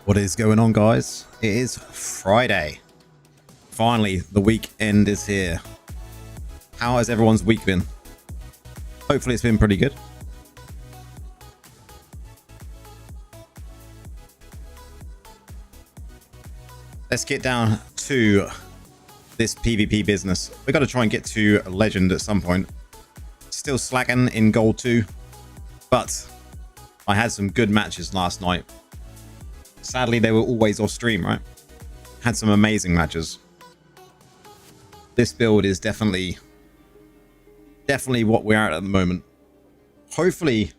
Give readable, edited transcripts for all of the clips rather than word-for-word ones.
What is going on, guys? It is Friday. Finally, the weekend is here. How has everyone's week been? Hopefully it's been pretty good. Let's get down to this PvP business. We've got to try and get to Legend at some point. Still slacking in Gold 2, but I had some good matches last night. Sadly, they were always off stream, right? Had some amazing matches. This build is definitely what we're at the moment. Hopefully.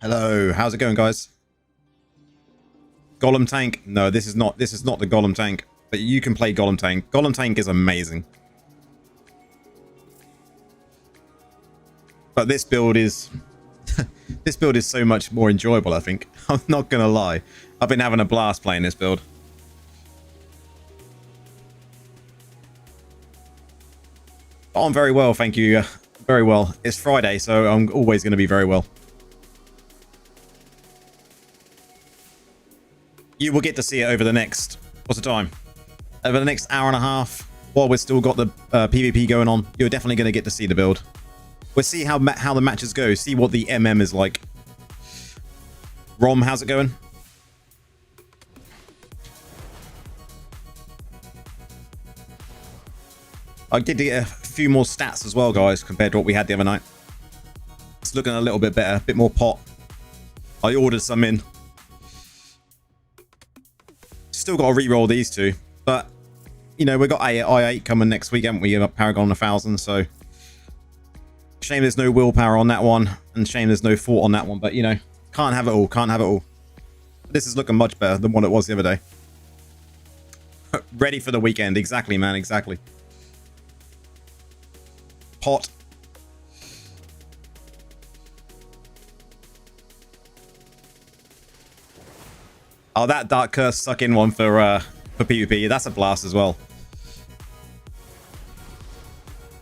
Hello, how's it going, guys? Golem tank? No, this is not the Golem tank, but you can play Golem tank. Golem tank is amazing. But this build is this build is so much more enjoyable, I think. I'm not gonna lie. I've been having a blast playing this build. Oh, I'm very well, thank you. Very well. It's Friday, so I'm always going to be very well. You will get to see it over the next... What's the time? Over the next hour and a half, while we've still got the PvP going on, you're definitely going to get to see the build. We'll see how the matches go. See what the MM is like. Rom, how's it going? I did get a few more stats as well, guys, compared to what we had the other night. It's looking a little bit better, a bit more pot. I ordered some in. Still got to re-roll these two, but you know, we've got I8 coming next week, haven't we? About Paragon 1000, so shame there's no willpower on that one, and shame there's no fort on that one, but you know, can't have it all, can't have it all. This is looking much better than what it was the other day. Ready for the weekend, exactly, man, exactly. Pot. Oh, that Dark Curse suck in one for PvP. That's a blast as well.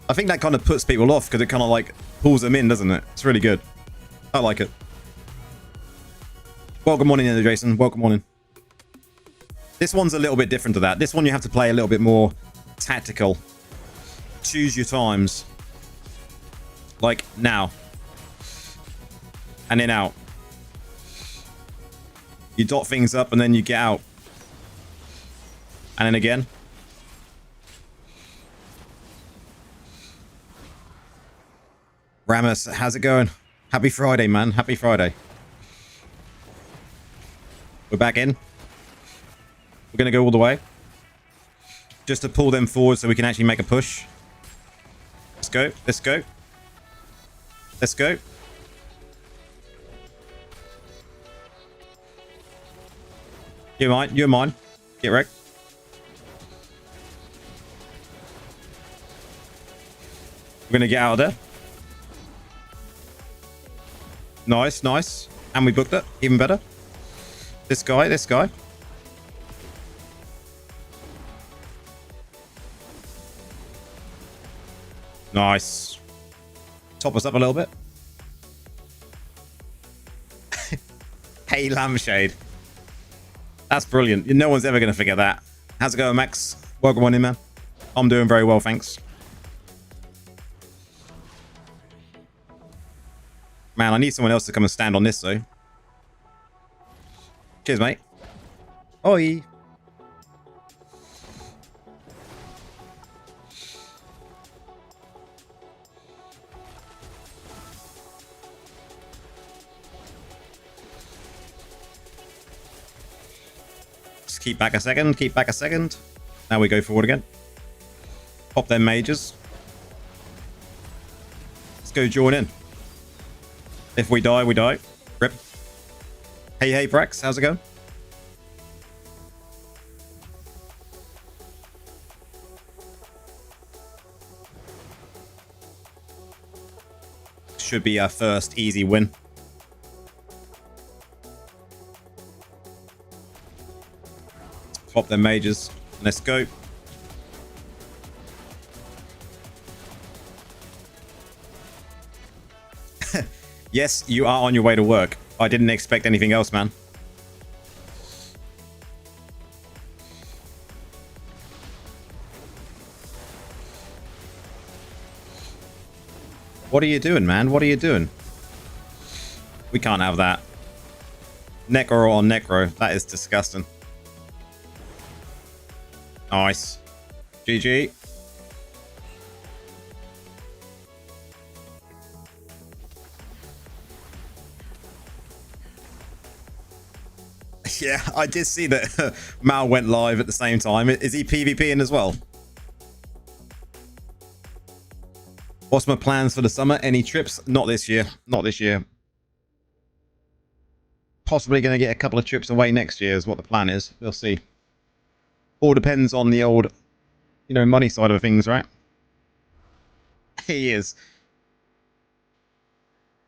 I think that kind of puts people off because it kind of like pulls them in, doesn't it? It's really good. I like it. Welcome on in, Jason. Welcome on in. This one's a little bit different to that. This one you have to play a little bit more tactical. Choose your times. Like now. And then out. You dot things up and then you get out. And then again. Ramus, how's it going? Happy Friday, man. Happy Friday. We're back in. We're going to go all the way. Just to pull them forward so we can actually make a push. Let's go. Let's go. Let's go. You're mine. You're mine. Get wrecked. We're going to get out of there. Nice, nice. And we booked it. Even better. This guy, this guy. Nice. Top us up a little bit. Hey, Lampshade. That's brilliant. No one's ever going to forget that. How's it going, Max? Welcome on in, man. I'm doing very well, thanks. Man, I need someone else to come and stand on this, though. Cheers, mate. Oi. Just keep back a second. Keep back a second. Now we go forward again. Pop them mages. Let's go join in. If we die, we die. Rip. Hey, hey, Brax. How's it going? Should be our first easy win. Pop them mages. Let's go. Yes, you are on your way to work. I didn't expect anything else, man. What are you doing, man? What are you doing? We can't have that. Necro on Necro. That is disgusting. Nice. GG. Yeah, I did see that Mal went live at the same time. Is he PvPing as well? What's my plans for the summer? Any trips? Not this year. Not this year. Possibly going to get a couple of trips away next year is what the plan is. We'll see. All depends on the old, money side of things, right? He is.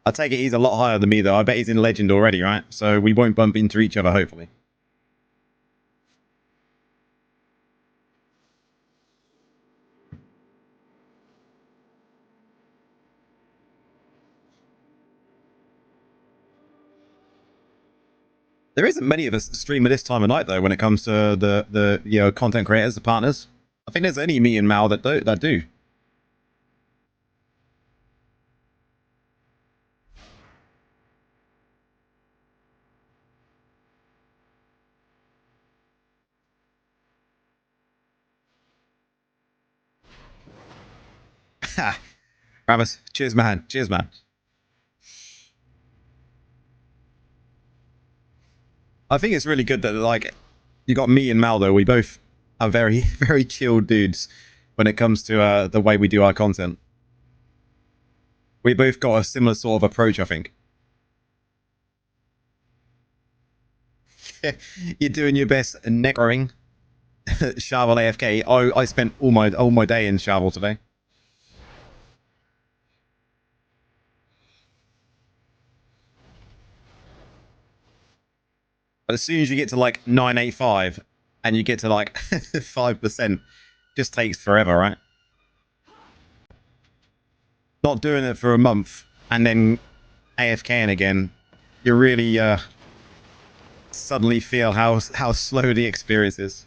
I take it he's a lot higher than me, though. I bet he's in Legend already, right? So we won't bump into each other, hopefully. There isn't many of us stream at this time of night, though, when it comes to the content creators, the partners. I think there's only me and Mal that do. Ha! Ramus, cheers, man. Cheers, man. I think it's really good that, like, you got me and Mal, though. We both are very, very chill dudes when it comes to the way we do our content. We both got a similar sort of approach, I think. You're doing your best necroing. Shovel AFK. I spent all my day in Shovel today. But as soon as you get to like 985 and you get to like 5%, just takes forever, right? Not doing it for a month and then AFKing again, you really suddenly feel how slow the experience is.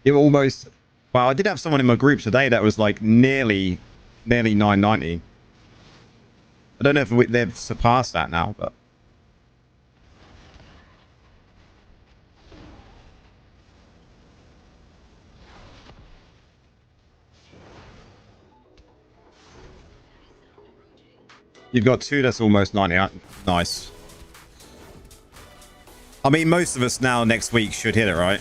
You almost... Well, I did have someone in my group today that was like nearly 990. I don't know if they've surpassed that now, but... You've got two that's almost 90. Nice. I mean, most of us now next week should hit it, right?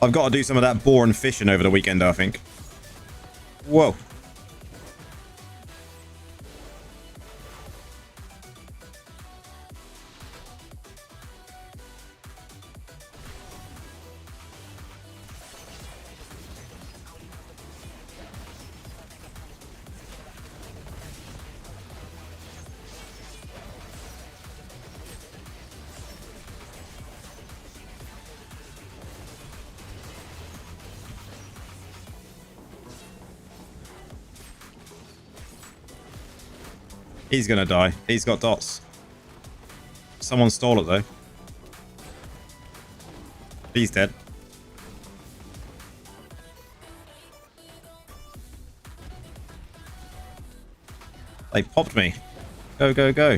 I've got to do some of that boar and fishing over the weekend, I think. Whoa. He's gonna die. He's got dots. Someone stole it, though. He's dead. They popped me. Go, go, go.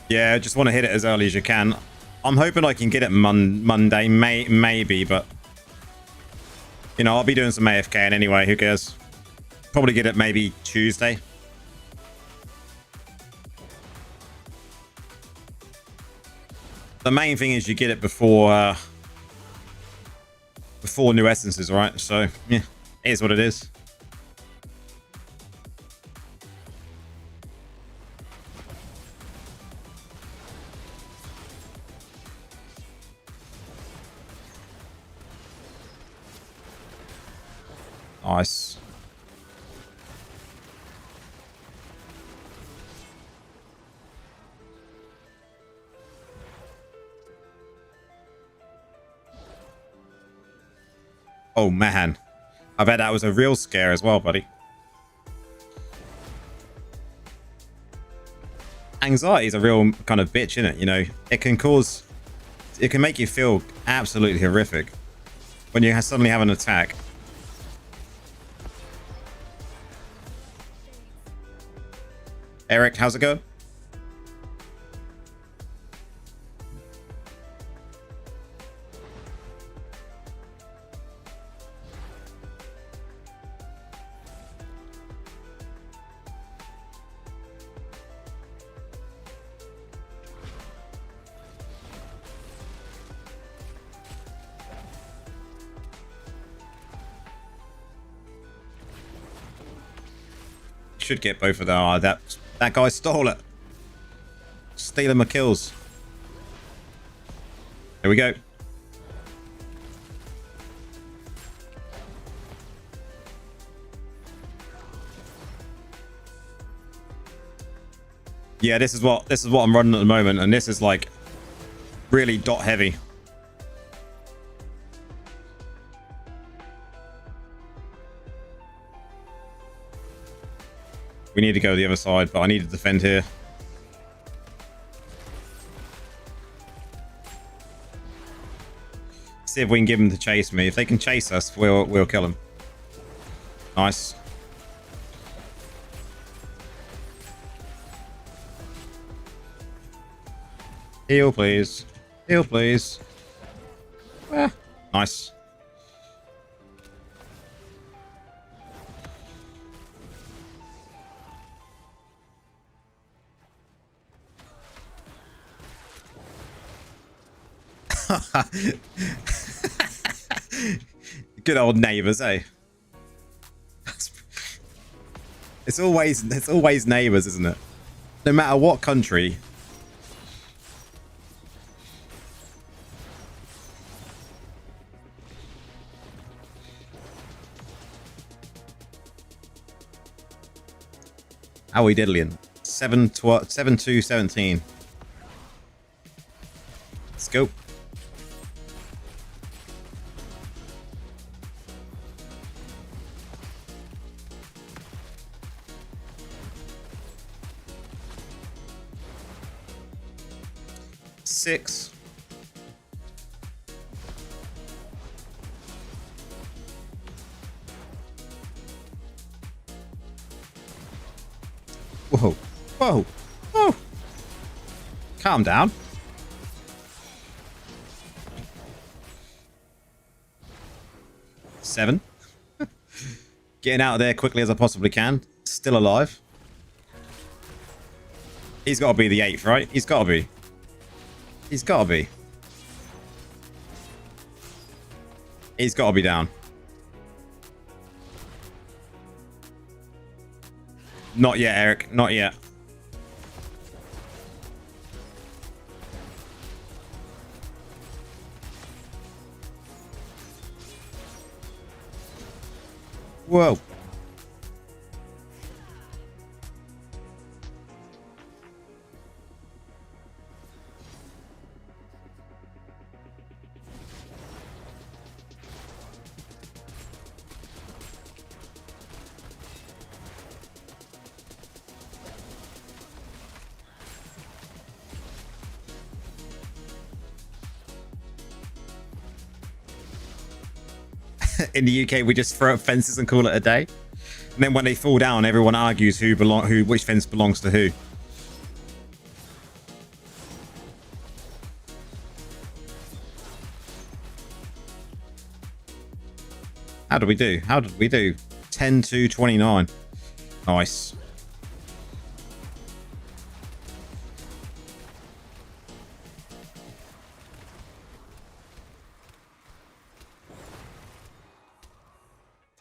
Yeah, just want to hit it as early as you can. I'm hoping I can get it Monday, maybe, but... You know, I'll be doing some AFKing anyway, who cares? Probably get it maybe Tuesday. The main thing is you get it before new essences, right? So, yeah, it is what it is. Nice. Oh, man. I bet that was a real scare as well, buddy. Anxiety is a real kind of bitch, isn't it? You know, it can make you feel absolutely horrific when you suddenly have an attack. Eric, how's it going? Should get both of them. Oh, that guy stole it. Stealing my kills. There we go. Yeah, this is what I'm running at the moment, and this is like really dot heavy. We need to go the other side, but I need to defend here. See if we can give them to chase me. If they can chase us, we'll kill them. Nice. Heal, please. Heal, please. Ah, nice. Good old neighbors, eh? It's always neighbors, isn't it? No matter what country. How are we diddling? 7-2-17. Let's go. Six. Whoa. Whoa. Whoa. Calm down. Seven. Getting out of there quickly as I possibly can. Still alive. He's got to be the 8th, right? He's got to be. He's got to be. He's got to be down. Not yet, Eric. Not yet. Whoa. In the UK, we just throw up fences and call it a day. And then when they fall down, everyone argues which fence belongs to who. How did we do? 10-29. Nice.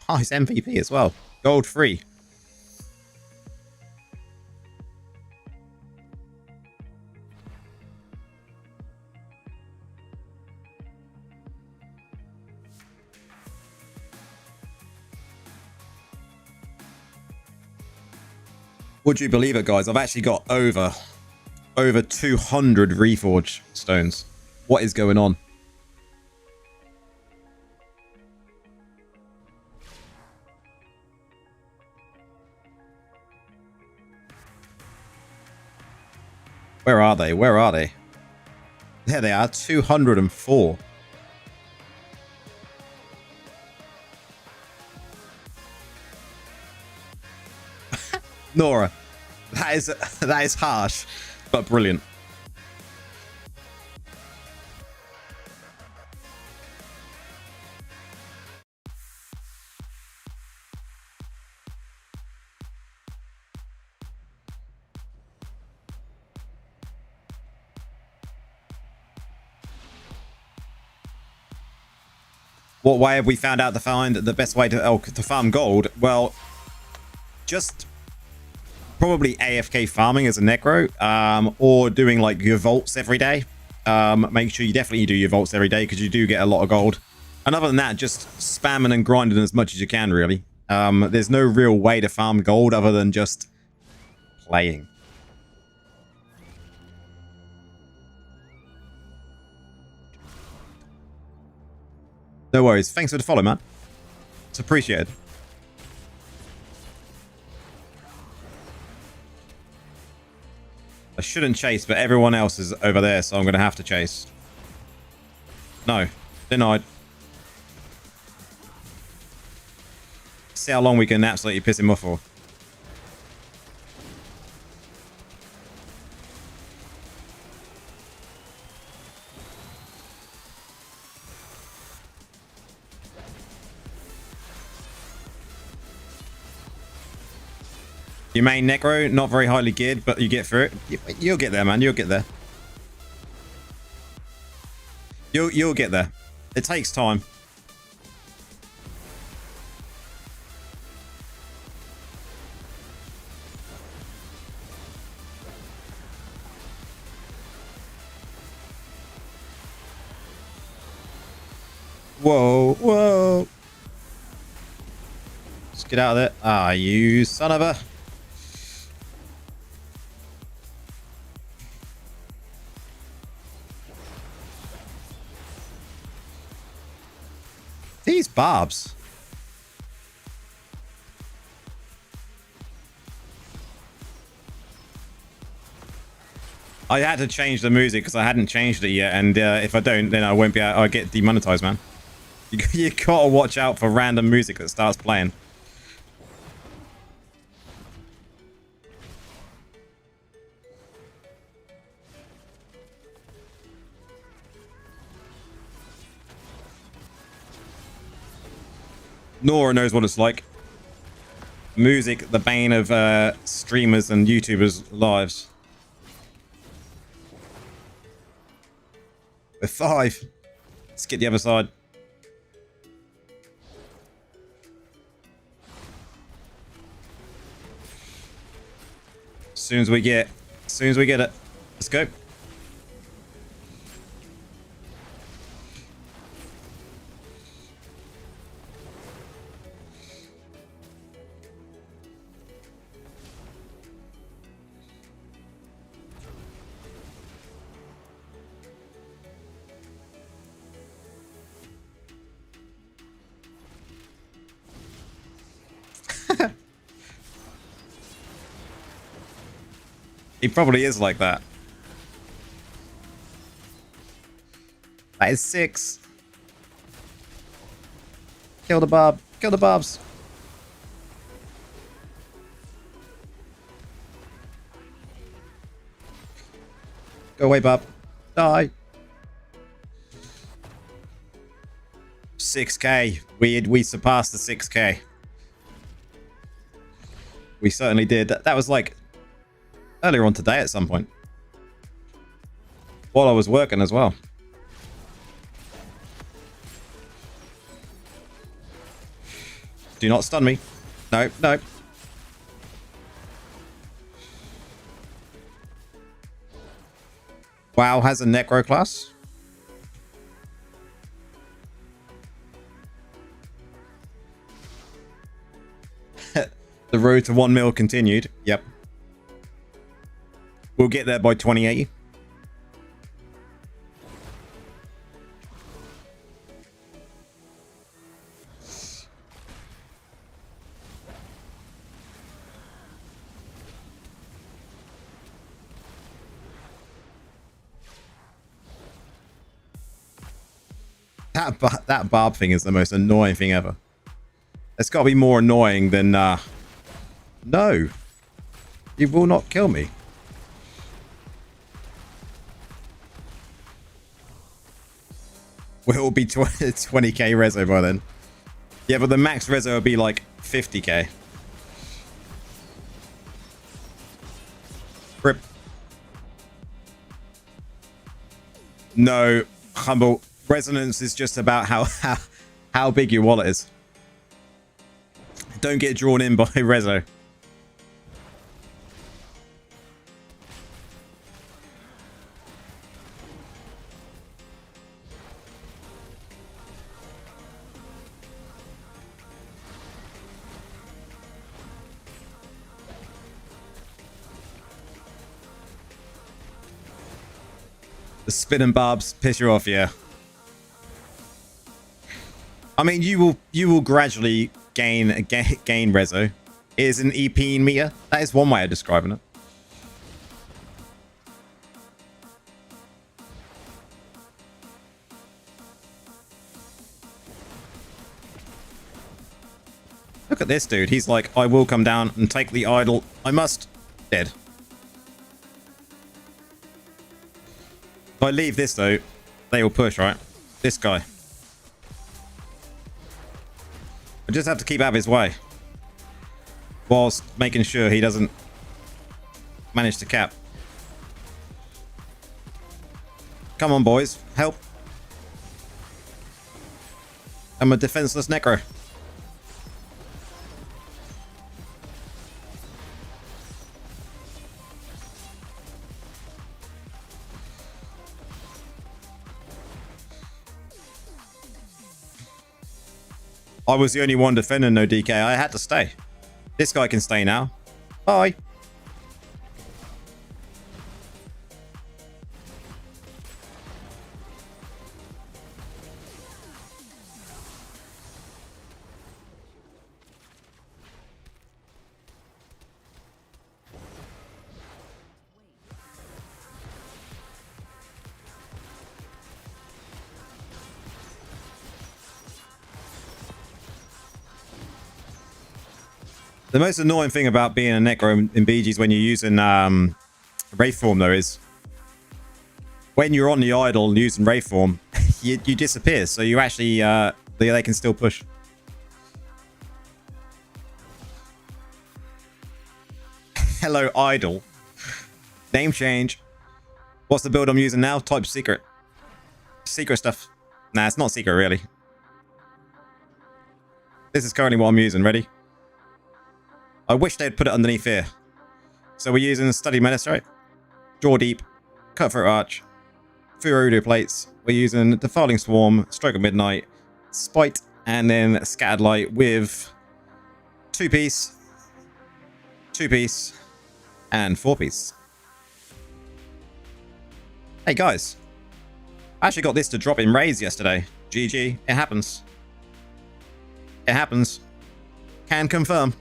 Oh, he's MVP as well. Gold free. Would you believe it, guys? I've actually got over 200 Reforge stones. What is going on? Where are they? Where are they? There they are, 204. Nora, that is harsh, but brilliant. What way have we found out to find the best way to farm gold? Well, just probably AFK farming as a necro, or doing like your vaults every day. Make sure you definitely do your vaults every day because you do get a lot of gold. And other than that, just spamming and grinding as much as you can, really. There's no real way to farm gold other than just playing. No worries. Thanks for the follow, man. It's appreciated. I shouldn't chase, but everyone else is over there, so I'm going to have to chase. No. Denied. See how long we can absolutely piss him off for. Your main Necro, not very highly geared, but you get through it. You'll get there, man. You'll get there. You'll get there. It takes time. Whoa, whoa. Let's get out of there. Ah, you son of a... These barbs. I had to change the music because I hadn't changed it yet, and if I don't, then I won't be able, I'll get demonetized, man. You gotta watch out for random music that starts playing. Nora knows what it's like. Music, the bane of streamers and YouTubers' lives. We're 5. Let's get the other side. As soon as we get it. Let's go. He probably is like that. That is 6. Kill the barb. Kill the barbs. Go away, barb. Die. 6k. We surpassed the 6k. We certainly did. That was like earlier on today at some point. While I was working as well. Do not stun me. No, no. WoW has a Necro class. The road to 1 mil continued. Yep. We'll get there by 2080. That barb thing is the most annoying thing ever. It's got to be more annoying than... No. You will not kill me. We'll be 20k reso by then. Yeah, but the max reso will be like 50k. Rip. No, Humble. Resonance is just about how big your wallet is. Don't get drawn in by reso. The spin and barbs piss you off, yeah. I mean, you will gradually gain reso. It is an EP meter. That is one way of describing it. Look at this dude. He's like, I will come down and take the idol. I must. Dead. If I leave this though, they will push, right? This guy. I just have to keep out of his way. Whilst making sure he doesn't manage to cap. Come on, boys. Help. I'm a defenseless Necro. I was the only one defending no DK. I had to stay. This guy can stay now. Bye. The most annoying thing about being a Necro in BGs when you're using Wraith Form though is when you're on the idol and using Wraith Form, you disappear. So you actually they can still push. Hello, idol. Name change. What's the build I'm using now? Type secret. Secret stuff. Nah, it's not secret really. This is currently what I'm using. Ready? I wish they'd put it underneath here. So we're using Study Menace, right? Draw Deep, Cutthroat Arch, Furudo Plates. We're using Defiling Swarm, Stroke of Midnight, Spite, and then Scattered Light with 2-piece, 2-piece, and 4-piece. Hey guys, I actually got this to drop in raids yesterday. GG, it happens. It happens. Can confirm.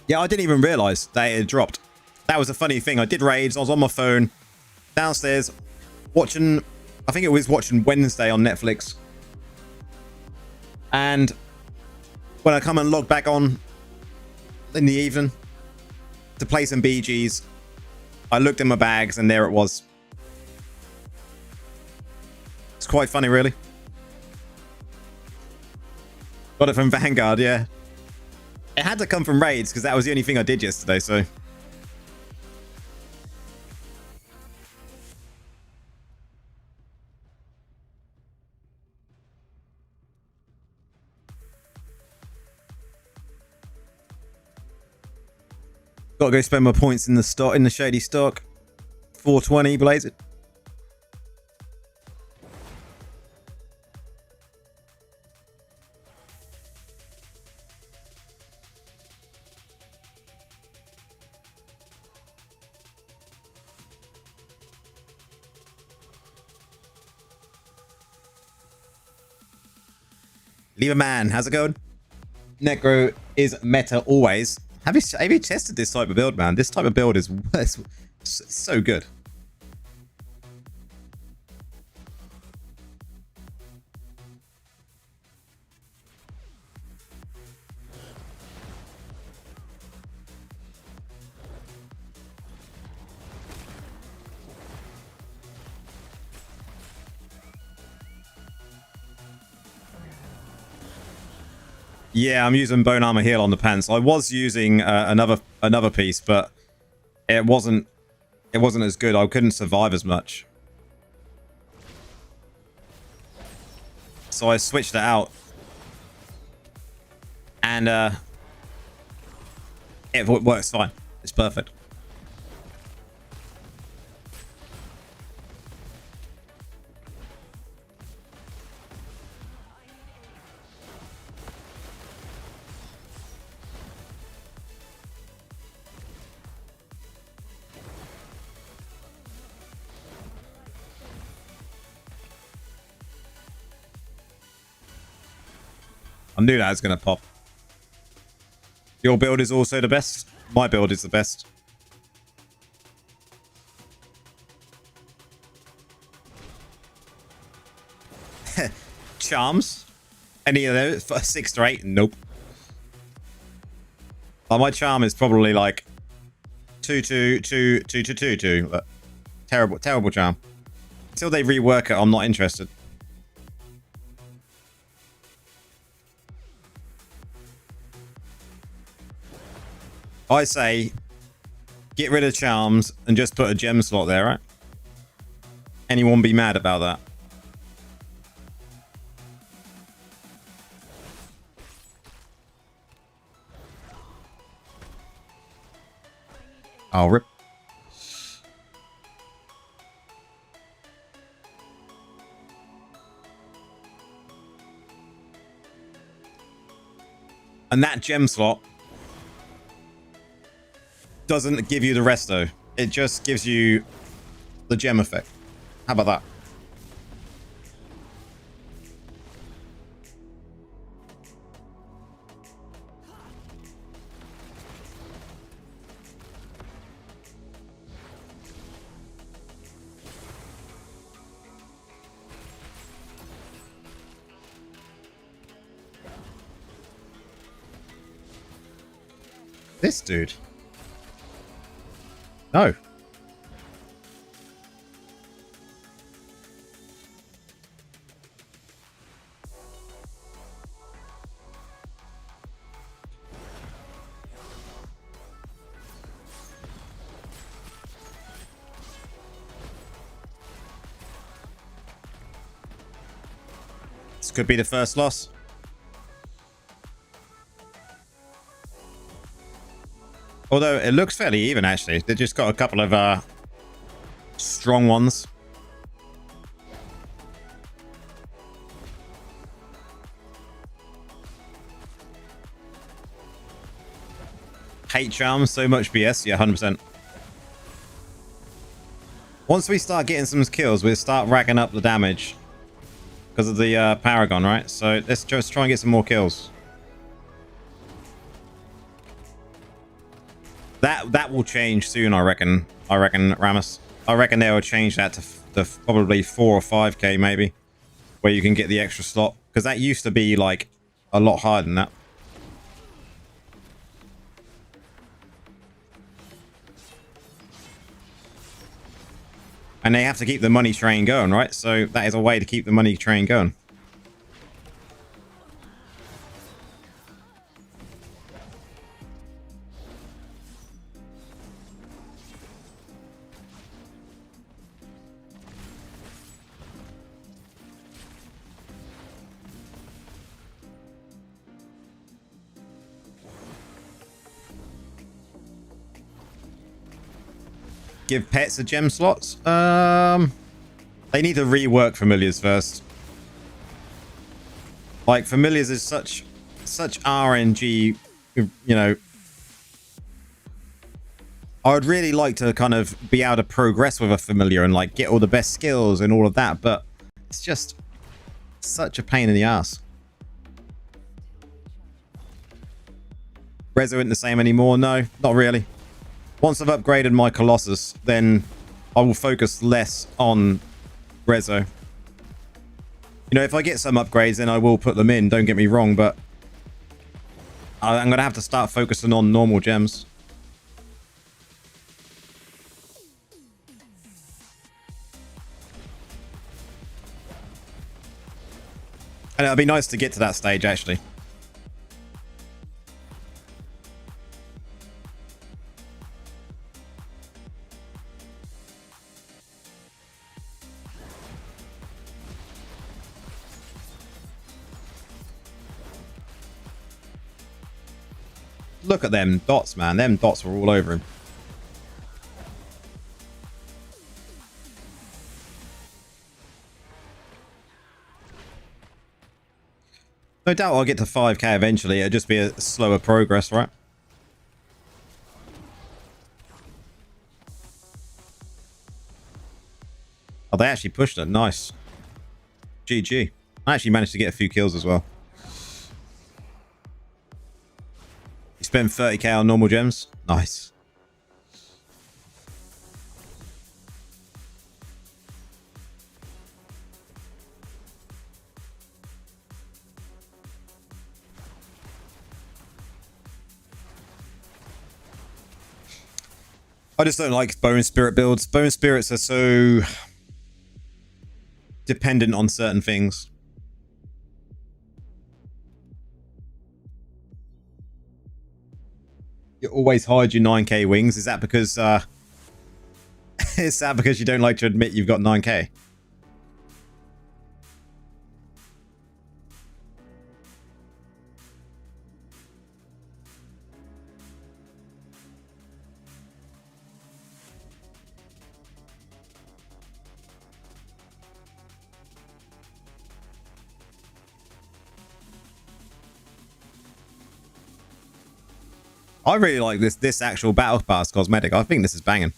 Yeah, I didn't even realize that it had dropped. That was a funny thing. I did raids. I was on my phone downstairs watching, I think it was watching Wednesday on Netflix. And when I come and log back on in the evening to play some BGs, I looked in my bags and there it was. It's quite funny, really. Got it from Vanguard, yeah. It had to come from raids because that was the only thing I did yesterday, so. Gotta go spend my points in the stock, in the shady stock. 420, blaze it. Leave a man. How's it going? Necro is meta always. Have you tested this type of build, man? This type of build is so good. Yeah, I'm using bone armor heal on the pants. I was using another piece, but it wasn't as good. I couldn't survive as much, so I switched it out, and it works fine. It's perfect. I knew that was going to pop. Your build is also the best. My build is the best. Charms? Any of those? 6 to 8? Nope. My charm is probably like 2. Terrible charm. Until they rework it, I'm not interested. I say get rid of charms and just put a gem slot there, right? Anyone be mad about that? I'll rip. And that gem slot doesn't give you the resto. It just gives you the gem effect. How about that? This dude. No. This could be the first loss. Although it looks fairly even, actually. They just got a couple of strong ones. Hate charms, so much BS. Yeah, 100%. Once we start getting some kills, we'll start racking up the damage because of the Paragon, right? So let's just try and get some more kills. That will change soon, I reckon. Ramus. I reckon they will change that to probably 4 or 5k maybe, where you can get the extra slot, because that used to be like a lot higher than that. And they have to keep the money train going, right? So that is a way to keep the money train going. Give pets a gem slots? They need to rework familiars first. Like, familiars is such RNG, you know. I would really like to kind of be able to progress with a familiar and like get all the best skills and all of that, but it's just such a pain in the ass. Rezo isn't the same anymore. No, not really. Once I've upgraded my Colossus, then I will focus less on Rezo. You know, if I get some upgrades, then I will put them in. Don't get me wrong, but I'm going to have to start focusing on normal gems. And it'll be nice to get to that stage, actually. Look at them dots, man. Them dots were all over him. No doubt I'll get to 5k eventually. It'll just be a slower progress, right? Oh, they actually pushed it. Nice. GG. I actually managed to get a few kills as well. You spend 30k on normal gems? Nice. I just don't like bone spirit builds. Bone spirits are so dependent on certain things. You always hide your 9k wings. Is that because is that because you don't like to admit you've got 9k? I really like this actual battle pass cosmetic. I think this is banging.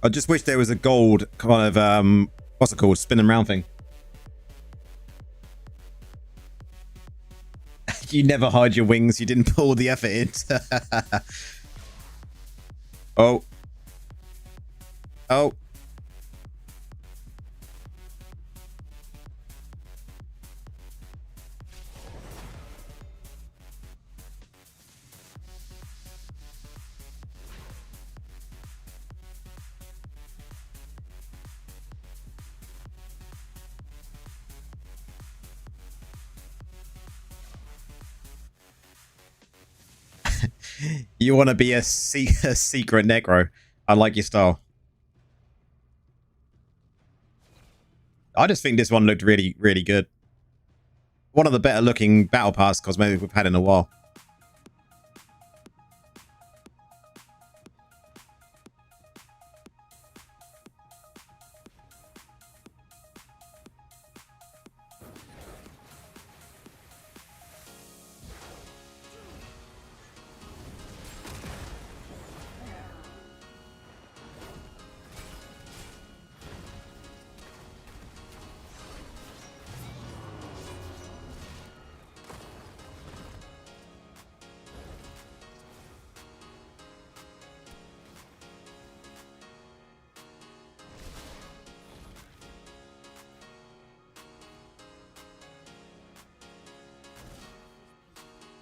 I just wish there was a gold kind of what's it called, spinning round thing. You never hide your wings. You didn't pull the effort in. Oh. Oh. You want to be a secret Necro. I like your style. I just think this one looked really, really good. One of the better looking battle pass cosmetics we've had in a while.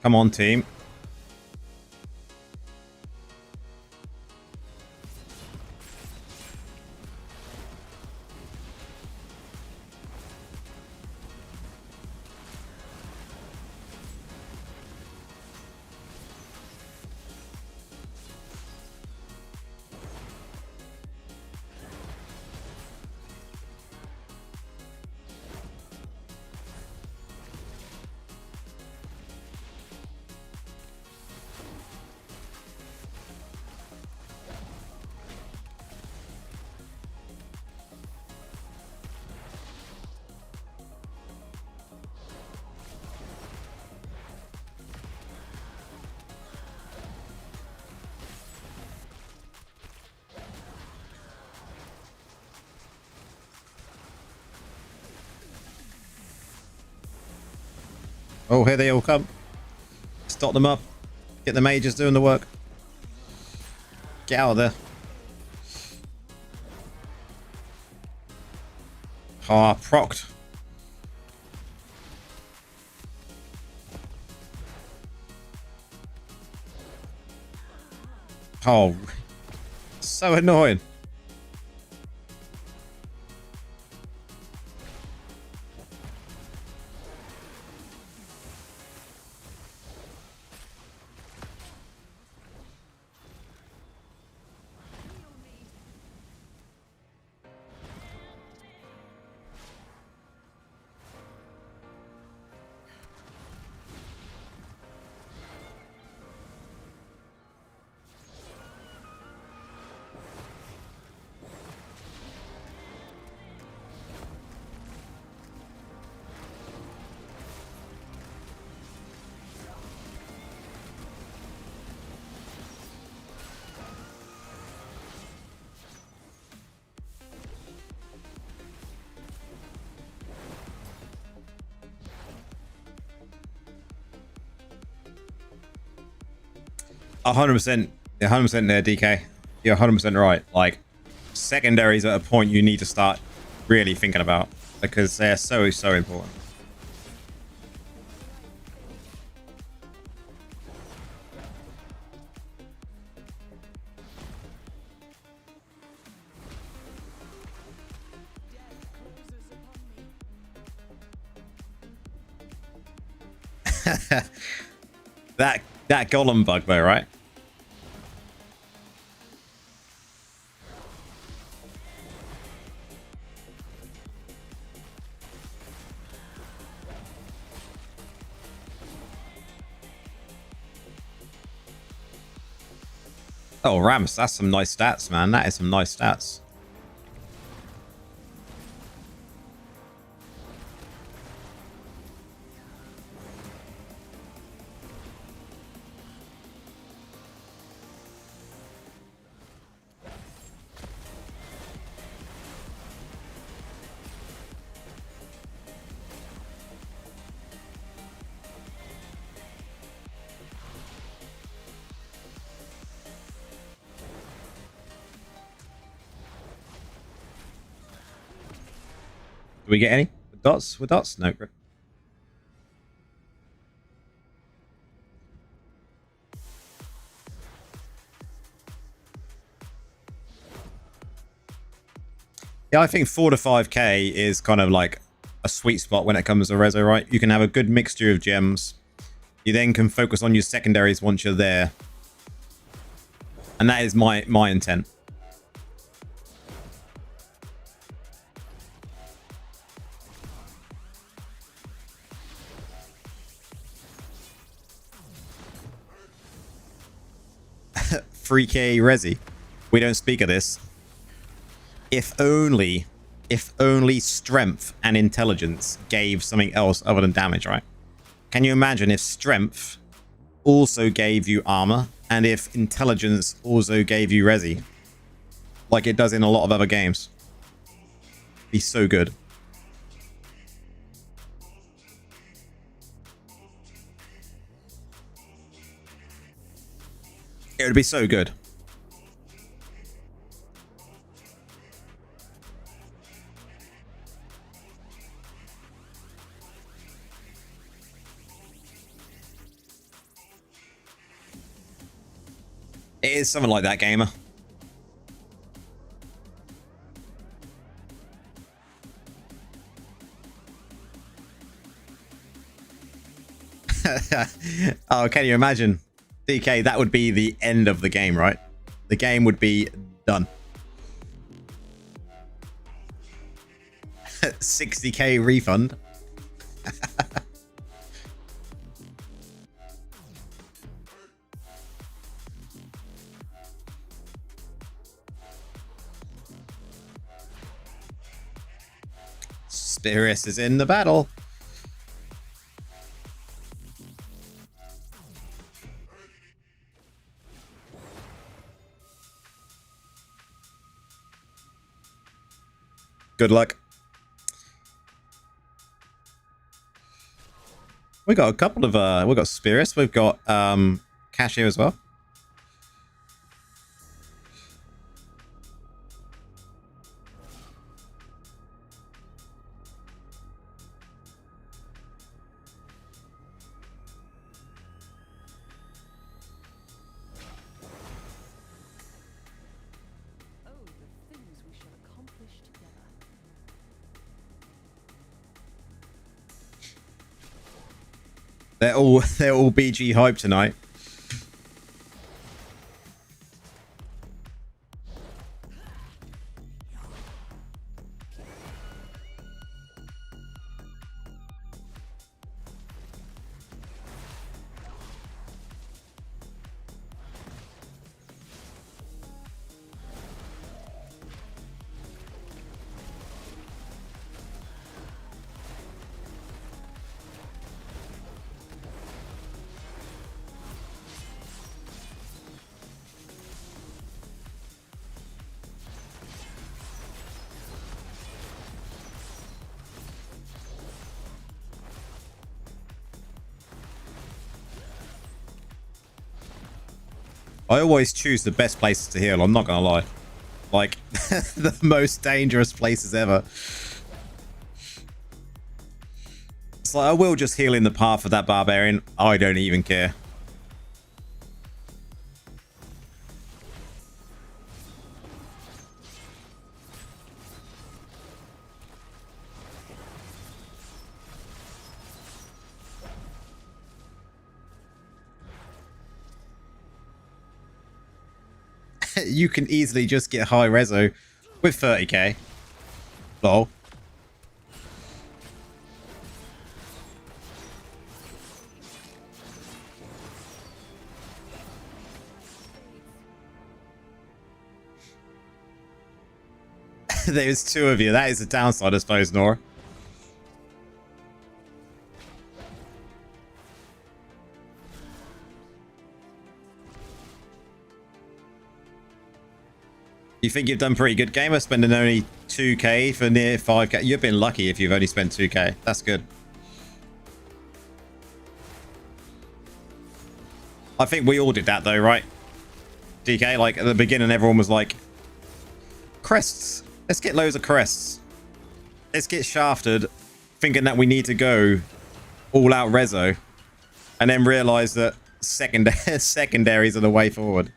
Come on, team. Oh, here they all come. Stop them up. Get the mages doing the work. Get out of there. Ah, procced. Oh, so annoying. A 100%, 100% there, DK. You're 100% right. Like, secondaries at a point you need to start really thinking about because they're so important. that golem bug though, right? Oh, Rams, that's some nice stats, man. That is some nice stats. Do we get any with dots? With dots? No. Yeah, I think 4 to 5k is kind of like a sweet spot when it comes to reso, right? You can have a good mixture of gems. You then can focus on your secondaries once you're there. And that is my intent. $3k resi. We don't speak of this. If only strength and intelligence gave something else other than damage, right? Can you imagine if strength also gave you armor and if intelligence also gave you resi? Like it does in a lot of other games. Be so good. It would be so good. It is something like that, gamer. Oh, can you imagine? DK, that would be the end of the game, right? The game would be done. 60k refund. Spirus is in the battle. Good luck. We got a couple of we've got spirits, we've got cash here as well. They're all BG hype tonight. I always choose the best places to heal, I'm not gonna lie. Like, the most dangerous places ever. It's like, I will just heal in the path of that barbarian. I don't even care. You can easily just get high reso with 30k. Lol. There's two of you. That is the downside, I suppose, Nora. You think you've done pretty good, gamer, spending only 2k for near 5k? You've been lucky if you've only spent 2k. That's good. I think we all did that though, right? DK, like at the beginning, everyone was like, crests. Let's get loads of crests. Let's get shafted, thinking that we need to go all out reso, and then realize that secondaries are the way forward.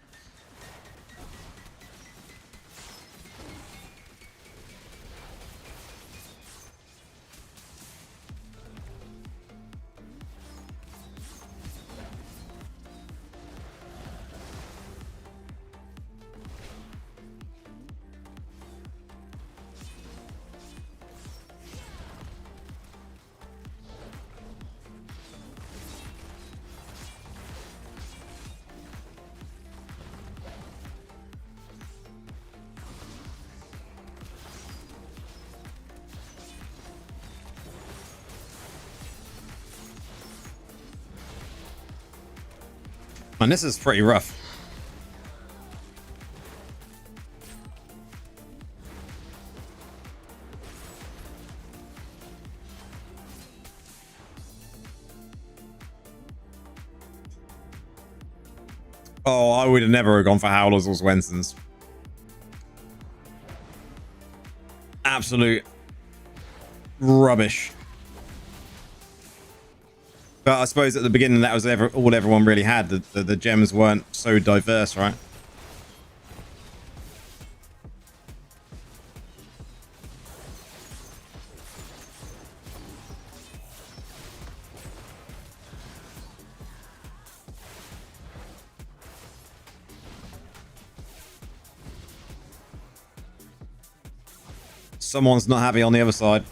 And this is pretty rough. Oh, I would have never gone for Howlers or Swensons. Absolute rubbish. But I suppose at the beginning that was all everyone really had. The gems weren't so diverse, right? Someone's not happy on the other side.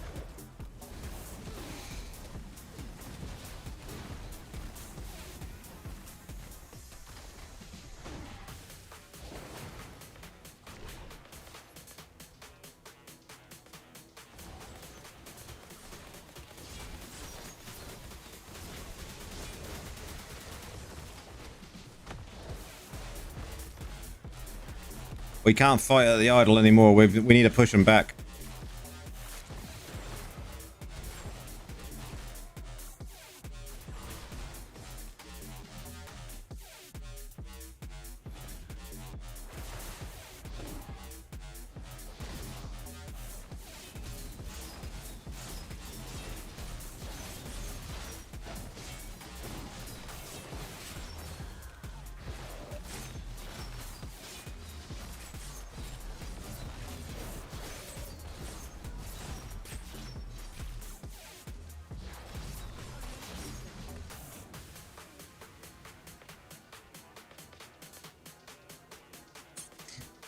We can't fight at the idol anymore. We need to push them back.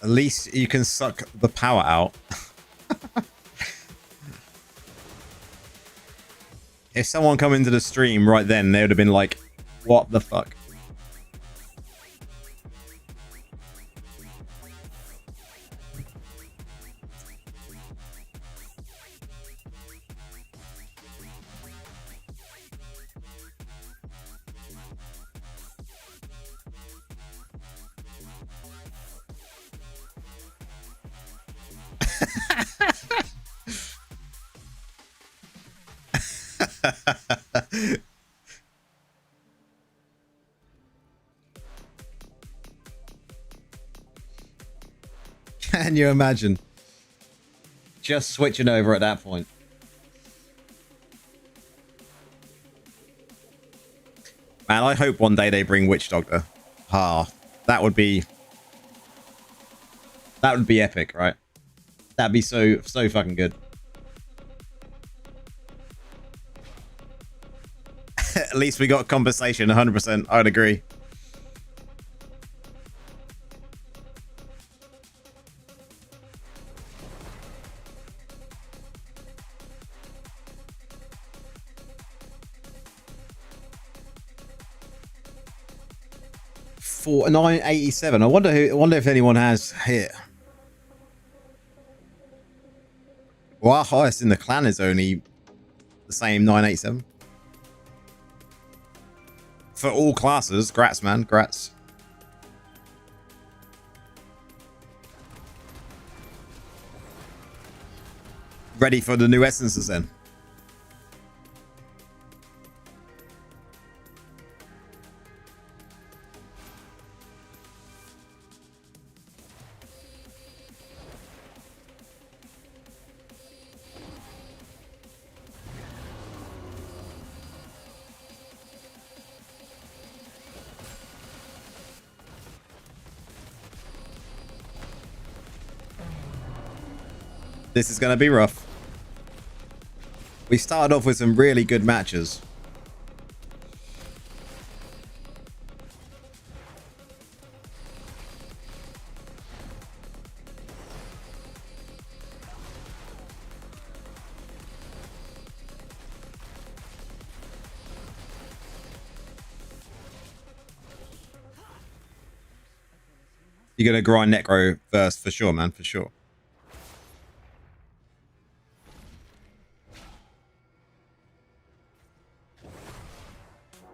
At least you can suck the power out. If someone come into the stream right then, they would have been like, what the fuck? Can you imagine? Just switching over at that point. Man, I hope one day they bring Witch Doctor. Ah, that would be epic, right? That'd be so fucking good. At least we got compensation, 100%. I'd agree. For 987. I wonder if anyone has hit. Well, our highest in the clan is only the same 987. For all classes, grats, man, grats. Ready for the new essences then. This is going to be rough. We started off with some really good matches. You're going to grind Necro first for sure, man, for sure.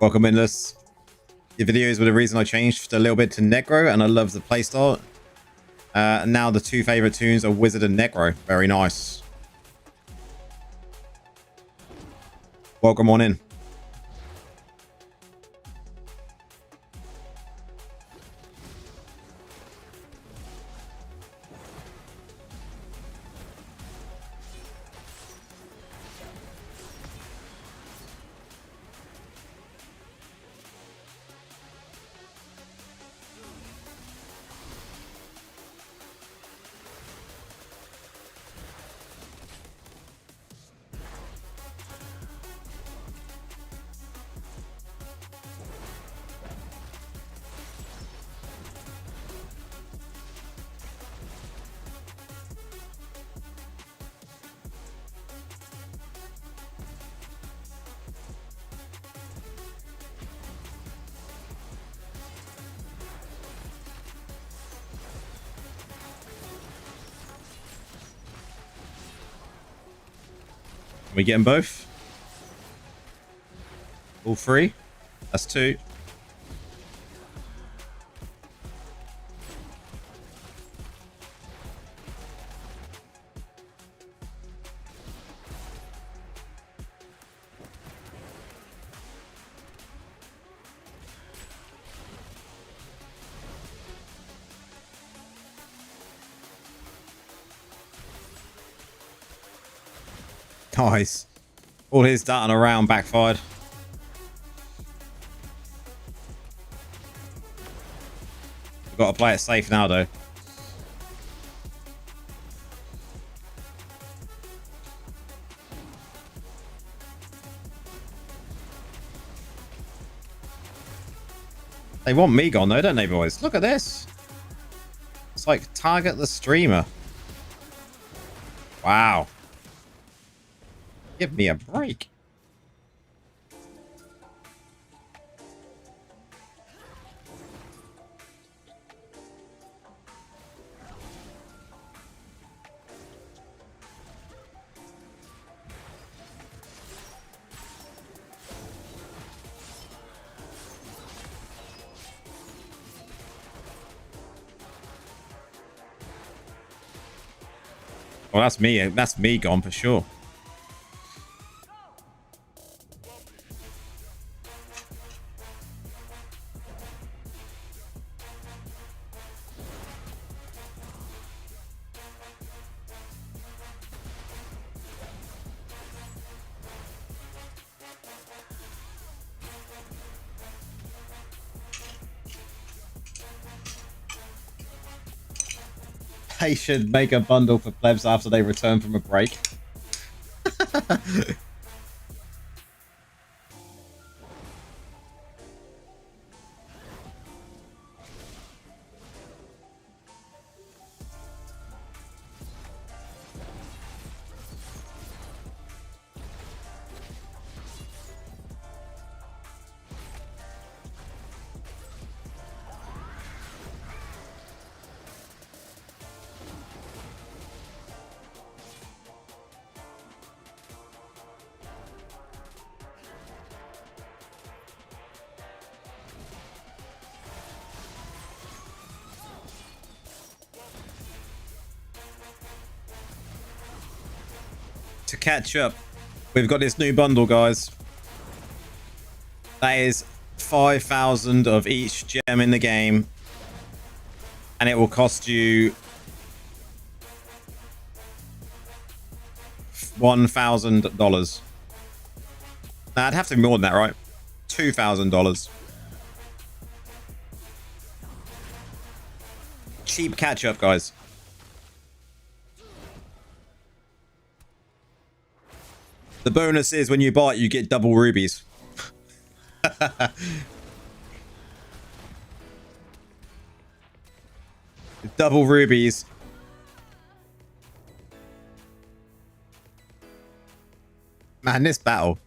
Welcome, Endless. Your videos were the reason I changed a little bit to Necro, and I love the playstyle. Now the two favorite tunes are Wizard and Necro. Very nice. Welcome on in. We get them both? All three? That's two. Nice. All his darting around backfired. We've got to play it safe now, though. They want me gone, though, don't they, boys? Look at this. like target the streamer. Wow. Give me a break. Well, that's me. That's me gone for sure. They should make a bundle for plebs after they return from a break. To catch up, we've got this new bundle, guys. That is 5,000 of each gem in the game, and it will cost you $1,000. Now, I'd have to be more than that, right? $2,000. Cheap catch up, guys. The bonus is when you buy it, you get double rubies. Double rubies. Man, this battle.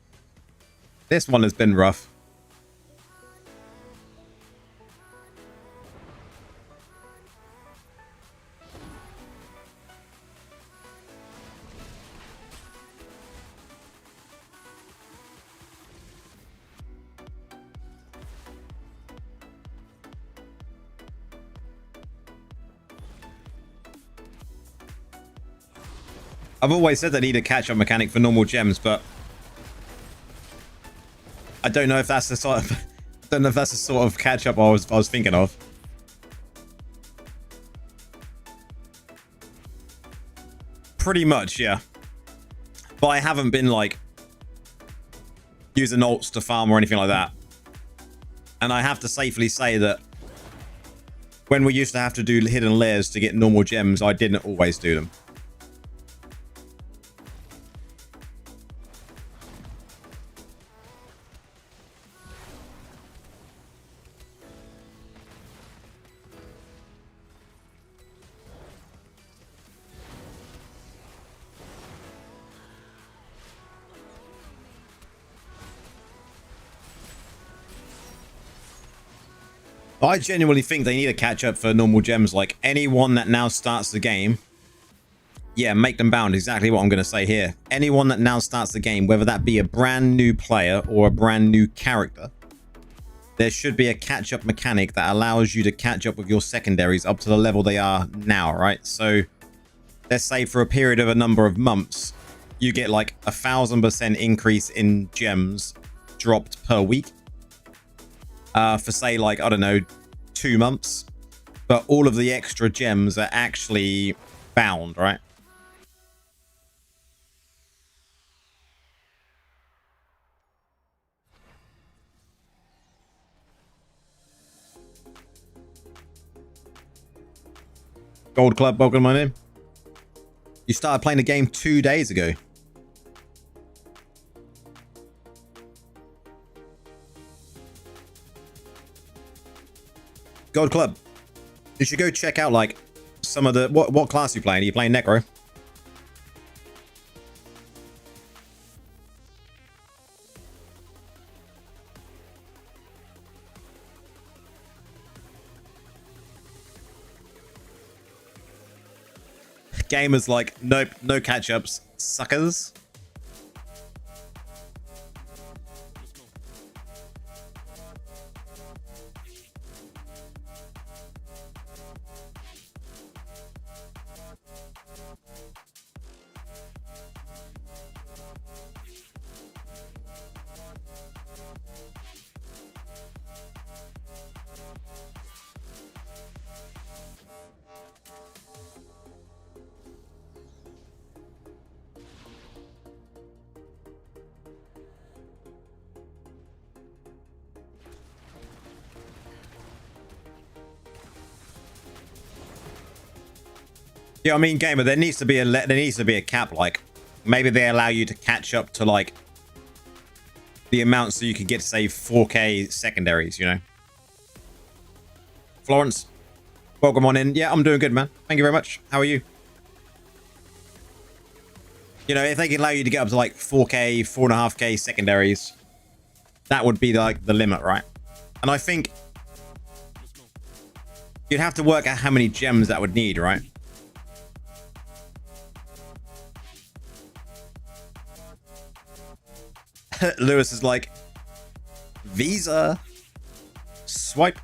This one has been rough. I've always said they need a catch-up mechanic for normal gems, but I don't know if that's the sort of catch-up I was thinking of. Pretty much, yeah. But I haven't been like using ults to farm or anything like that. And I have to safely say that when we used to have to do hidden layers to get normal gems, I didn't always do them. I genuinely think they need a catch-up for normal gems. Like, anyone that now starts the game, yeah, make them bound. Exactly what I'm going to say here. Anyone that now starts the game, whether that be a brand new player or a brand new character, there should be a catch-up mechanic that allows you to catch up with your secondaries up to the level they are now, right? So, let's say for a period of a number of months, you get like 1,000% increase in gems dropped per week. For say like, I don't know, 2 months, but all of the extra gems are actually bound, right? Gold Club, welcome my name. You started playing the game 2 days ago. Gold Club, you should go check out like some of the... What class are you playing? Are you playing Necro? Gamers like, nope, no catch-ups, suckers. Yeah, I mean, gamer, there needs to be a cap. Like, maybe they allow you to catch up to like the amount so you can get, say, 4K secondaries. You know, Florence, welcome on in. Yeah, I'm doing good, man. Thank you very much. How are you? You know, if they can allow you to get up to like 4K, 4.5K secondaries, that would be like the limit, right? And I think you'd have to work out how many gems that would need, right? Lewis is like, Visa, swipe.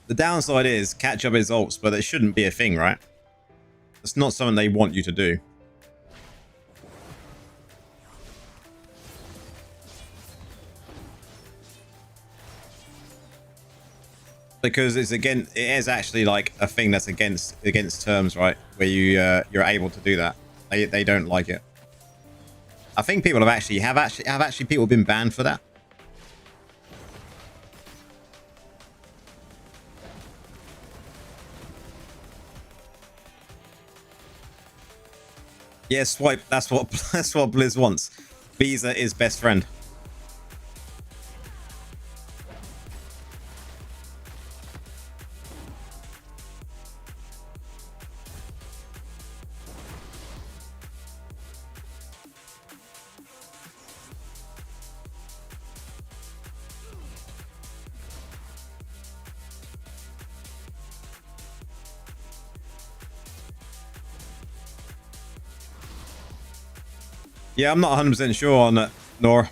The downside is catch up is ults, but it shouldn't be a thing, right? It's not something they want you to do. Because it's it is actually like a thing that's against terms, right? Where you're able to do that. They don't like it. I think people have actually people been banned for that. Yeah, swipe. That's what Blizz wants. Visa is best friend. Yeah, I'm not 100% sure on it, Nor.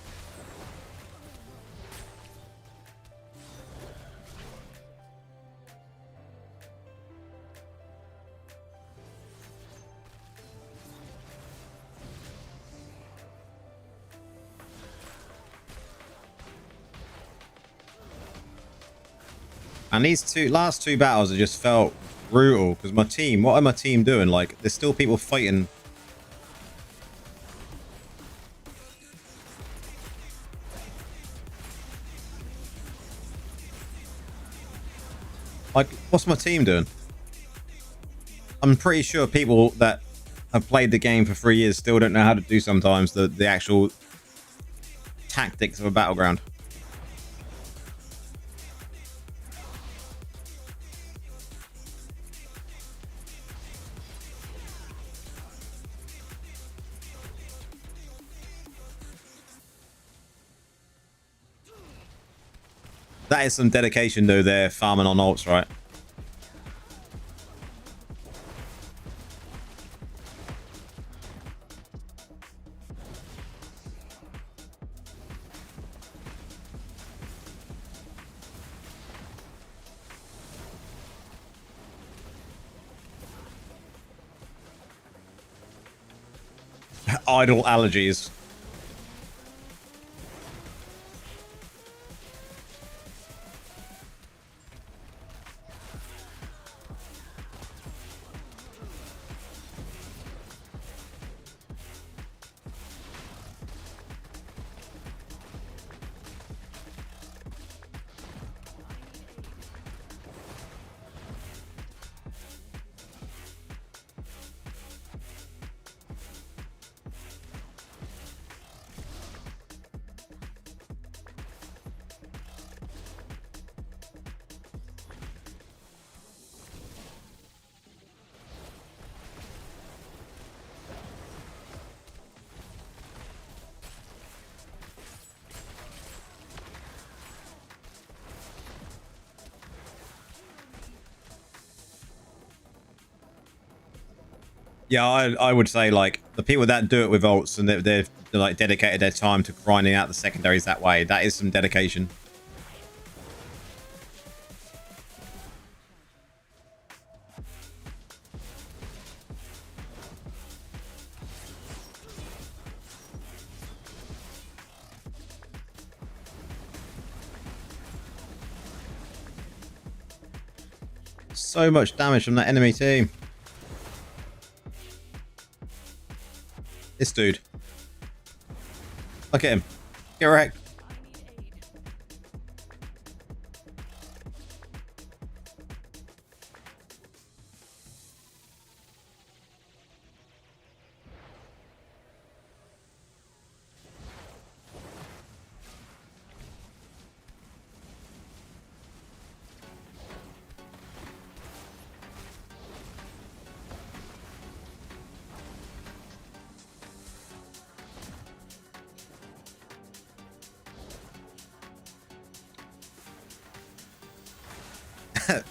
And these last two battles have just felt brutal because my team, what are my team doing? Like, there's still people fighting. Like, what's my team doing? I'm pretty sure people that have played the game for 3 years still don't know how to do sometimes the actual tactics of a battleground. That is some dedication though, they're farming on ults, right? Idle allergies. Yeah, I would say like the people that do it with ults and they've like dedicated their time to grinding out the secondaries that way. That is some dedication. So much damage from that enemy team. This dude. Look at him. Get wrecked.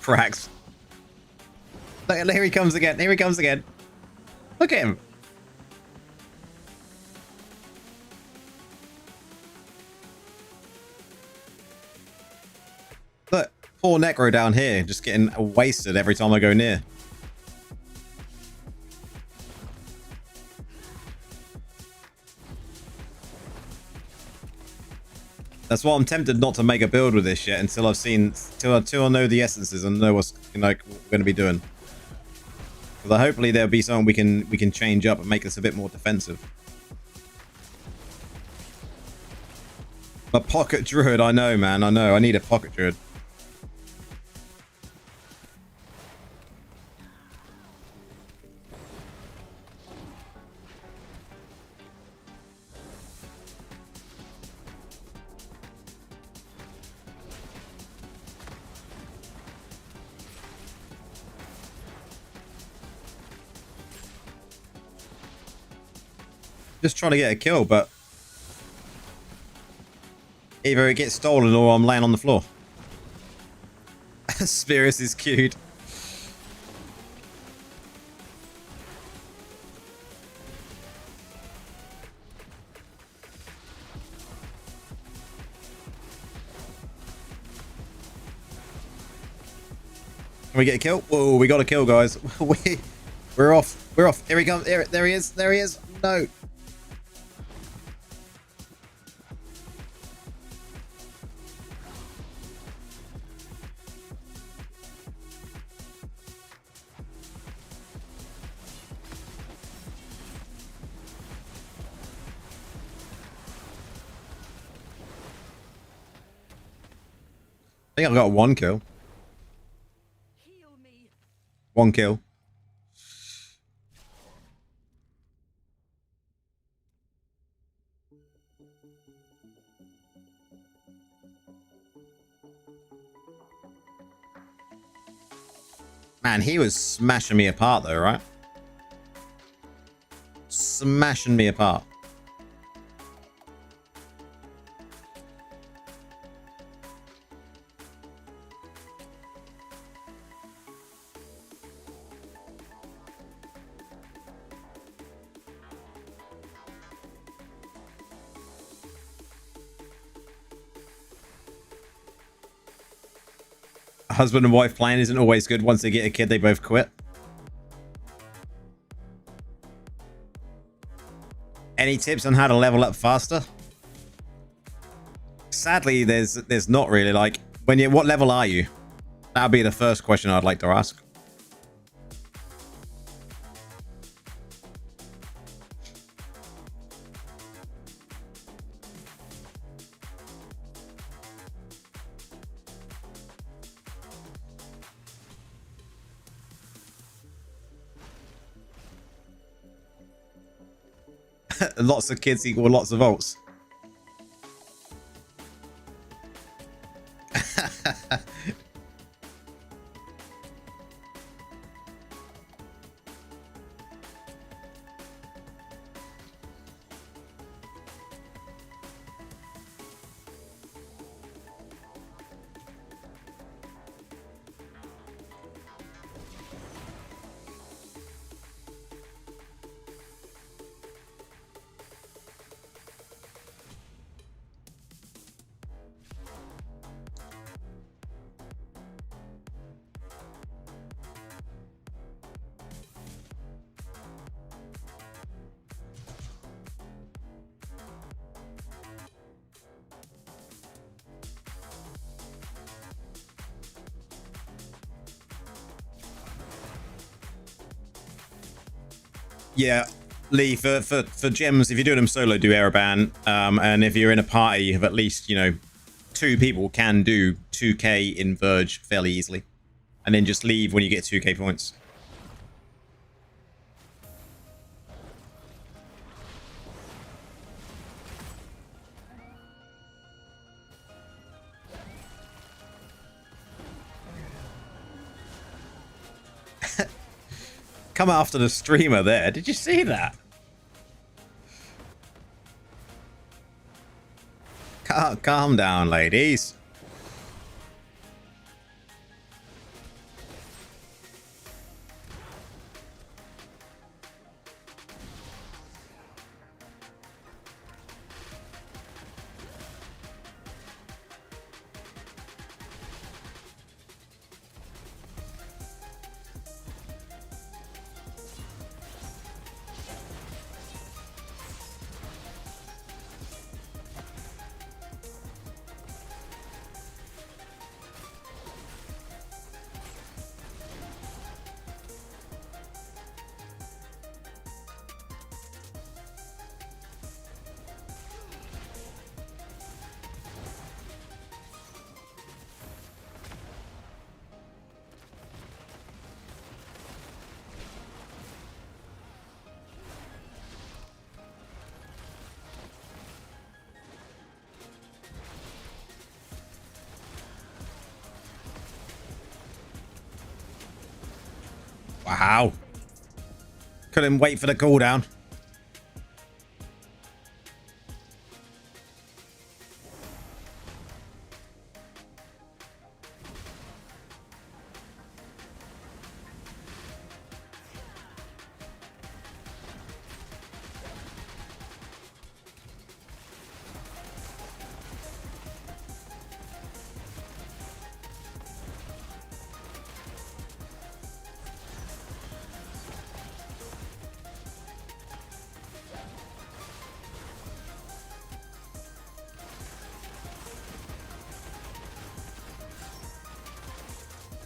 Prax. Look, here he comes again. Here he comes again. Look at him. Look, poor Necro down here, just getting wasted every time I go near. That's why I'm tempted not to make a build with this yet until I've seen, till I know the essences and know what's like what we're going to be doing. Because hopefully there'll be something we can change up and make us a bit more defensive. A pocket druid, I know, man. I know. I need a pocket druid. Just trying to get a kill, but either it gets stolen or I'm laying on the floor. Spirus is cute. Can we get a kill? Whoa, we got a kill, guys. We're off. We're off. Here he comes. There he is. There he is. No. I think I've got one kill. One kill. Man, he was smashing me apart though, right? Smashing me apart. Husband and wife plan isn't always good. Once they get a kid, they both quit. Any tips on how to level up faster? Sadly, there's not really. Like, what level are you? That'll be the first question I'd like to ask. Lots of kids equal lots of volts. Yeah, Lee, for gems, if you're doing them solo, do Aeroban. And if you're in a party of at least, you know, 2 people can do 2k in Verge fairly easily. And then just leave when you get 2k points. Come after the streamer there. Did you see that? Calm down, ladies. Wow. Couldn't wait for the cooldown.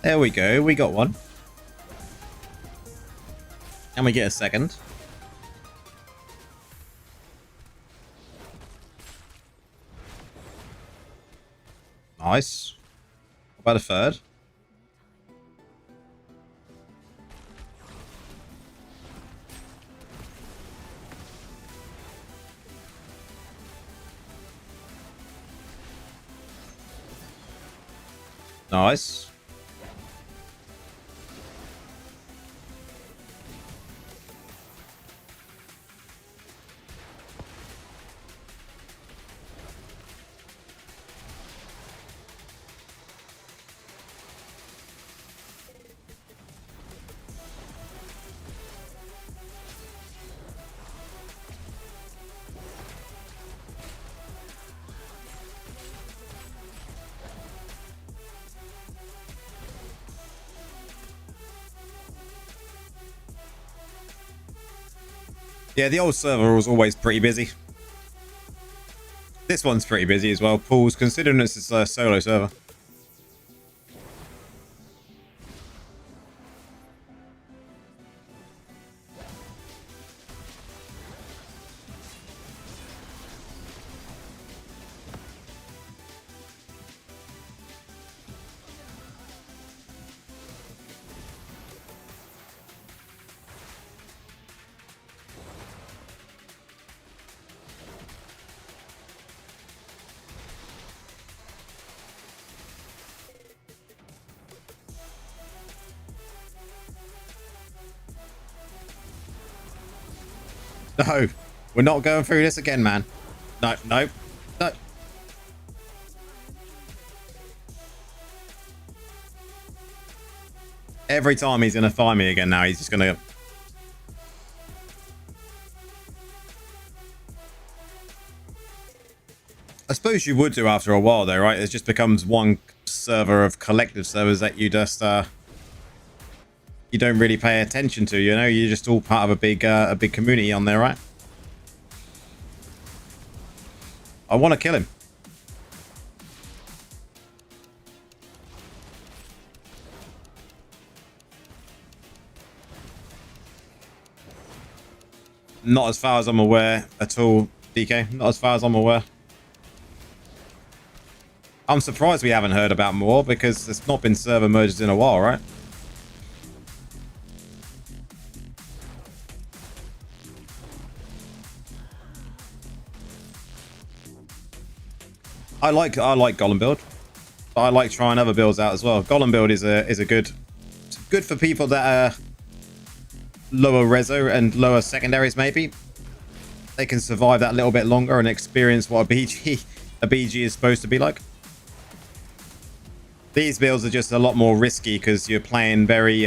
There we go. We got one. And we get a second. Nice. What about a third? Nice. Yeah, the old server was always pretty busy. This one's pretty busy as well. Pools, considering this is a solo server. No, we're not going through this again, man. No, no, no. Every time he's going to find me again now, he's just going to... I suppose you would do after a while, though, right? It just becomes one server of collective servers that you just... you don't really pay attention to, you know? You're just all part of a big community on there, right? I want to kill him. Not as far as I'm aware at all, DK. Not as far as I'm aware. I'm surprised we haven't heard about more because it's not been server mergers in a while, right? I like Golem build. But I like trying other builds out as well. Golem build is a good, it's good for people that are lower reso and lower secondaries maybe. They can survive that a little bit longer and experience what a BG is supposed to be like. These builds are just a lot more risky because you're playing very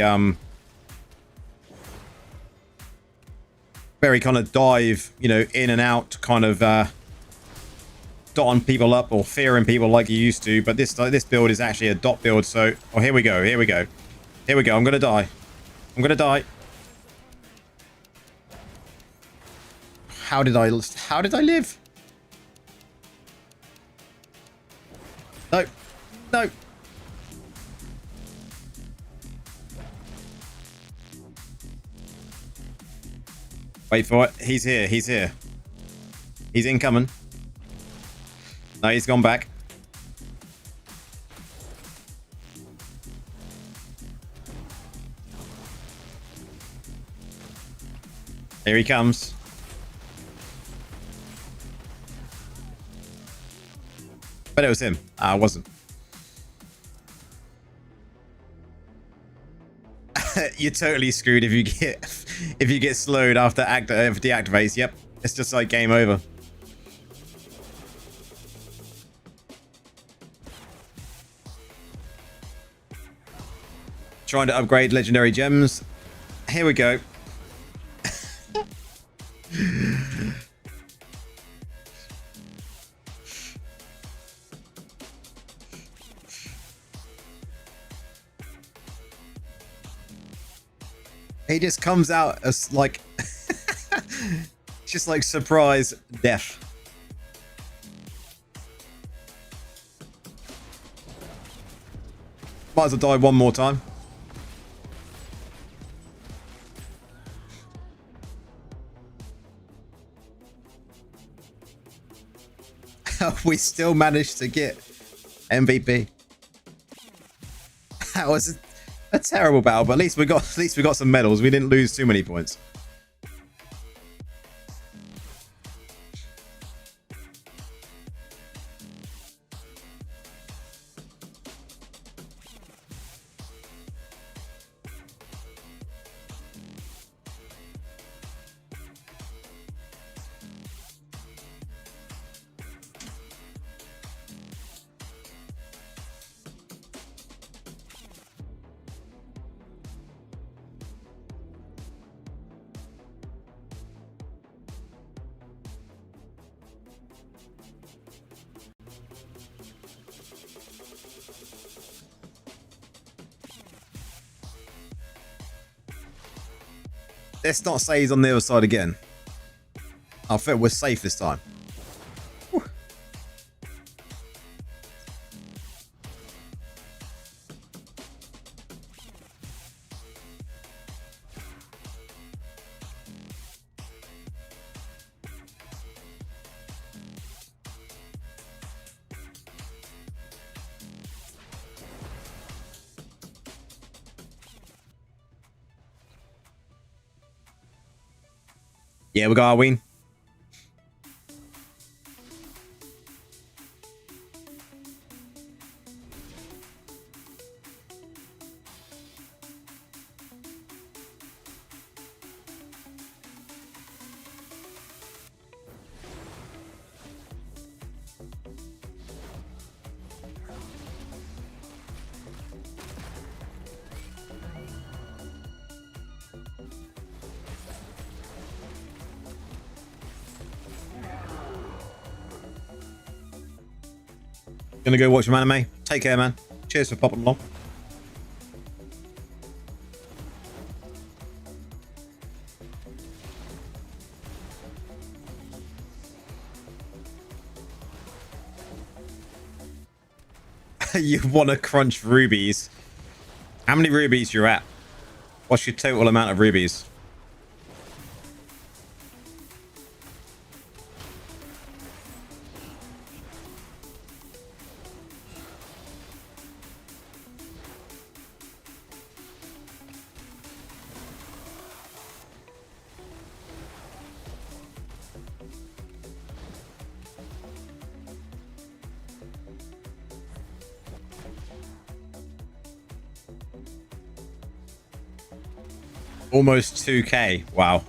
very kind of dive, you know, in and out kind of dotting people up or fearing people like you used to. But this build is actually a dot build. So, oh, here we go. Here we go. Here we go. I'm gonna die. I'm gonna die. How did I live? No. No. Wait for it. He's here. He's here. He's incoming. No, he's gone back. Here he comes. But it was him. I wasn't. You're totally screwed if you get slowed after deactivates. Yep, it's just like game over. Trying to upgrade legendary gems. Here we go. He just comes out as like just like surprise death. Might as well die one more time. We still managed to get MVP. That was a terrible battle, but at least we got some medals. We didn't lose too many points. Let's not say he's on the other side again. I feel we're safe this time. Whew. Yeah, we got our win. Gonna go watch some anime. Take care, man. Cheers for popping along. You want to crunch rubies? How many rubies you're at? What's your total amount of rubies? Almost 2k. Wow.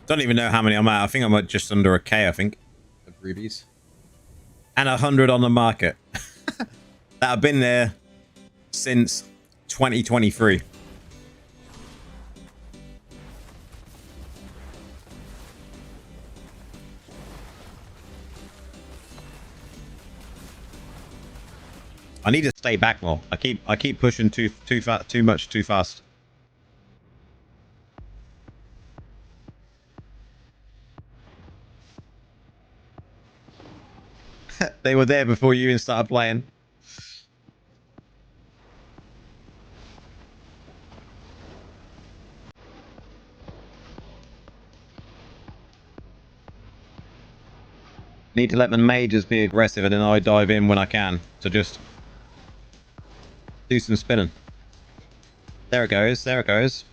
Don't even know how many I'm at. I think I'm at just under a K, I think, of rubies. And 100 on the market. That have been there since 2023. I need to stay back more. I keep pushing too much too fast. They were there before you even started playing. Need to let the mages be aggressive, and then I dive in when I can to just do some spinning. There it goes. There it goes.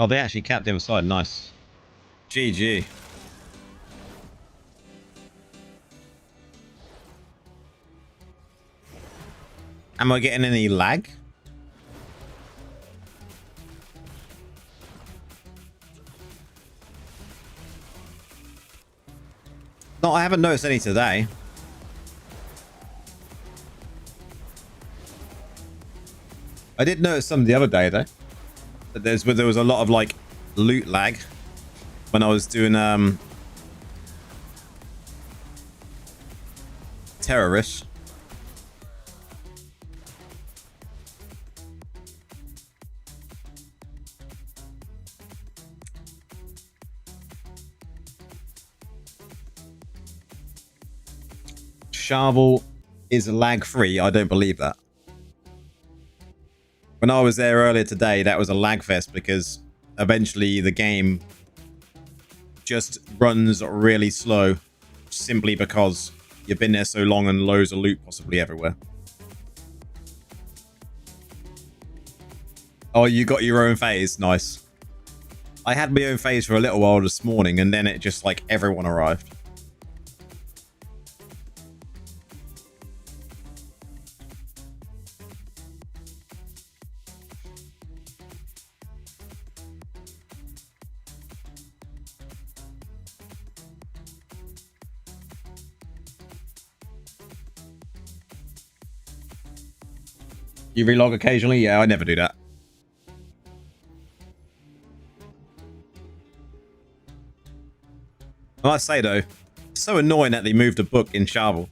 Oh, they actually capped him aside. Nice. GG. Am I getting any lag? No, I haven't noticed any today. I did notice some the other day though. But there was a lot of like loot lag when I was doing terrorists. Shovel is lag free. I don't believe that. When I was there earlier today, that was a lag fest because eventually the game just runs really slow simply because you've been there so long and loads of loot possibly everywhere. Oh, you got your own phase. Nice. I had my own phase for a little while this morning and then it just like everyone arrived. You relog occasionally? Yeah, I never do that. I must say though, it's so annoying that they moved a book in Shovel.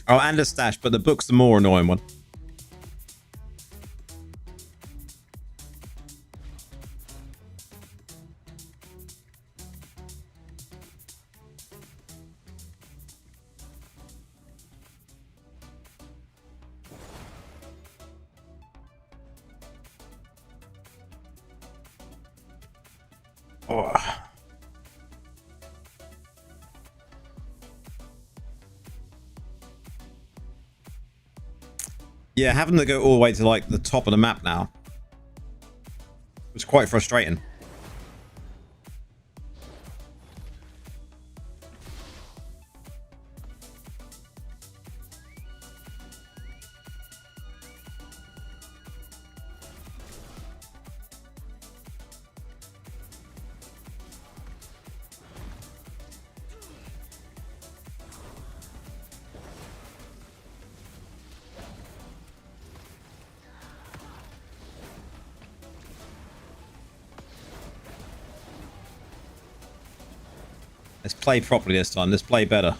Oh, and a stash, but the book's the more annoying one. Oh. Yeah, having to go all the way to like the top of the map now was quite frustrating. Let's play properly this time. Let's play better.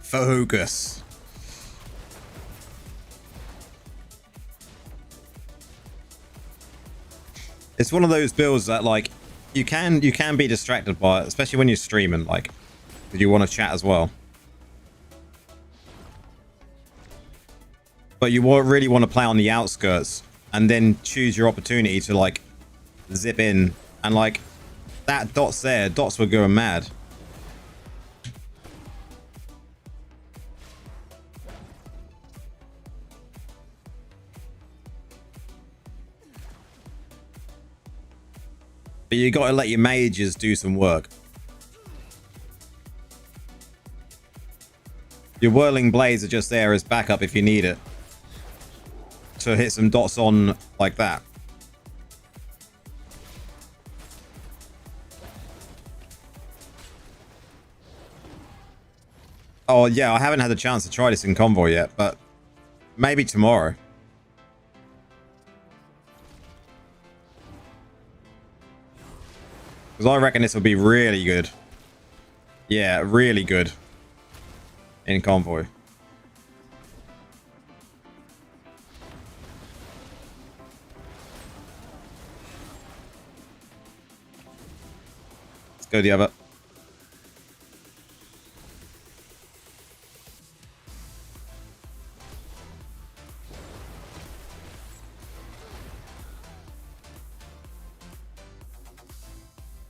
Focus. It's one of those builds that like you can be distracted by it, especially when you're streaming, like if you want to chat as well. But you really want to play on the outskirts and then choose your opportunity to like zip in, and like that dots there, dots were going mad. But you got to let your mages do some work. Your whirling blades are just there as backup if you need it to hit some dots on like that. Oh yeah, I haven't had the chance to try this in convoy yet, but maybe tomorrow. Because I reckon this will be really good. Yeah, really good in convoy. Let's go the other.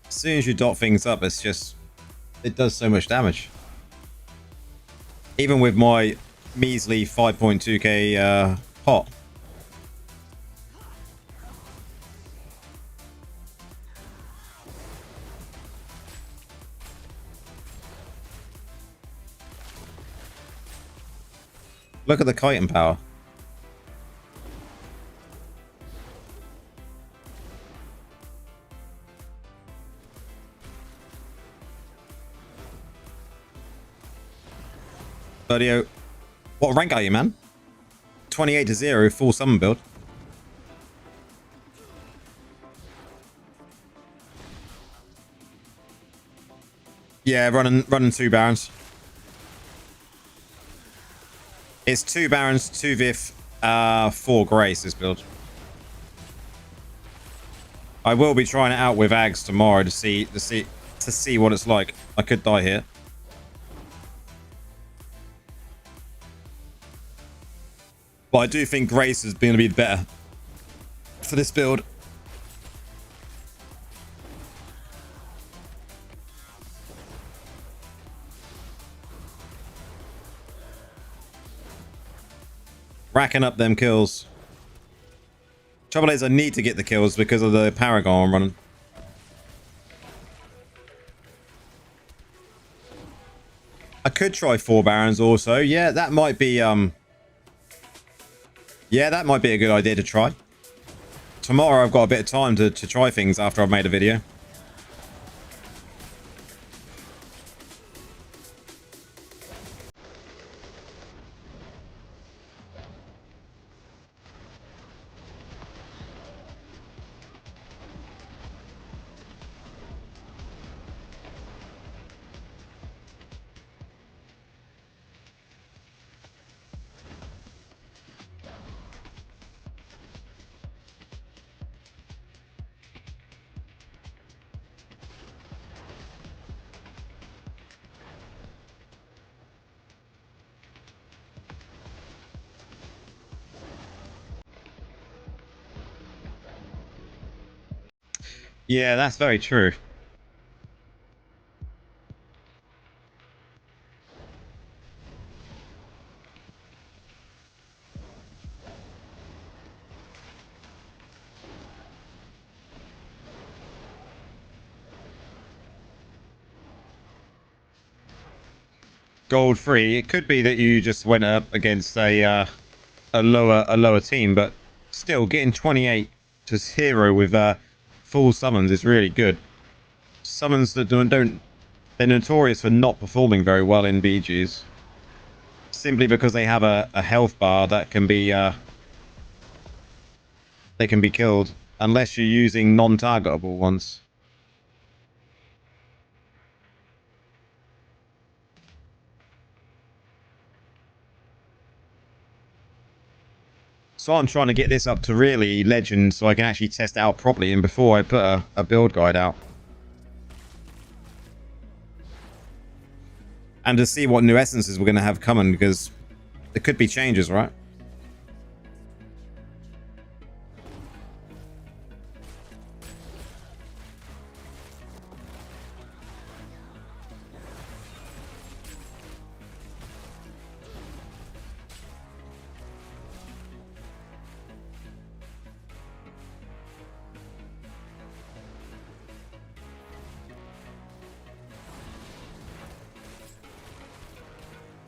As soon as you dot things up, it's just, it does so much damage. Even with my measly 5.2k pot. Look at the chitin power. Birdio, what rank are you, man? 28 to 0, full summon build. Yeah, running 2 barons. It's 2 barons, 2 Vif, 4 Grace this build. I will be trying it out with Ags tomorrow to see what it's like. I could die here. But I do think Grace is going to be better for this build. Racking up them kills. Trouble is, I need to get the kills because of the Paragon I'm running. I could try 4 barons also. Yeah, that might be yeah, that might be a good idea to try. Tomorrow I've got a bit of time to try things after I've made a video. Yeah, that's very true. Gold free. It could be that you just went up against a lower team, but still getting 28 to 0 with full summons is really good. Summons that don't they're notorious for not performing very well in BGs, simply because they have a health bar that can be they can be killed unless you're using non-targetable ones. So I'm trying to get this up to really legend so I can actually test it out properly and before I put a build guide out. And to see what new essences we're going to have coming, because there could be changes, right?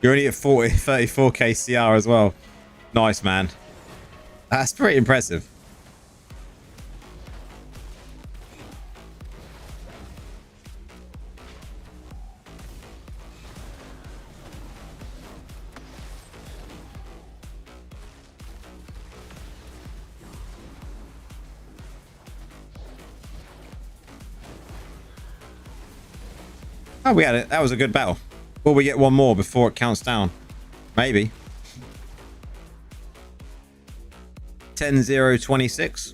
You're only at 34k CR as well. Nice, man. That's pretty impressive. Oh, we had it. That was a good battle. Will we get one more before it counts down? Maybe. 10-0-26.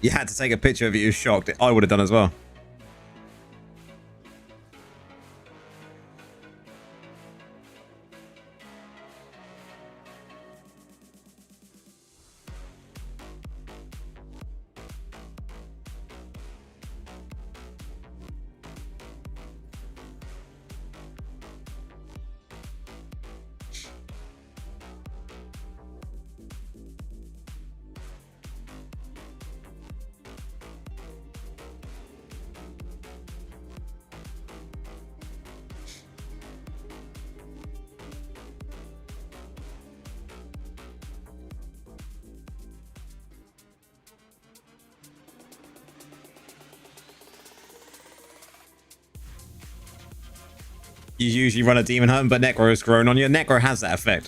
You had to take a picture of it. You were shocked. I would have done as well. You usually run a demon hunt, but Necro has grown on you. Necro has that effect.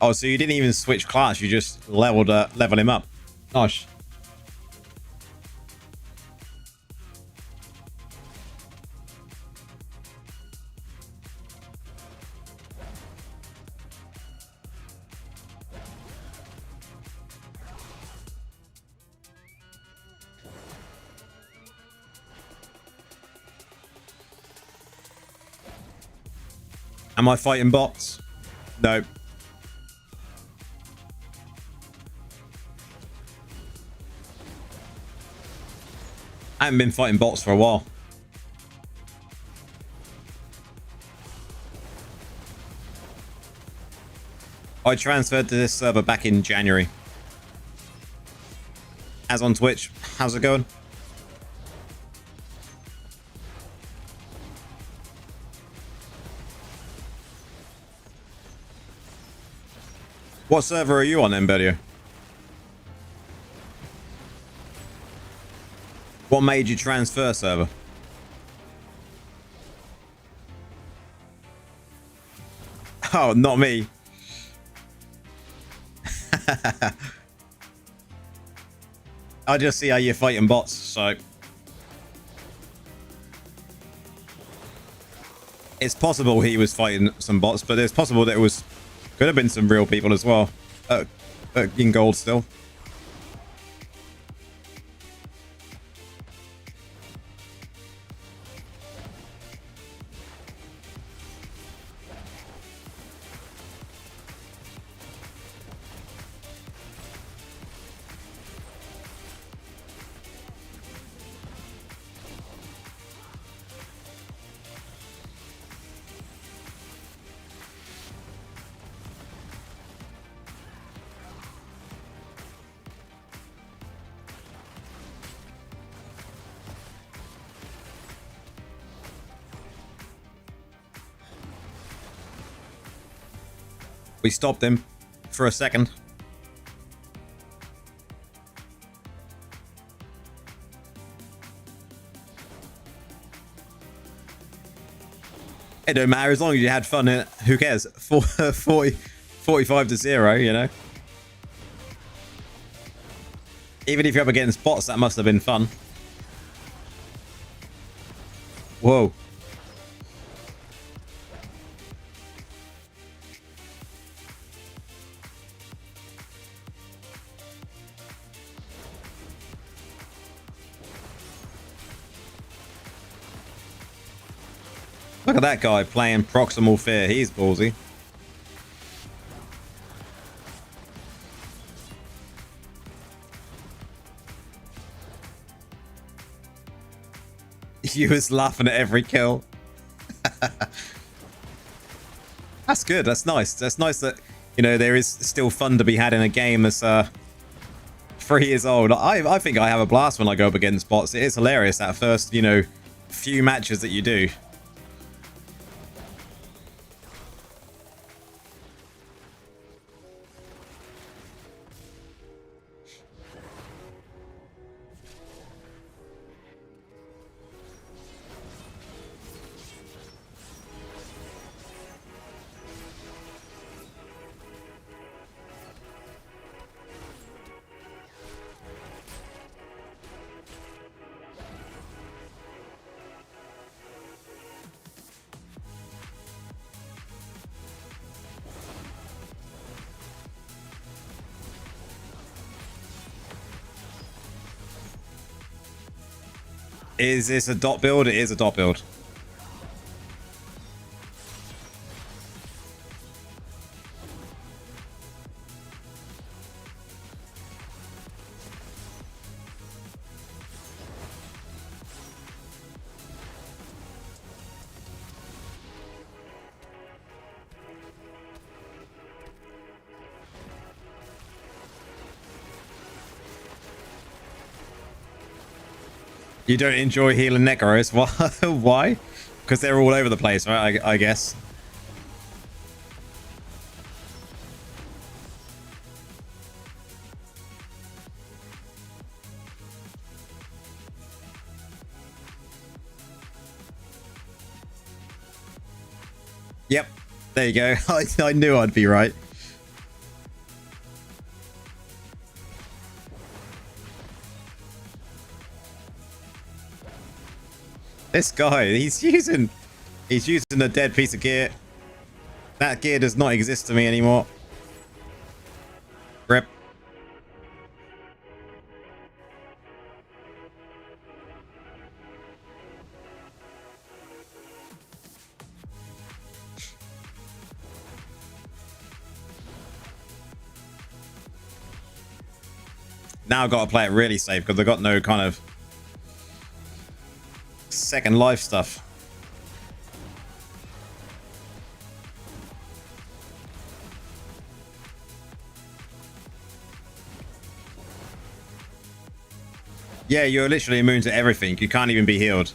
Oh, so you didn't even switch class. You just leveled him up. Nice. Am I fighting bots? No. I haven't been fighting bots for a while. I transferred to this server back in January. As on Twitch, how's it going? What server are you on, Embedio? What made you transfer server? Oh, not me. I just see how you're fighting bots, so... It's possible he was fighting some bots, but it's possible that it was... Could have been some real people as well. In gold still. We stopped him for a second. It don't matter as long as you had fun in it. Who cares? 45 to 0, you know. Even if you're up against bots, that must have been fun. Whoa. Look at that guy playing Proximal Fear. He's ballsy. You was laughing at every kill. That's good. That's nice. That's nice that, you know, there is still fun to be had in a game that's 3 years old. I think I have a blast when I go up against bots. It is hilarious that first, you know, few matches that you do. Is this a dot build? It is a dot build. You don't enjoy healing Necros? Why? Because they're all over the place, right? I guess. Yep. There you go. I knew I'd be right. This guy, he's using a dead piece of gear. That gear does not exist to me anymore. Rip. Now I've got to play it really safe because I've got no kind of second life stuff. Yeah, you're literally immune to everything. You can't even be healed.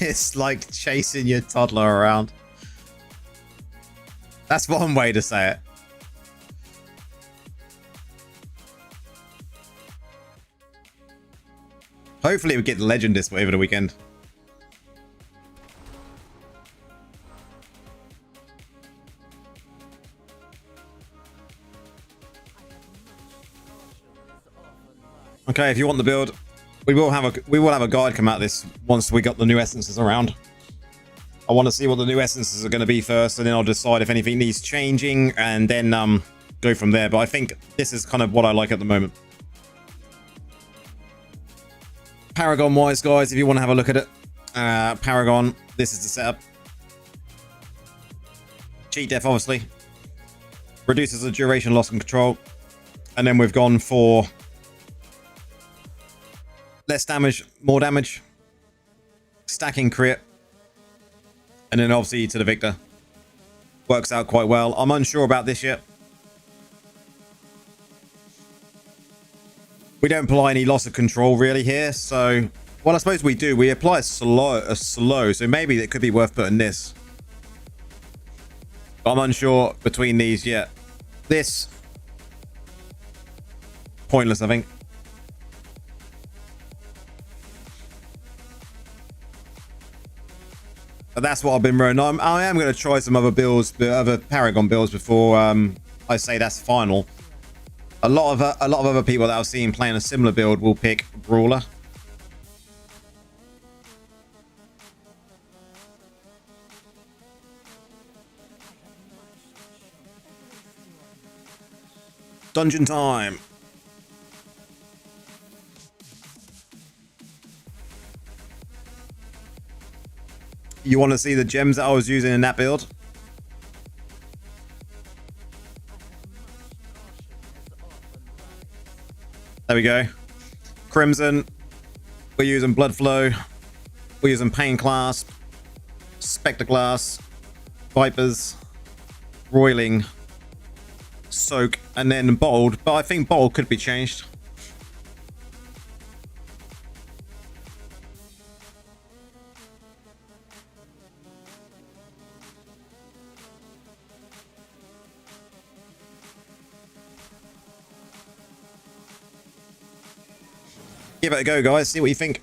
It's like chasing your toddler around. That's one way to say it. Hopefully we get the legend this way over the weekend. Okay, if you want the build, we will have a guide come out this once we got the new essences around. I want to see what the new essences are going to be first, and then I'll decide if anything needs changing, and then go from there. But I think this is kind of what I like at the moment. Paragon wise, guys, if you want to have a look at it, Paragon, this is the setup. Cheat def, obviously, reduces the duration, loss and control, and then we've gone for less damage, more damage, stacking crit, and then obviously to the victor. Works out quite well. I'm unsure about this yet. We don't apply any loss of control really here, so well, I suppose we do. We apply a slow, so maybe it could be worth putting this. But I'm unsure between these yet. This pointless, I think. But that's what I've been running. I am going to try some other builds, other Paragon builds before I say that's final. A lot of other people that I've seen playing a similar build will pick Brawler. Dungeon time. You want to see the gems that I was using in that build? There we go. Crimson. We're using Blood Flow. We're using Pain Clasp, Spectre Glass, Vipers, Roiling, Soak, and then Bold. But I think Bold could be changed. Give it a go, guys. See what you think.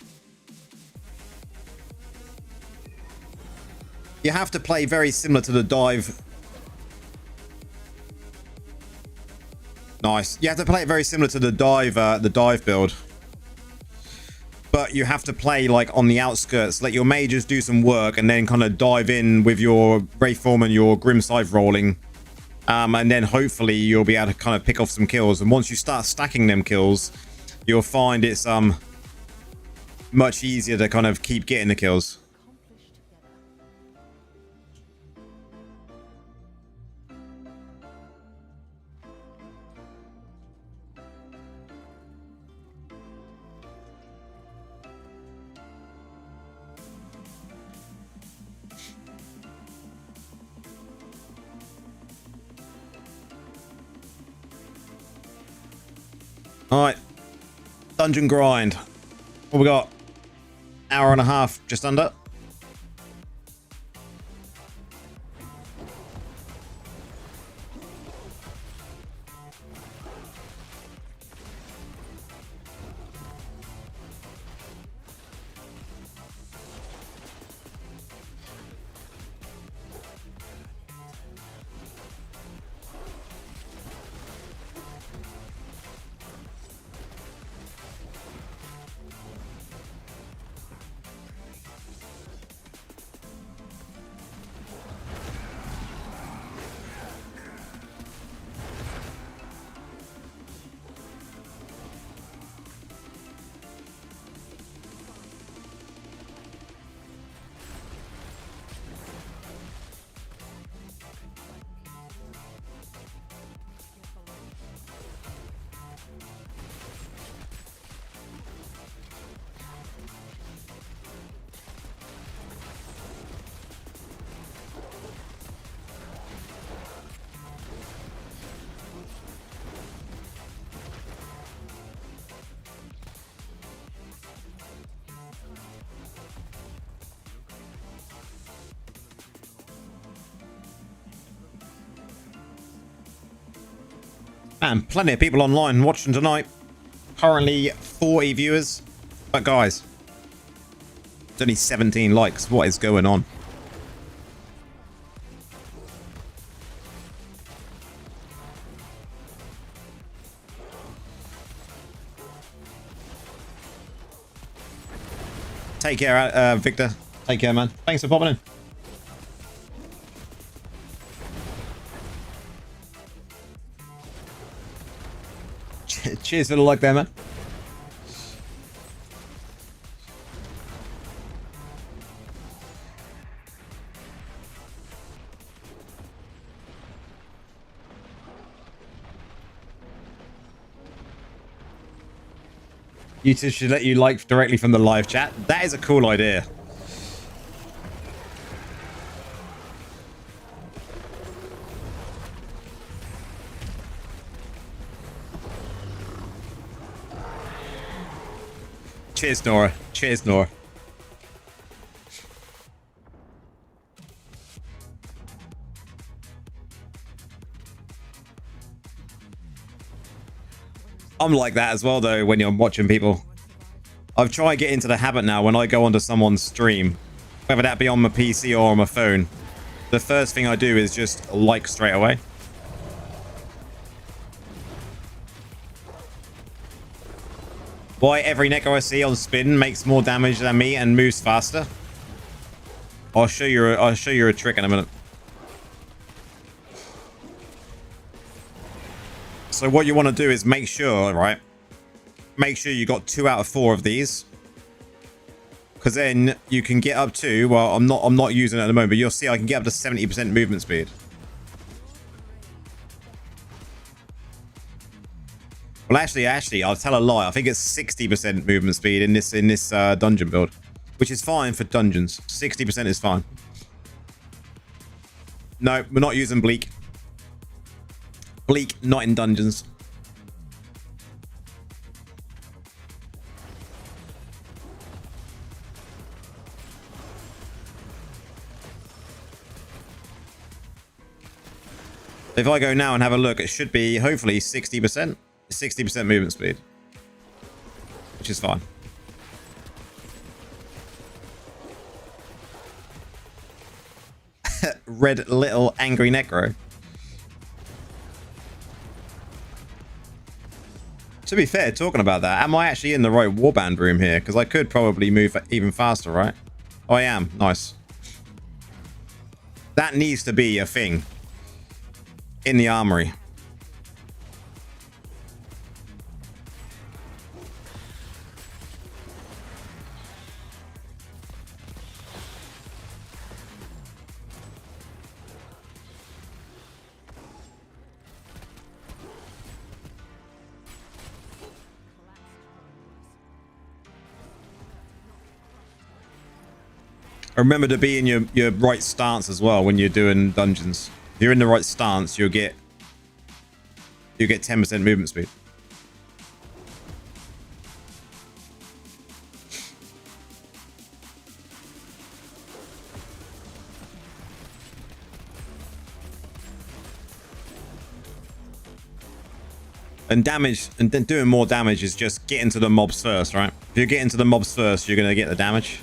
You have to play very similar to the dive. Nice. You have to play it very similar to the dive build. But you have to play like on the outskirts. Let your mages do some work and then kind of dive in with your Wraithform and your Grim Scythe rolling. And then hopefully you'll be able to kind of pick off some kills. And once you start stacking them kills, you'll find it's much easier to kind of keep getting the kills. All right. Dungeon grind. What we got? Hour and a half, just under. Man, plenty of people online watching tonight. Currently 40 viewers. But guys, it's only 17 likes. What is going on? Take care, Victor. Take care, man. Thanks for popping in. Cheers for the like there, man. YouTube should let you like directly from the live chat. That is a cool idea. Cheers, Nora. Cheers, Nora. I'm like that as well, though, when you're watching people. I've tried to get into the habit now when I go onto someone's stream, whether that be on my PC or on my phone. The first thing I do is just like straight away. Why every Necro I see on spin makes more damage than me and moves faster? I'll show you a trick in a minute. So what you want to do is make sure, right? Make sure you got 2 out of 4 of these. Because then you can get up to, well, I'm not using it at the moment, but you'll see I can get up to 70% movement speed. Well, actually, I'll tell a lie. I think it's 60% movement speed in this dungeon build, which is fine for dungeons. 60% is fine. No, we're not using bleak. Bleak, not in dungeons. If I go now and have a look, it should be hopefully 60%. 60% movement speed, which is fine. Red little angry Necro. To be fair, talking about that, am I actually in the right warband room here? Because I could probably move even faster, right? Oh, I am. Nice. That needs to be a thing in the armory. Remember to be in your right stance as well when you're doing dungeons. If you're in the right stance, you'll get 10% movement speed. And damage, and then doing more damage is just getting to the mobs first, right? If you're getting to the mobs first, you're gonna get the damage.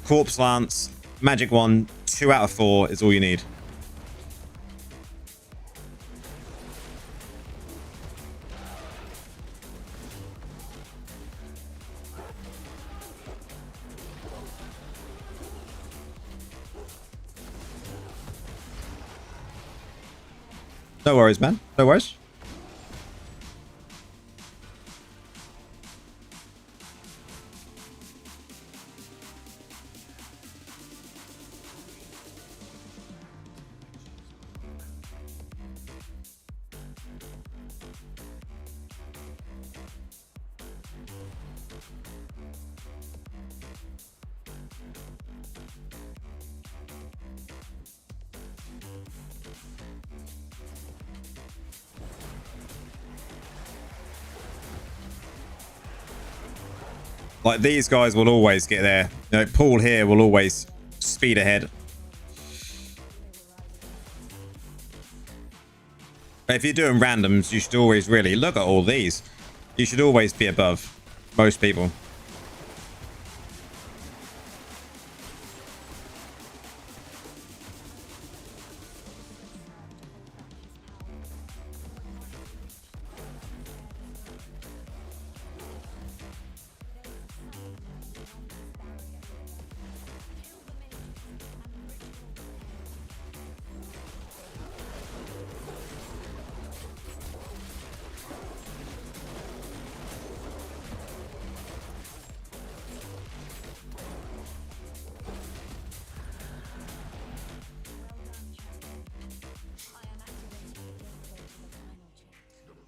Corpse Lance, magic one, 2 out of 4 is all you need. No worries, man. No worries. Like, these guys will always get there. You know, Paul here will always speed ahead. If you're doing randoms, you should always really look at all these. You should always be above most people.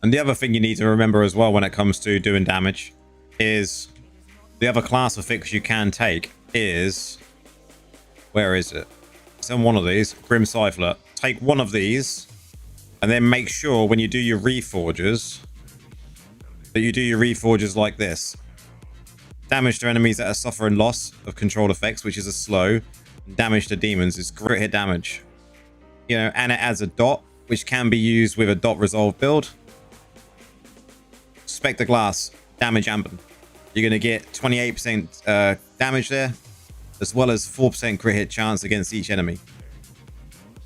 And the other thing you need to remember as well when it comes to doing damage is the other class of fix you can take is... Where is it? It's on one of these. Grim Cypher. Take one of these and then make sure when you do your reforges that you do your reforges like this. Damage to enemies that are suffering loss of control effects, which is a slow. Damage to demons is crit hit damage. You know, and it adds a dot, which can be used with a dot resolve build. Spectre Glass, damage Amber. You're going to get 28% damage there, as well as 4% crit hit chance against each enemy.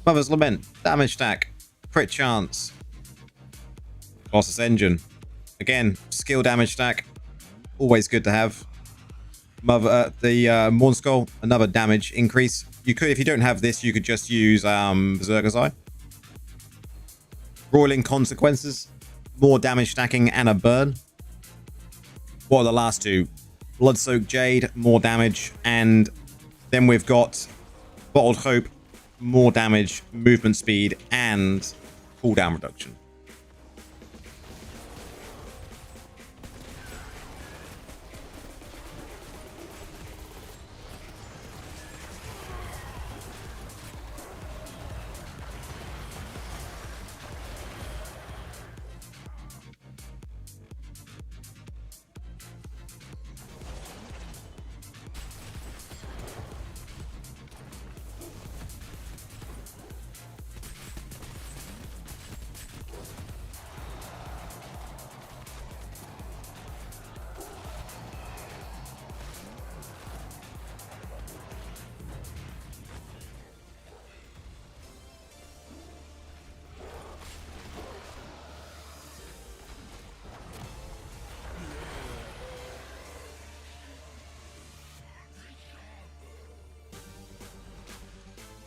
Mother's Lament, damage stack, crit chance. Colossus Engine, again, skill damage stack, always good to have. The Morn Skull, another damage increase. You could, if you don't have this, you could just use Berserker's Eye. Roiling Consequences, more damage stacking and a burn. What are the last two? Blood-Soaked Jade, more damage, and then we've got Bottled Hope, more damage, movement speed, and cooldown reduction.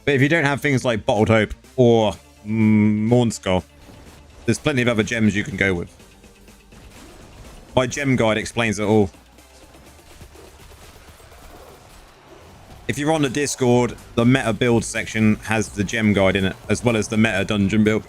But if you don't have things like Bottled Hope or Morn Skull, there's plenty of other gems you can go with. My gem guide explains it all. If you're on the Discord, the meta build section has the gem guide in it, as well as the meta dungeon build.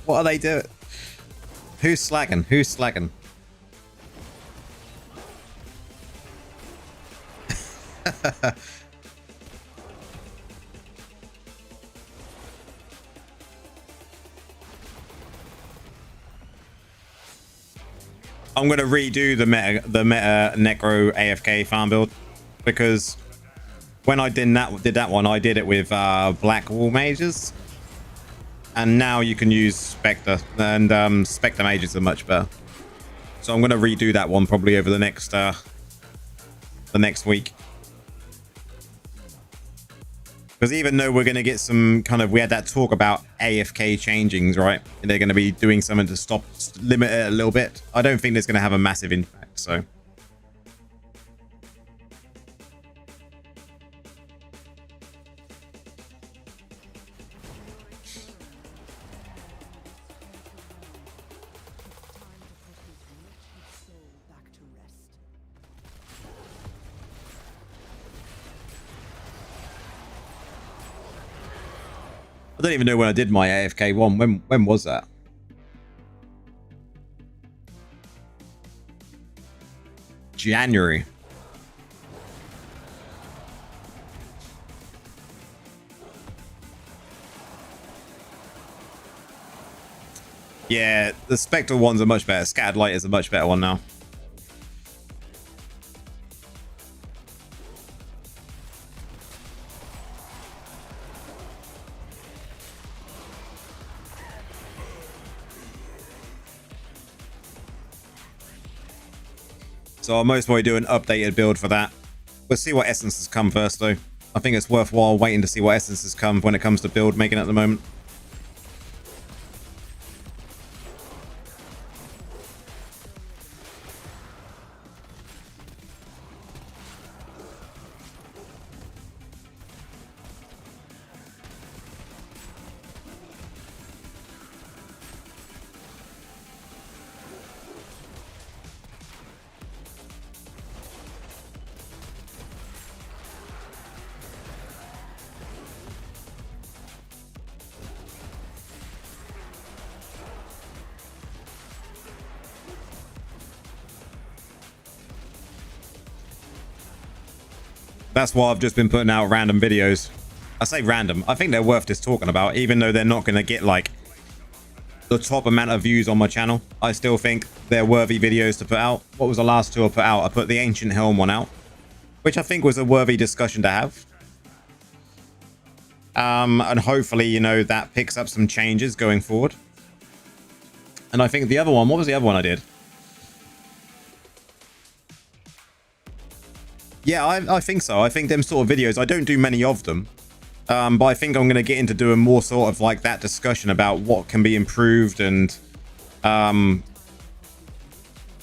What are they doing? Who's slacking? Who's slacking? I'm gonna redo the meta Necro AFK farm build, because when I did that one, I did it with black wall mages. And now you can use Spectre, and Spectre mages are much better. So I'm going to redo that one probably over the next week. Because even though we're going to get some kind of, we had that talk about AFK changings, right? And they're going to be doing something to limit it a little bit. I don't think there's going to have a massive impact, so. I don't even know when I did my AFK one. When was that? January. Yeah, the Spectral ones are much better. Scattered Light is a much better one now. So I'll most probably do an updated build for that. We'll see what essences come first, though. I think it's worthwhile waiting to see what essences come when it comes to build making at the moment. That's why I've just been putting out random videos. I say random. I think they're worth just talking about, even though they're not going to get like the top amount of views on my channel. I still think they're worthy videos to put out. What was the last two I put out? I put the Ancient Helm one out, which I think was a worthy discussion to have. And hopefully, you know, that picks up some changes going forward. And I think the other one, what was the other one I did? Yeah, I think so. I think them sort of videos, I don't do many of them. But I think I'm going to get into doing more sort of like that discussion about what can be improved and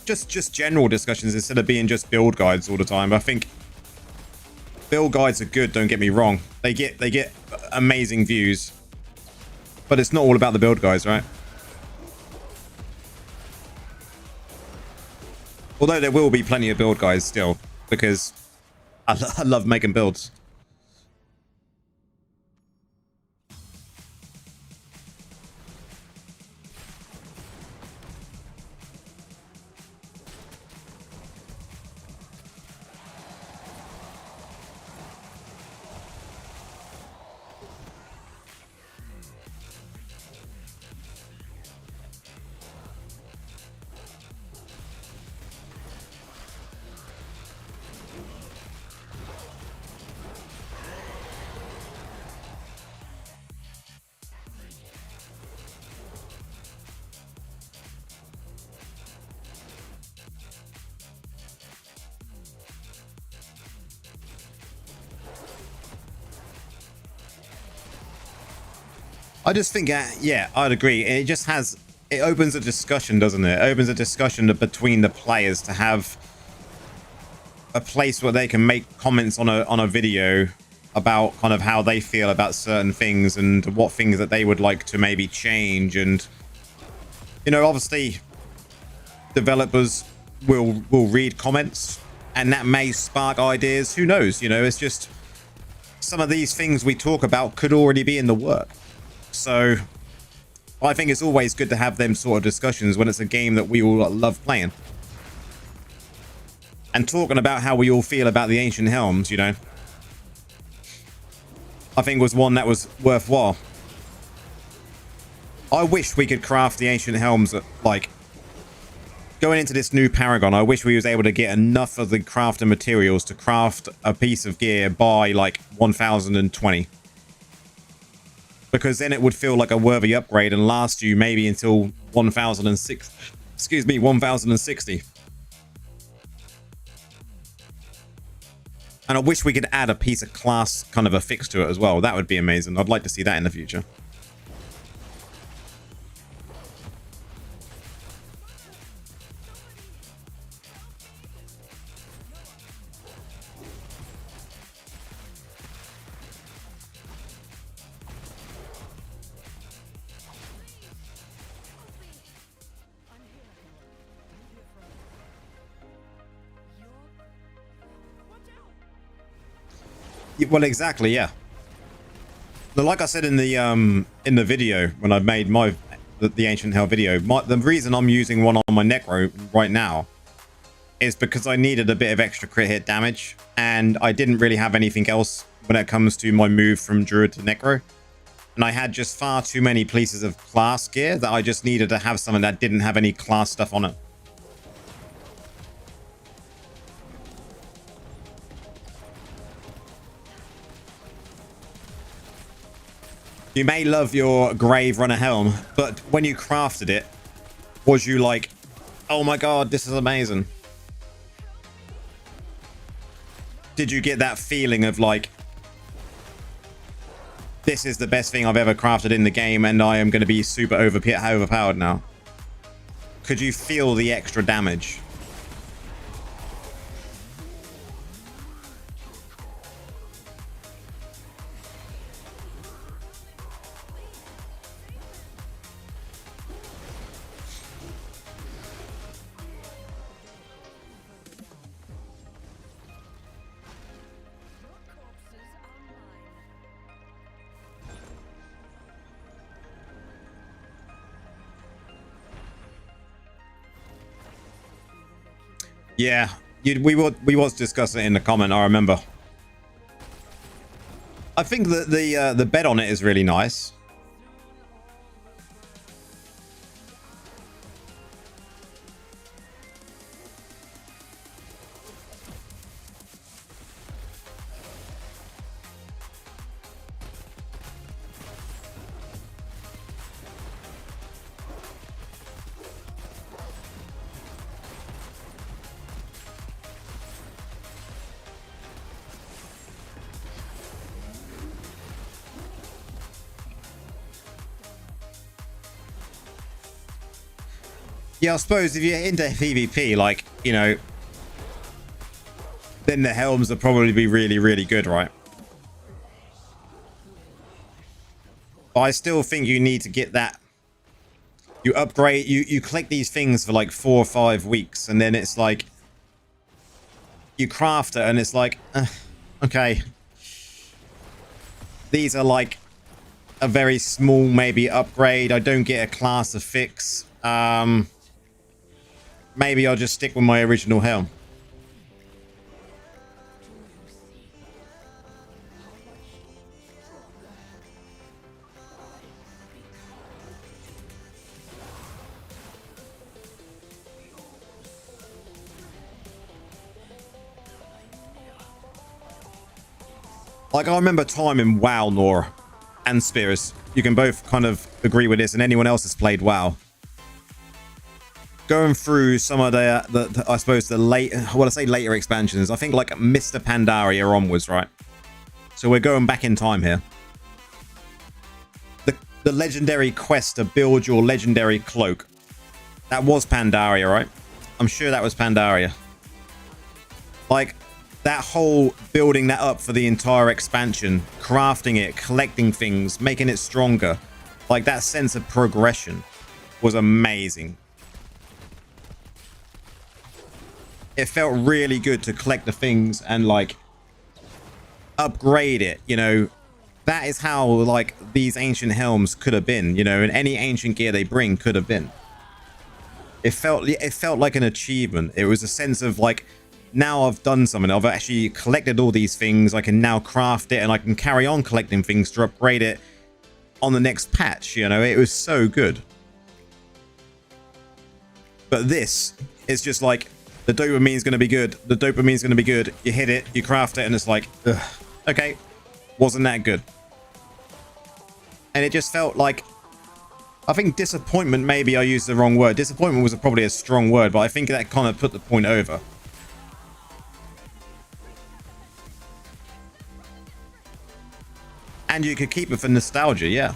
just general discussions instead of being just build guides all the time. I think build guides are good, don't get me wrong. They get amazing views. But it's not all about the build guides, right? Although there will be plenty of build guides still, because I love making builds. I just think, yeah, I'd agree. It just has, it opens a discussion, doesn't it? It opens a discussion between the players to have a place where they can make comments on a video about kind of how they feel about certain things and what things that they would like to maybe change. And, you know, obviously developers will read comments and that may spark ideas. Who knows? You know, it's just some of these things we talk about could already be in the work. So I think it's always good to have them sort of discussions when it's a game that we all love playing. And talking about how we all feel about the Ancient Helms, you know, I think was one that was worthwhile. I wish we could craft the Ancient Helms, like, going into this new Paragon, I wish we was able to get enough of the crafting materials to craft a piece of gear by, like, 1020. Because then it would feel like a worthy upgrade and last you maybe until 1006. Excuse me, 1060. And I wish we could add a piece of class kind of a fix to it as well. That would be amazing. I'd like to see that in the future. Well, exactly, yeah. But like I said in the video when I made the Ancient Hell video, the reason I'm using one on my Necro right now is because I needed a bit of extra crit hit damage, and I didn't really have anything else when it comes to my move from Druid to Necro. And I had just far too many pieces of class gear that I just needed to have something that didn't have any class stuff on it. You may love your Grave Runner helm, but when you crafted it, was you like, oh my god, this is amazing? Did you get that feeling of like, this is the best thing I've ever crafted in the game and I am going to be super overpowered now? Could you feel the extra damage? Yeah, we was discussing it in the comment. I remember. I think that the bed on it is really nice. Yeah, I suppose if you're into PvP, like, you know, then the helms will probably be really, really good, right? But I still think you need to get that. You upgrade, you collect these things for like 4 or 5 weeks, and then it's like, you craft it, and it's like, okay. These are like a very small, maybe, upgrade. I don't get a class to fix. Maybe I'll just stick with my original helm. Like, I remember time in WoW, Nor and Spears. You can both kind of agree with this, and anyone else that's played WoW. Going through some of the I suppose the later expansions. I think like Mr. Pandaria onwards, right? So we're going back in time here. The legendary quest to build your legendary cloak. That was Pandaria, right? I'm sure that was Pandaria. Like, that whole building that up for the entire expansion, crafting it, collecting things, making it stronger. Like, that sense of progression was amazing. It felt really good to collect the things and like upgrade it, you know. That is how like these ancient helms could have been, you know, and any ancient gear they bring could have been. It felt like an achievement. It was a sense of like, now I've done something. I've actually collected all these things. I can now craft it and I can carry on collecting things to upgrade it on the next patch, you know. It was so good. But this is just like, the dopamine is going to be good. The dopamine is going to be good. You hit it, you craft it, and it's like, ugh, okay, wasn't that good. And it just felt like, I think disappointment, maybe I used the wrong word. Disappointment was probably a strong word, but I think that kind of put the point over. And you could keep it for nostalgia, yeah.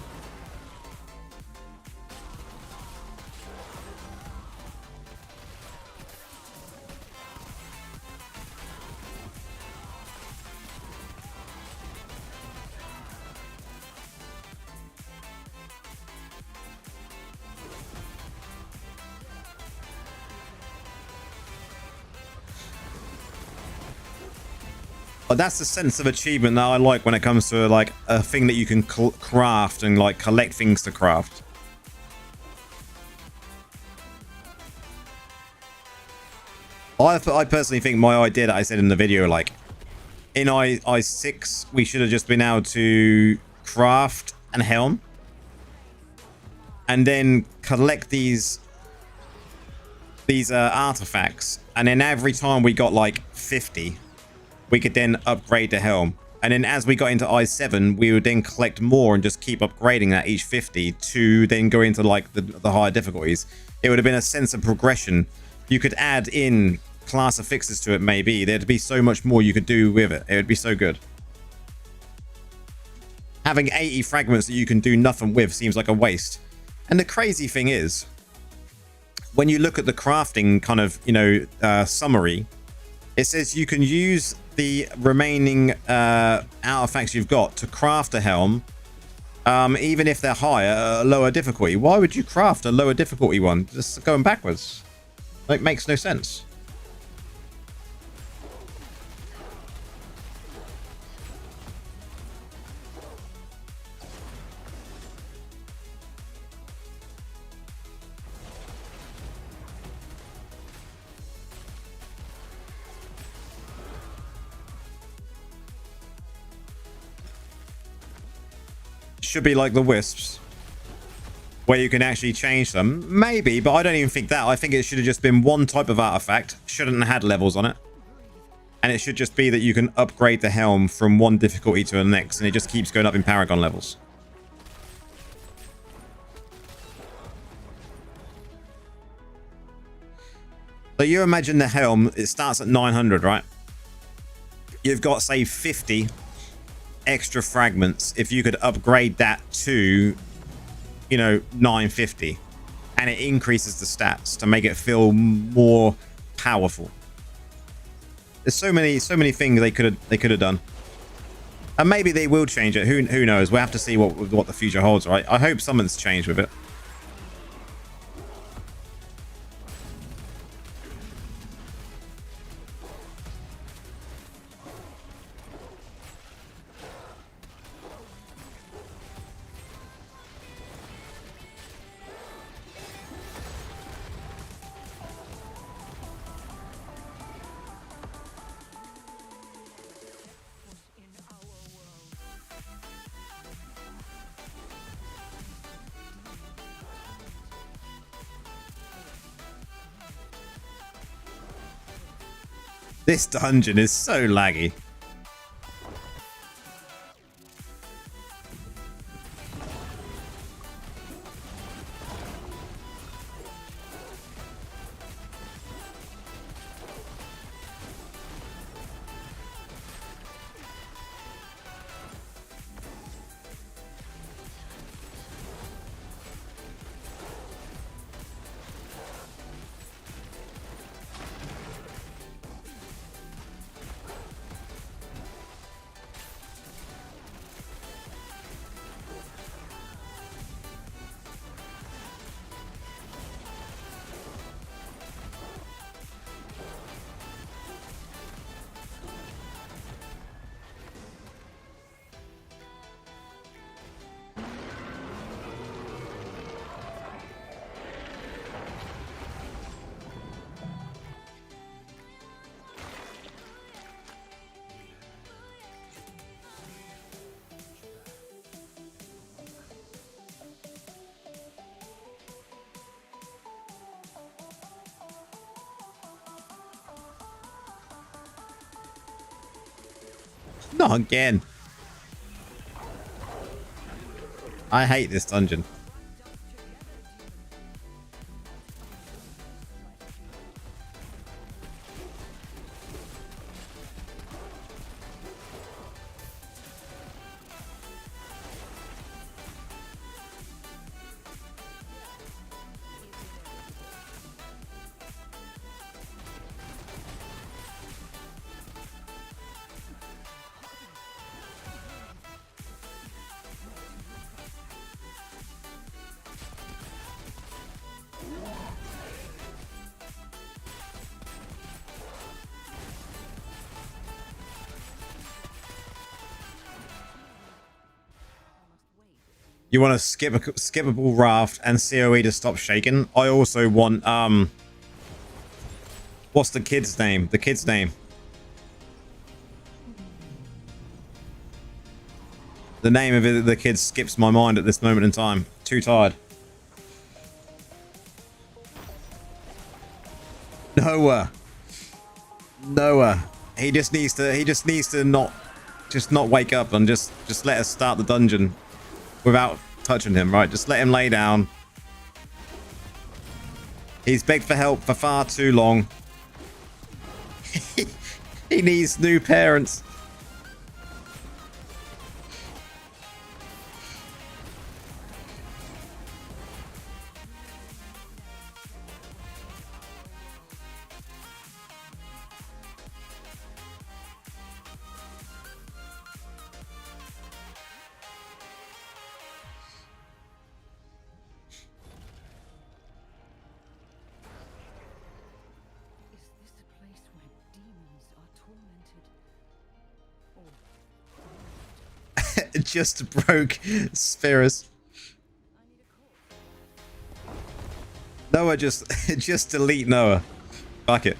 But that's the sense of achievement that I like when it comes to like a thing that you can craft and like collect things to craft. I personally think my idea that I said in the video, like in I6, we should have just been able to craft and helm, and then collect these artifacts, and then every time we got like 50, we could then upgrade the helm. And then as we got into I7, we would then collect more and just keep upgrading that each 50 to then go into like the higher difficulties. It would have been a sense of progression. You could add in class affixes to it, maybe. There'd be so much more you could do with it. It would be so good. Having 80 fragments that you can do nothing with seems like a waste. And the crazy thing is, when you look at the crafting kind of, you know, summary, it says you can use the remaining artifacts you've got to craft a helm, even if they're higher, lower difficulty. Why would you craft a lower difficulty one? Just going backwards. It makes no sense. Should be like the wisps, where you can actually change them. Maybe, but I don't even think that. I think it should have just been one type of artifact. Shouldn't have had levels on it. And it should just be that you can upgrade the helm from one difficulty to the next, and it just keeps going up in Paragon levels. So you imagine the helm, it starts at 900, right? You've got, say, 50 extra fragments. If you could upgrade that to, you know, 950, and it increases the stats to make it feel more powerful. There's so many things they could have done, and maybe they will change it. Who knows? We'll have to see what the future holds, right? I hope something's changed with it. This dungeon is so laggy. Not again. I hate this dungeon. You want to skip a skippable raft and COE to stop shaking. I also want what's the kid's name? The kid's name. The name of the kid skips my mind at this moment in time. Too tired. Noah. He just needs to not wake up and just let us start the dungeon without touching him, right? Just let him lay down. He's begged for help for far too long. He needs new parents. Just broke Spheres. Noah, just delete Noah. Fuck it.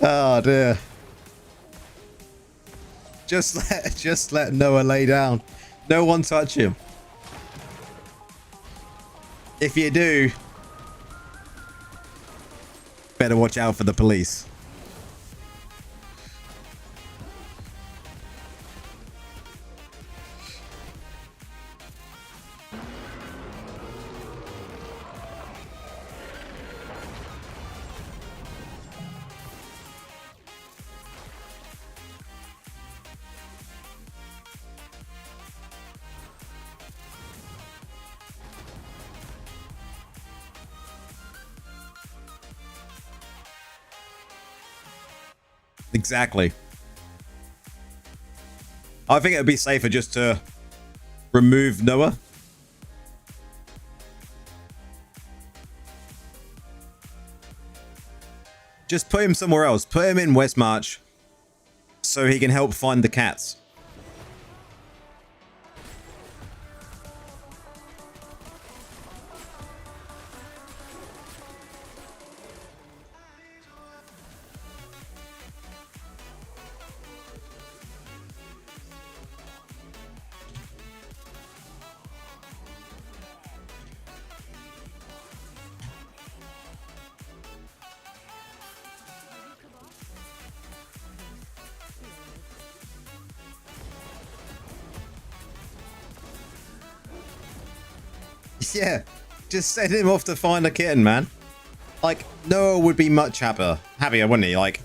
Oh dear. Just let Noah lay down. No one touch him. If you do, better watch out for the police. Exactly. I think it would be safer just to remove Noah. Just put him somewhere else. Put him in Westmarch so he can help find the cats. Yeah, just send him off to find a kitten, man. Like, Noah would be much happier, wouldn't he? Like,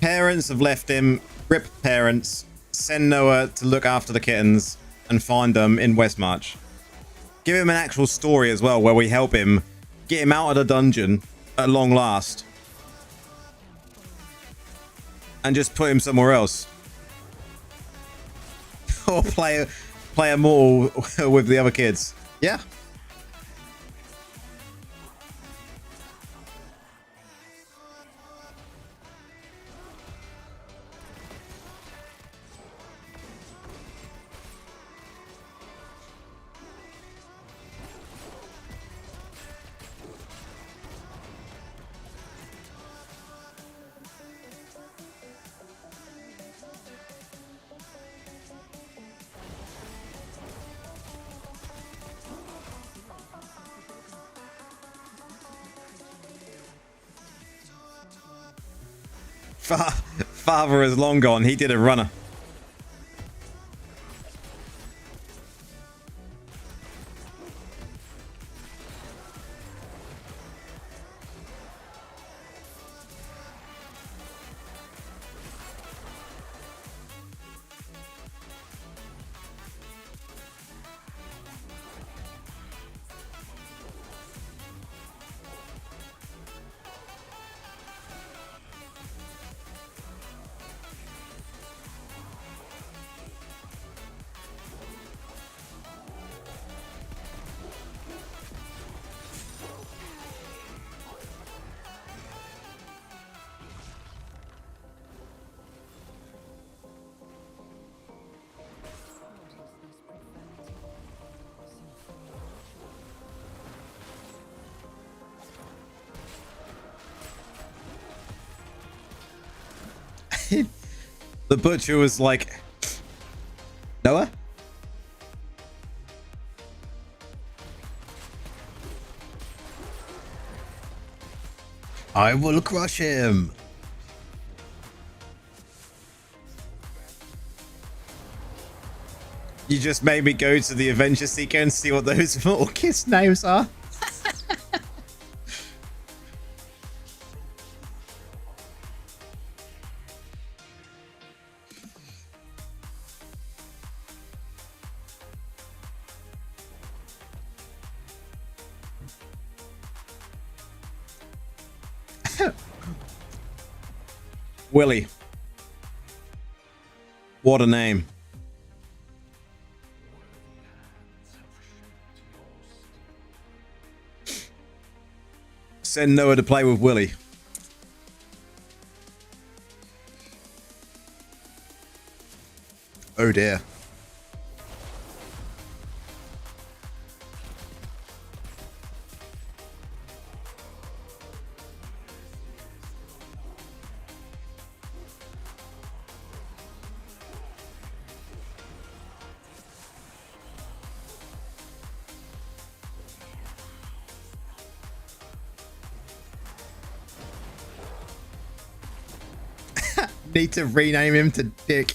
parents have left him, rip parents, send Noah to look after the kittens and find them in Westmarch. Give him an actual story as well, where we help him get him out of the dungeon at long last. And just put him somewhere else. Or play Immortal with the other kids. Yeah. Father is long gone. He did a runner. The butcher was like, Noah? I will crush him. You just made me go to the Adventure Seeker and see what those little kids' names are. Willie. What a name. Send Noah to play with Willie. Oh dear. Need to rename him to Dick.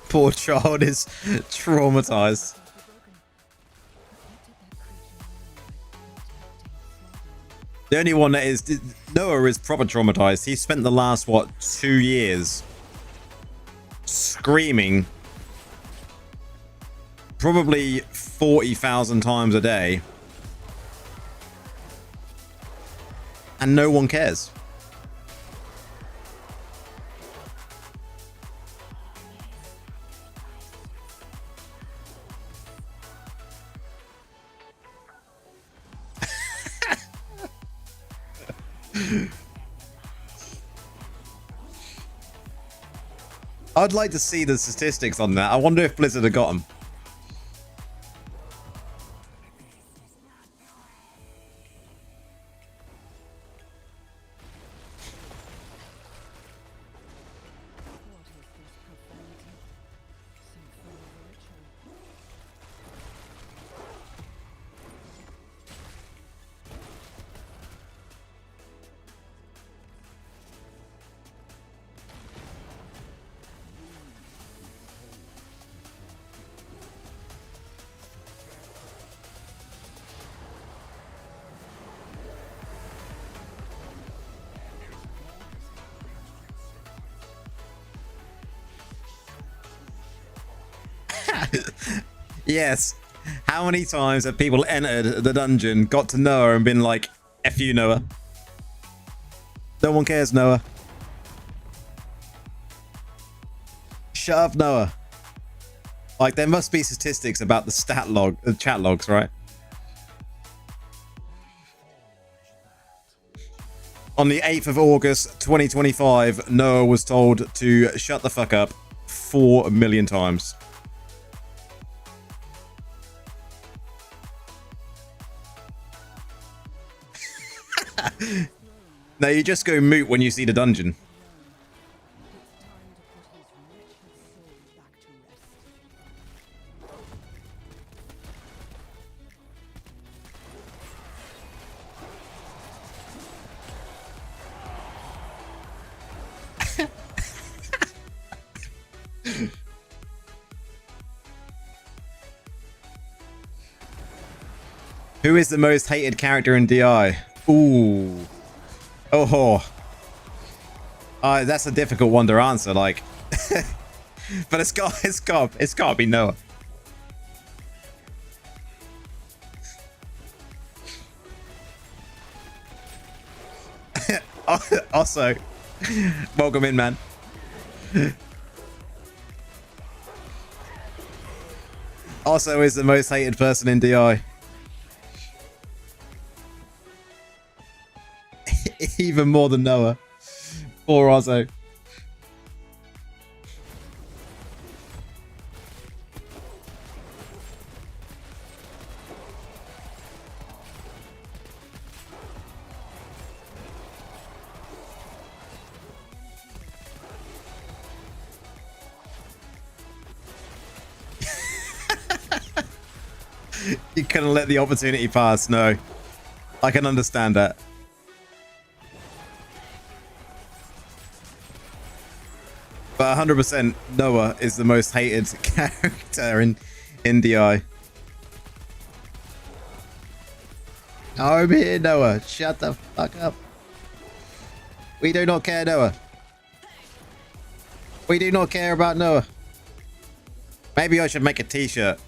Poor child is traumatized. The only one that is Noah is proper traumatized. He spent the last, what, 2 years screaming probably 40,000 times a day, and no one cares. I'd like to see the statistics on that. I wonder if Blizzard have got them. Yes. How many times have people entered the dungeon, got to Noah, and been like, F you, Noah. No one cares, Noah. Shut up, Noah. Like, there must be statistics about the stat log, the chat logs, right? On the 8th of August, 2025, Noah was told to shut the fuck up 4 million times. No, you just go moot when you see the dungeon. Who is the most hated character in DI? Ooh. Oh. That's a difficult one to answer, like. But it's got to be Noah. Also, welcome in, man. Also is the most hated person in DI. Even more than Noah. Poor Ozzo. You couldn't let the opportunity pass. No, I can understand that. But 100% Noah is the most hated character in DI. I'm here, Noah. Shut the fuck up. We do not care, Noah. We do not care about Noah. Maybe I should make a t-shirt.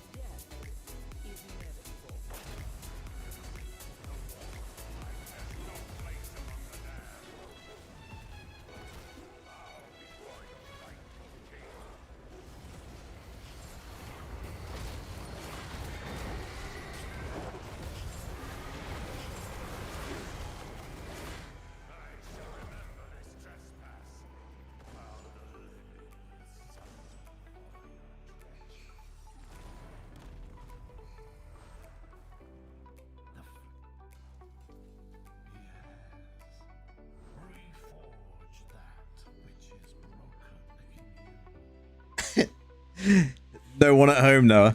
No one at home, Noah.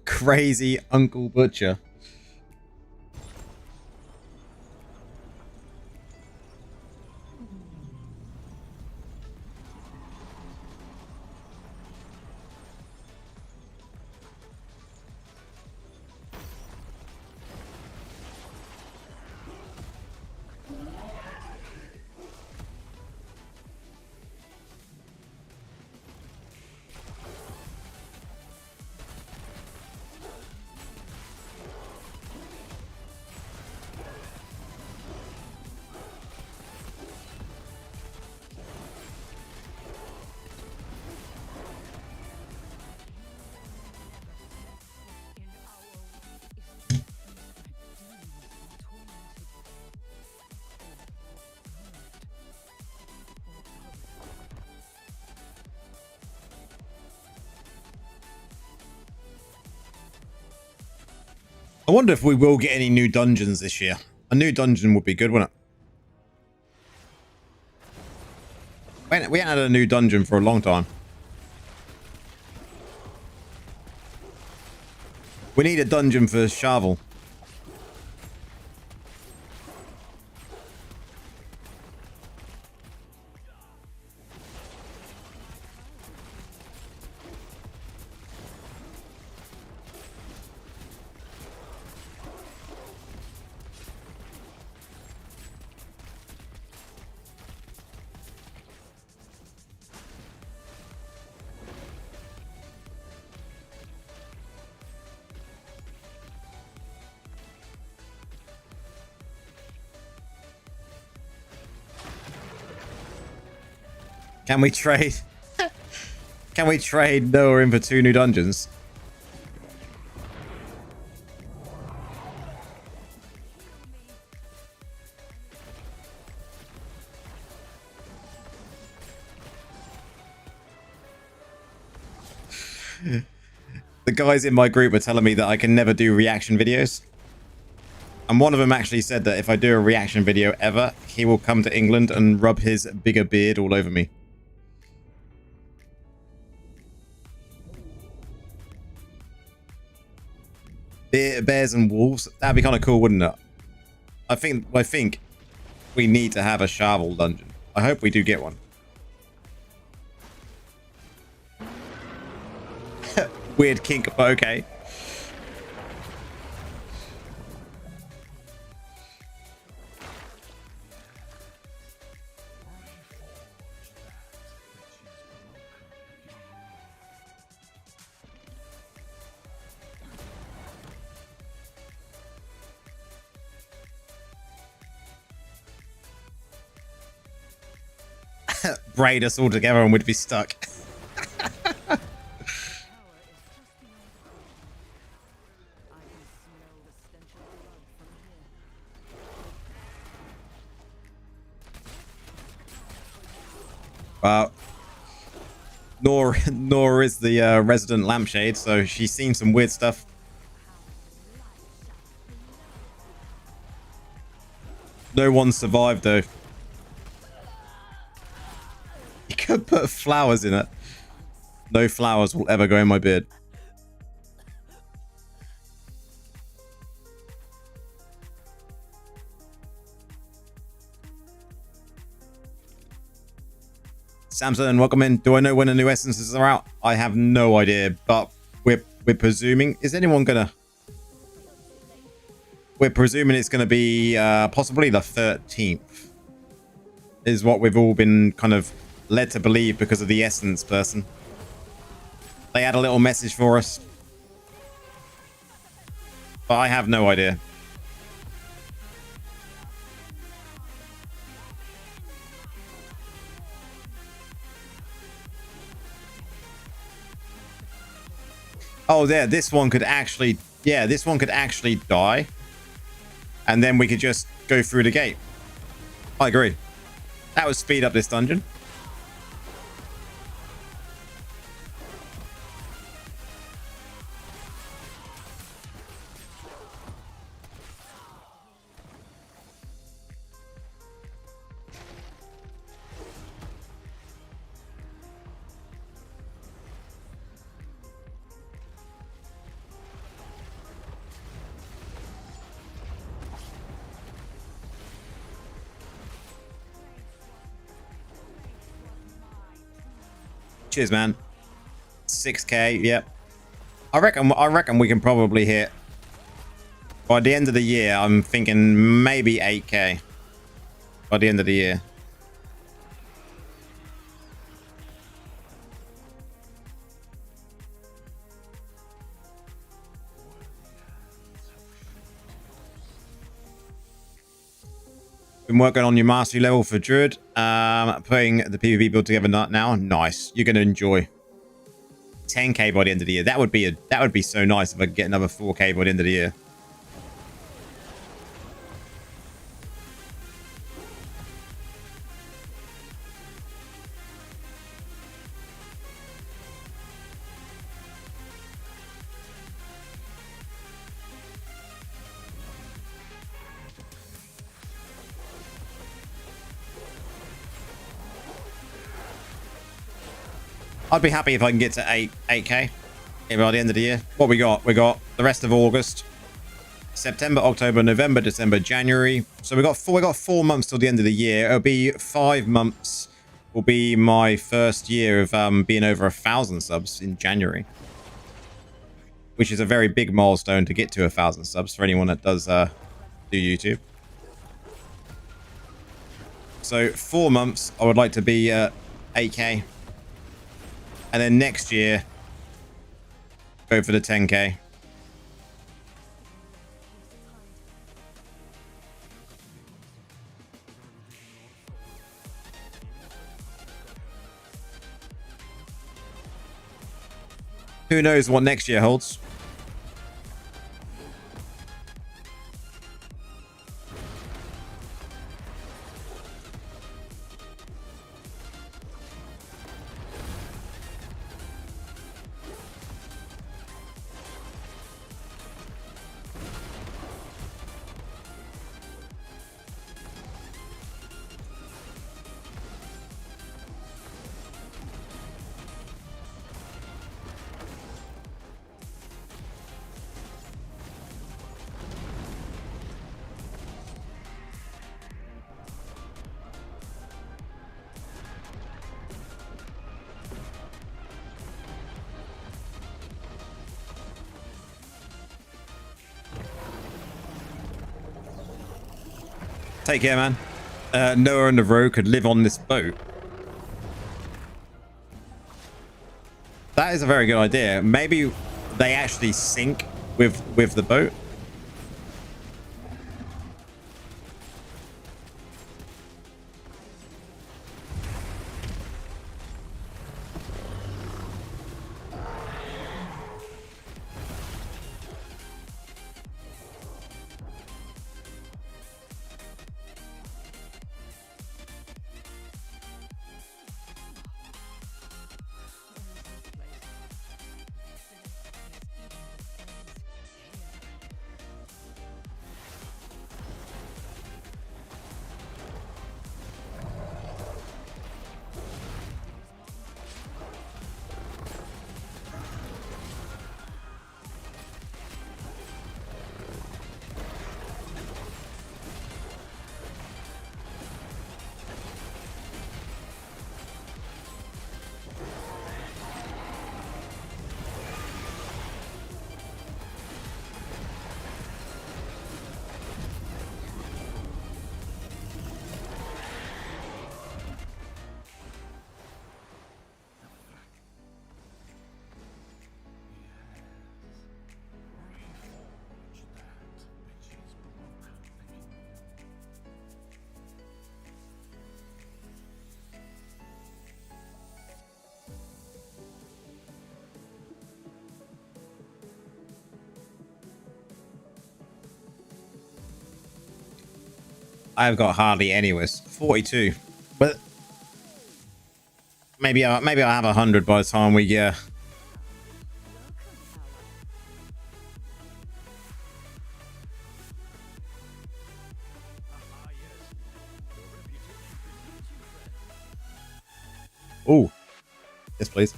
Crazy Uncle Butcher. I wonder if we will get any new dungeons this year. A new dungeon would be good, wouldn't it? We haven't had a new dungeon for a long time. We need a dungeon for Shovel. Can we trade? Can we trade Noah in for 2 new dungeons? The guys in my group were telling me that I can never do reaction videos. And one of them actually said that if I do a reaction video ever, he will come to England and rub his bigger beard all over me. Bears and wolves? That'd be kind of cool, wouldn't it? I think we need to have a shovel dungeon. I hope we do get one. Weird kink, but okay. Braid us all together and we'd be stuck. Nor is the resident lampshade, so she's seen some weird stuff. No one survived though. You could put flowers in it. No flowers will ever go in my beard. Samson, welcome in. Do I know when the new essences are out? I have no idea, but we're presuming. Is anyone gonna? We're presuming it's gonna be possibly the 13th. Is what we've all been kind of led to believe because of the essence person. They had a little message for us, but I have no idea. Oh, yeah, this one could actually... Yeah, this one could actually die. And then we could just go through the gate. I agree. That would speed up this dungeon. Cheers, man. 6k, yep. I reckon we can probably hit by the end of the year. I'm thinking maybe 8k by the end of the year. Been working on your mastery level for Druid. Putting the PvP build together now. Nice. You're gonna enjoy 10k by the end of the year. That would be so nice if I could get another 4k by the end of the year. I'd be happy if I can get to 8k by the end of the year. What we got? We got the rest of August, September, October, November, December, January. So we got 4 months till the end of the year. It'll be 5 months. Will be my first year of being over 1,000 subs in January, which is a very big milestone to get to 1,000 subs for anyone that does do YouTube. So 4 months, I would like to be 8k. And then next year, go for the 10k. Who knows what next year holds? Take care, man. Noah and the row could live on this boat. That is a very good idea. Maybe they actually sink with the boat. I've got hardly any with 42, but maybe I'll have 100 by the time we get. Oh, yes, please.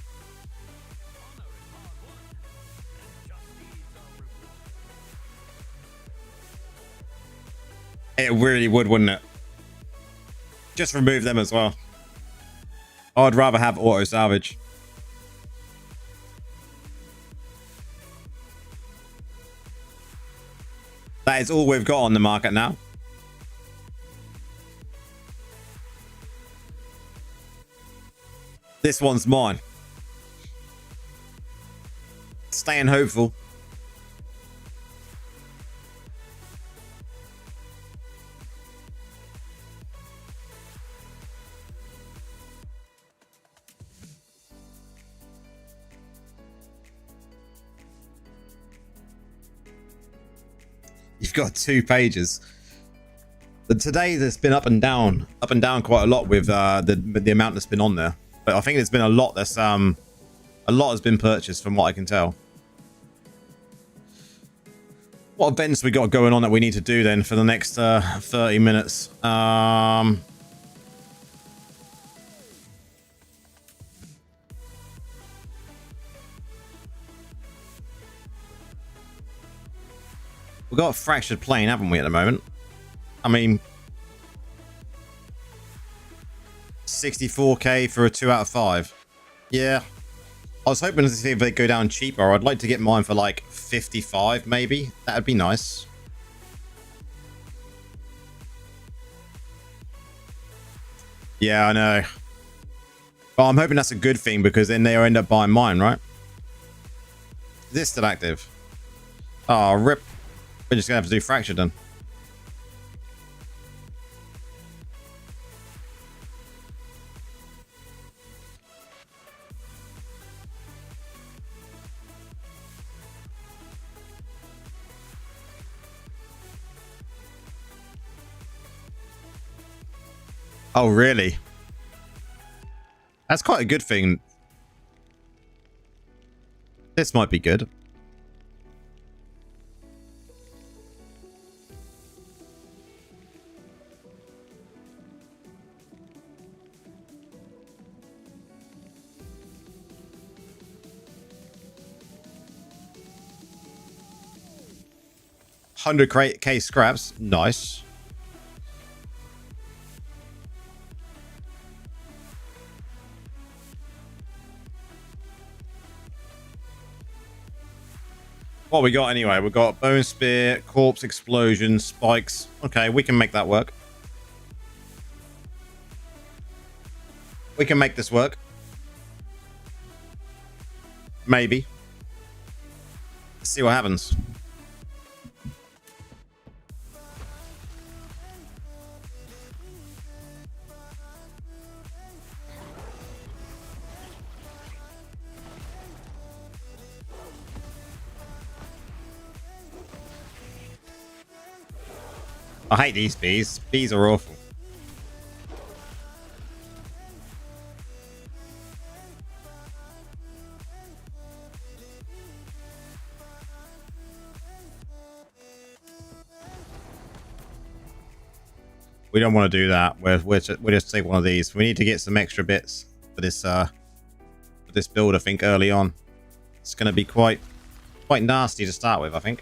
It really would, wouldn't it? Just remove them as well. I'd rather have auto salvage. That is all we've got on the market now. This one's mine. Staying hopeful. You've got 2 pages. But today there's been up and down quite a lot with the amount that's been on there. But I think there's been a lot that's a lot has been purchased from what I can tell. What events we got going on that we need to do then for the next 30 minutes? We've got a fractured plane, haven't we, at the moment? I mean, 64k for a 2 out of 5. Yeah. I was hoping to see if they go down cheaper. I'd like to get mine for like 55, maybe. That'd be nice. Yeah, I know. But I'm hoping that's a good thing because then they'll end up buying mine, right? Is this still active? Oh, rip. We're just gonna have to do fracture then. Oh, really? That's quite a good thing. This might be good. $100k scraps, nice. What we got anyway? We got bone spear, corpse explosion, spikes. Okay, we can make that work. We can make this work. Maybe. Let's see what happens. I hate these bees. Bees are awful. We don't want to do that. We'll just take one of these. We need to get some extra bits for this build. I think early on, it's going to be quite nasty to start with. I think.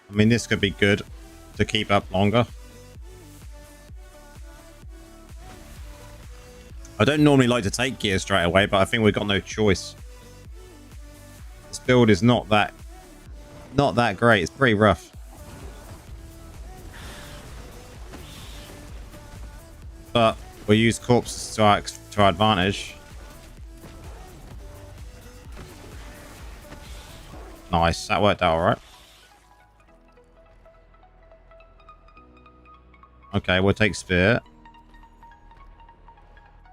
I mean, this could be good to keep up longer. I don't normally like to take gear straight away, but I think we've got no choice. This build is not that great. It's pretty rough. But we'll use corpses to our advantage. Nice, that worked out all right. Okay, we'll take Spear.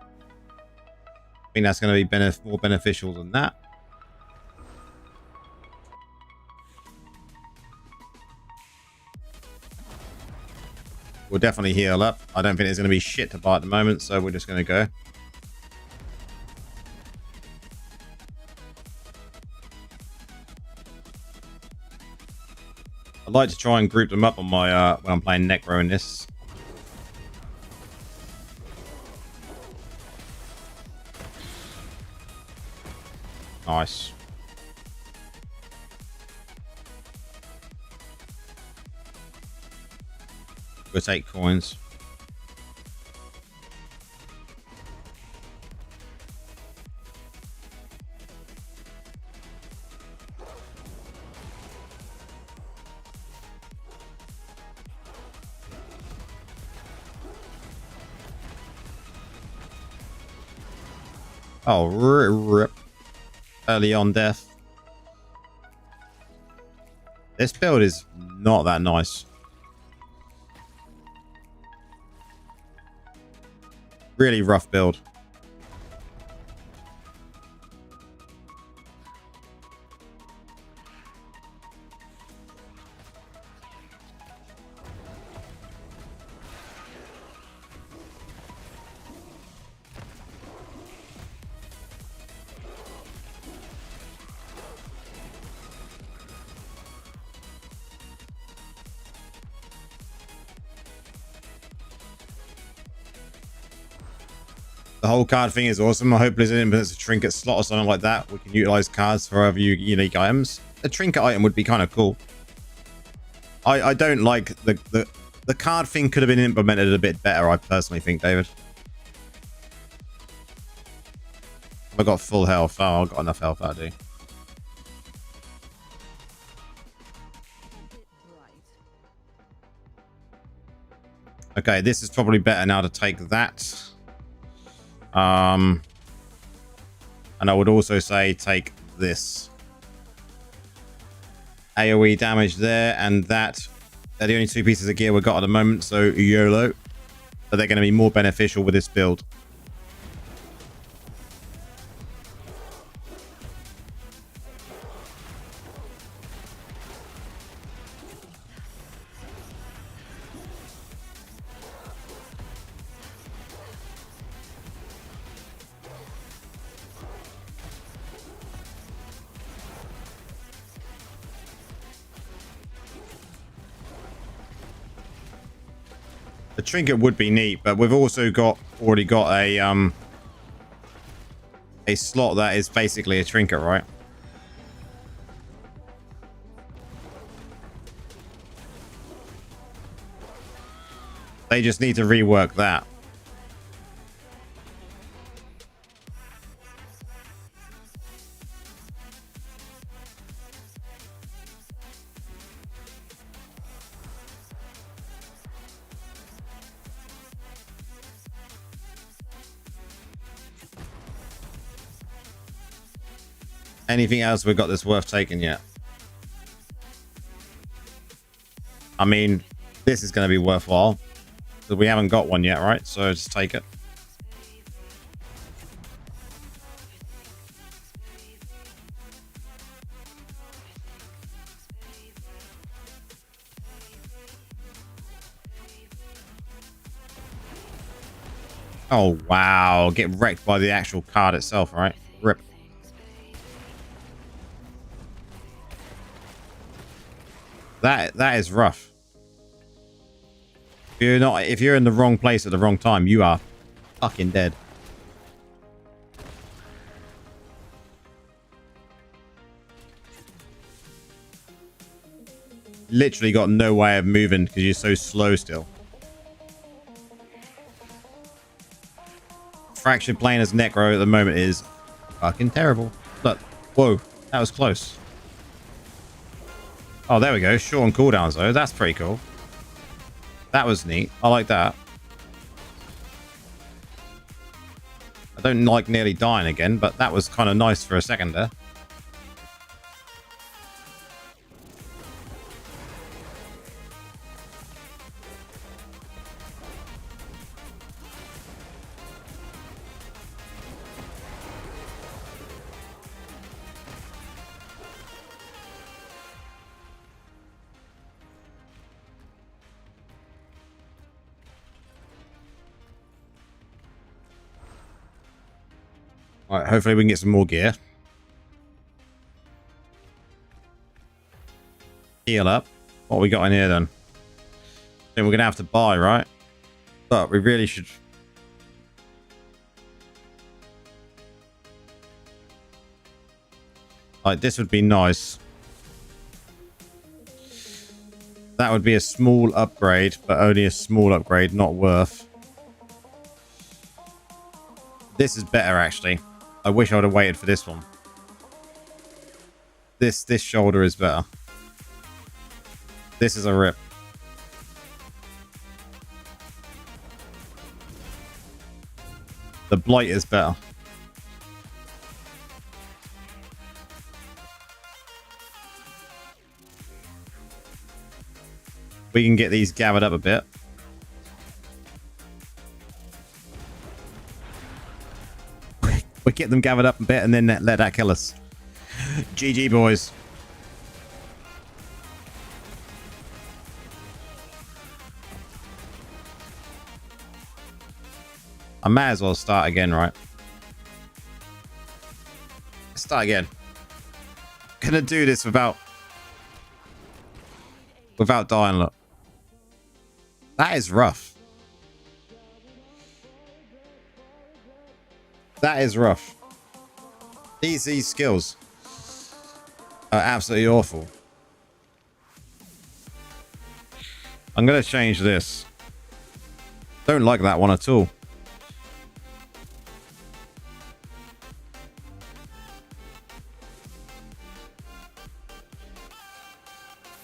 I think that's going to be more beneficial than that. We'll definitely heal up. I don't think there's going to be shit to buy at the moment, so we're just going to go. I like to try and group them up on my when I'm playing Necro in this. Nice. We'll take coins. Oh, rip. Early on death. This build is not that nice. Really rough build. The whole card thing is awesome. I hope Blizzard implements a trinket slot or something like that. We can utilize cards for other unique items. A trinket item would be kind of cool. I don't like the card thing could have been implemented a bit better, I personally think, David. I've got full health. Oh, I've got enough health, I do. Okay, this is probably better now to take that. And I would also say take this. AoE damage there and that. They're the only two pieces of gear we've got at the moment, so YOLO. But they're going to be more beneficial with this build. The trinket would be neat, but we've also already got a slot that is basically a trinket, right? They just need to rework that. Anything else we've got that's worth taking yet? I mean, this is going to be worthwhile. Because we haven't got one yet, right? So just take it. Oh, wow. Get wrecked by the actual card itself, right? Rip. That is rough. If you're in the wrong place at the wrong time, you are fucking dead. Literally got no way of moving because you're so slow still. Fractured plane as Necro at the moment is fucking terrible. Look, whoa, that was close. Oh, there we go. Short on cooldowns though. That's pretty cool. That was neat. I like that. I don't like nearly dying again, but that was kind of nice for a second there. All right, hopefully we can get some more gear. Heal up. What we got in here then? Then we're gonna have to buy, right? But we really should. Like, this would be nice. That would be a small upgrade, but only a small upgrade, not worth. This is better, actually. I wish I would have waited for this one. This shoulder is better. This is a rip. The blight is better. We can get these gathered up a bit. We get them gathered up a bit and then let that kill us. GG, boys. I may as well start again, right? Start again. Gonna do this without dying. Look, that is rough. That is rough. These skills are absolutely awful. I'm gonna change this. Don't like that one at all.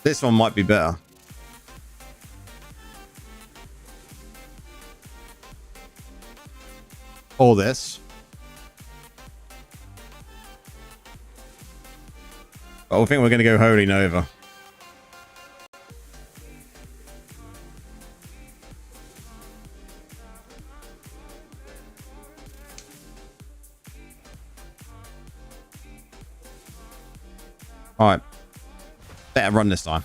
This one might be better. Or this. But I think we're going to go Holy Nova. Alright. Better run this time.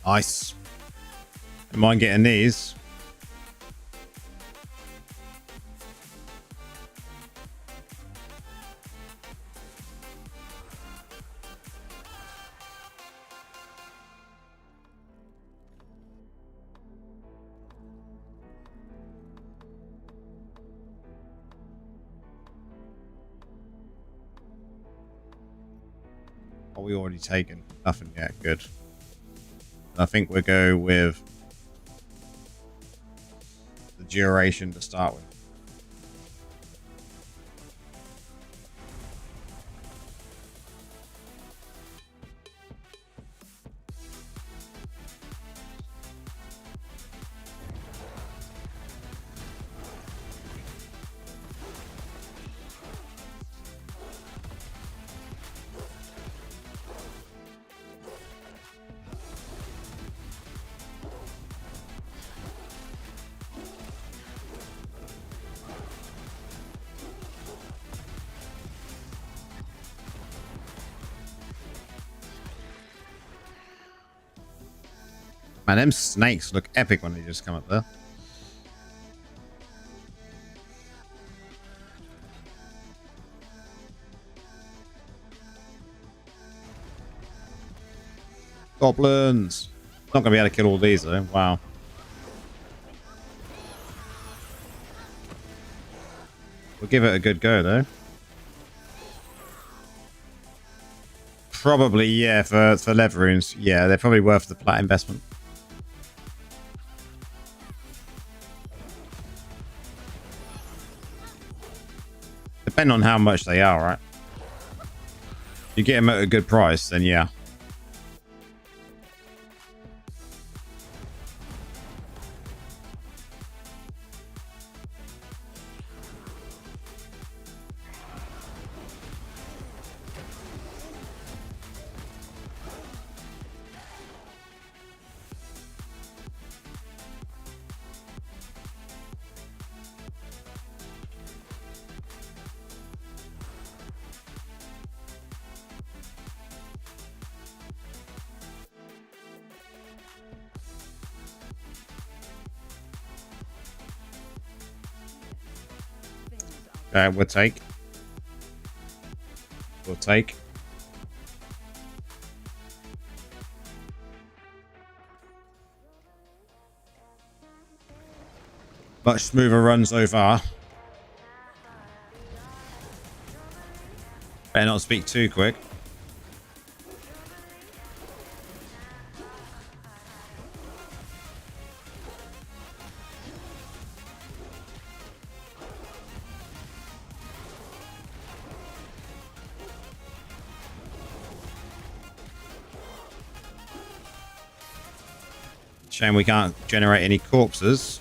Nice. Don't mind getting these. Are we already taken? Nothing yet. Good. I think we'll go with the duration to start with. Man, them snakes look epic when they just come up there. Goblins. Not gonna be able to kill all these though. Wow. We'll give it a good go though. Probably, yeah, for leather runes. Yeah, they're probably worth the plat investment. Depending on how much they are, right? You get them at a good price, then yeah. We'll take. We'll take. Much smoother runs so far. Better not speak too quick. Shame we can't generate any corpses.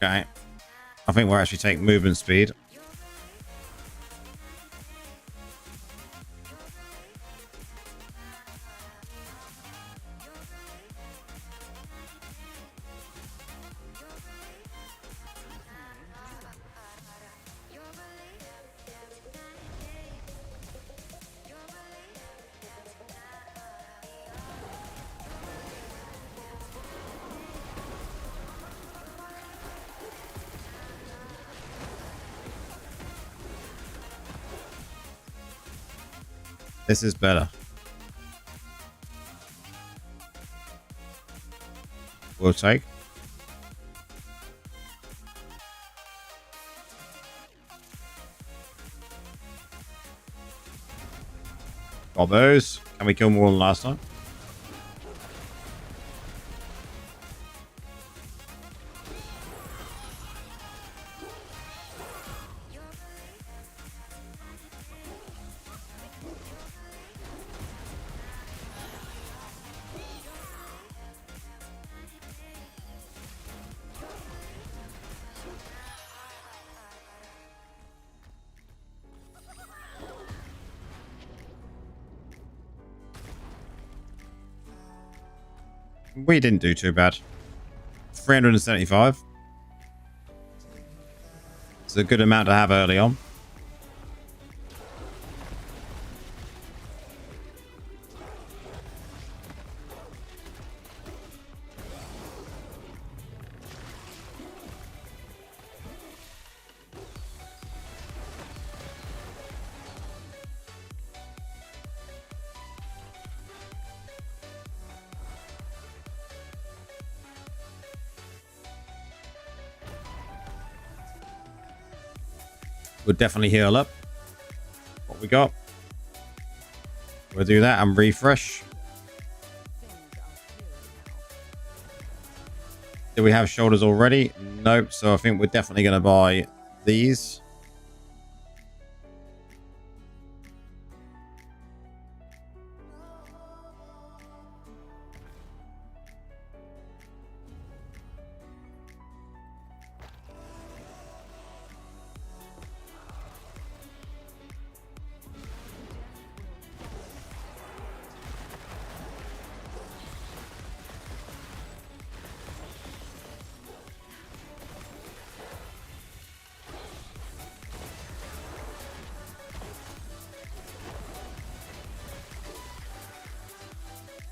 Okay. I think we'll actually take movement speed. This is better. We'll take. Got those. Can we kill more than last time? We didn't do too bad. 375. It's a good amount to have early on. We'll definitely heal up. What we got? We'll do that and refresh. Do we have shoulders already? Nope. So I think we're definitely going to buy these.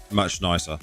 Much nicer.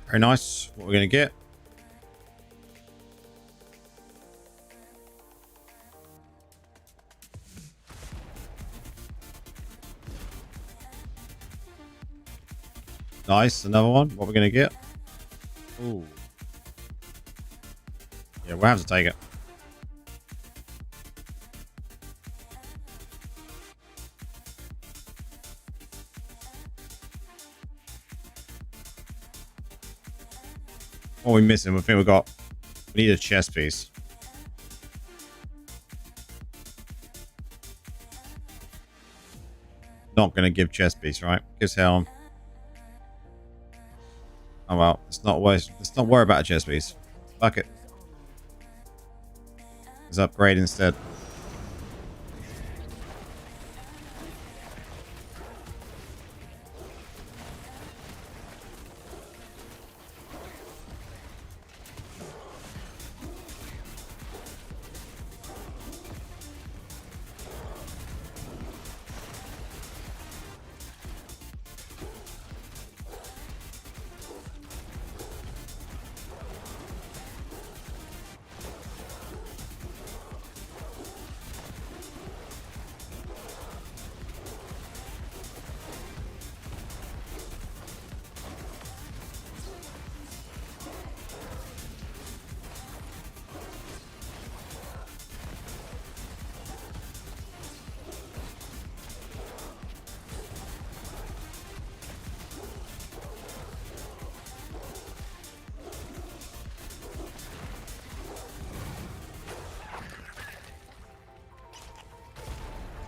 Very nice. What we're going to get. Nice. Another one. What we're going to get. Ooh. Yeah, we'll have to take it. What are we missing? We think we need a chest piece. Not going to give chest piece, right? Gives helm. Oh well, let's not worry about a chest piece. Fuck it. Let's upgrade instead.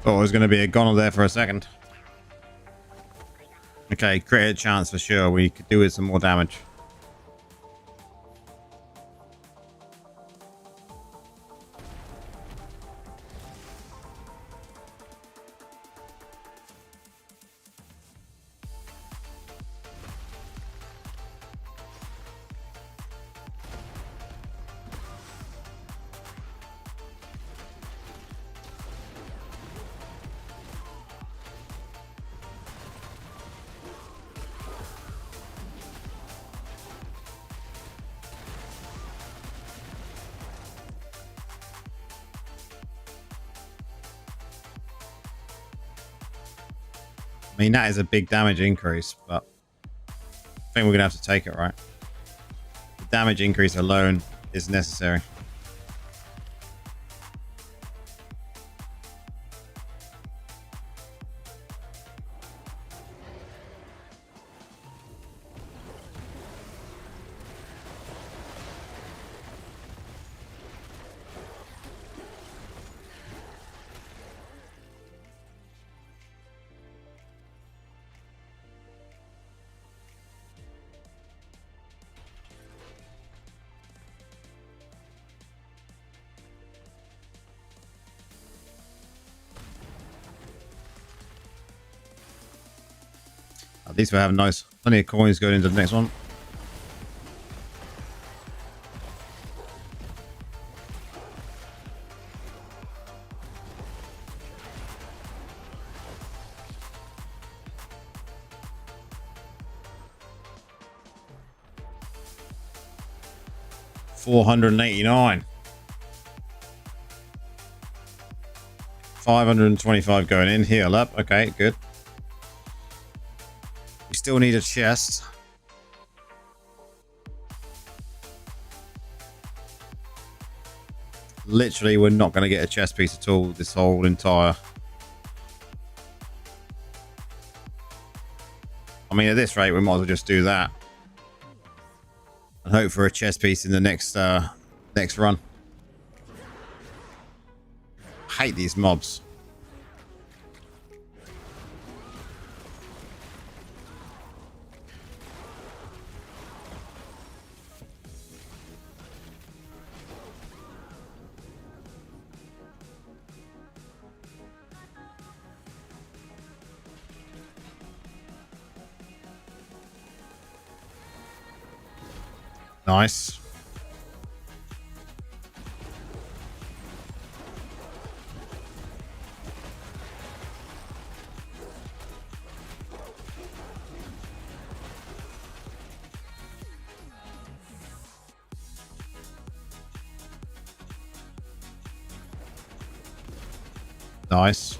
Thought it was going to be a goner there for a second. Okay, crit chance for sure. We could do with some more damage. I mean, that is a big damage increase, but I think we're going to have to take it, right? The damage increase alone is necessary. At least we have nice, plenty of coins going into the next one. $489. 525 going in. Heal up. Okay, good. We still need a chest. Literally, we're not going to get a chest piece at all this whole entire... I mean, at this rate, we might as well just do that. And hope for a chest piece in the next run. Hate these mobs. Nice. Nice.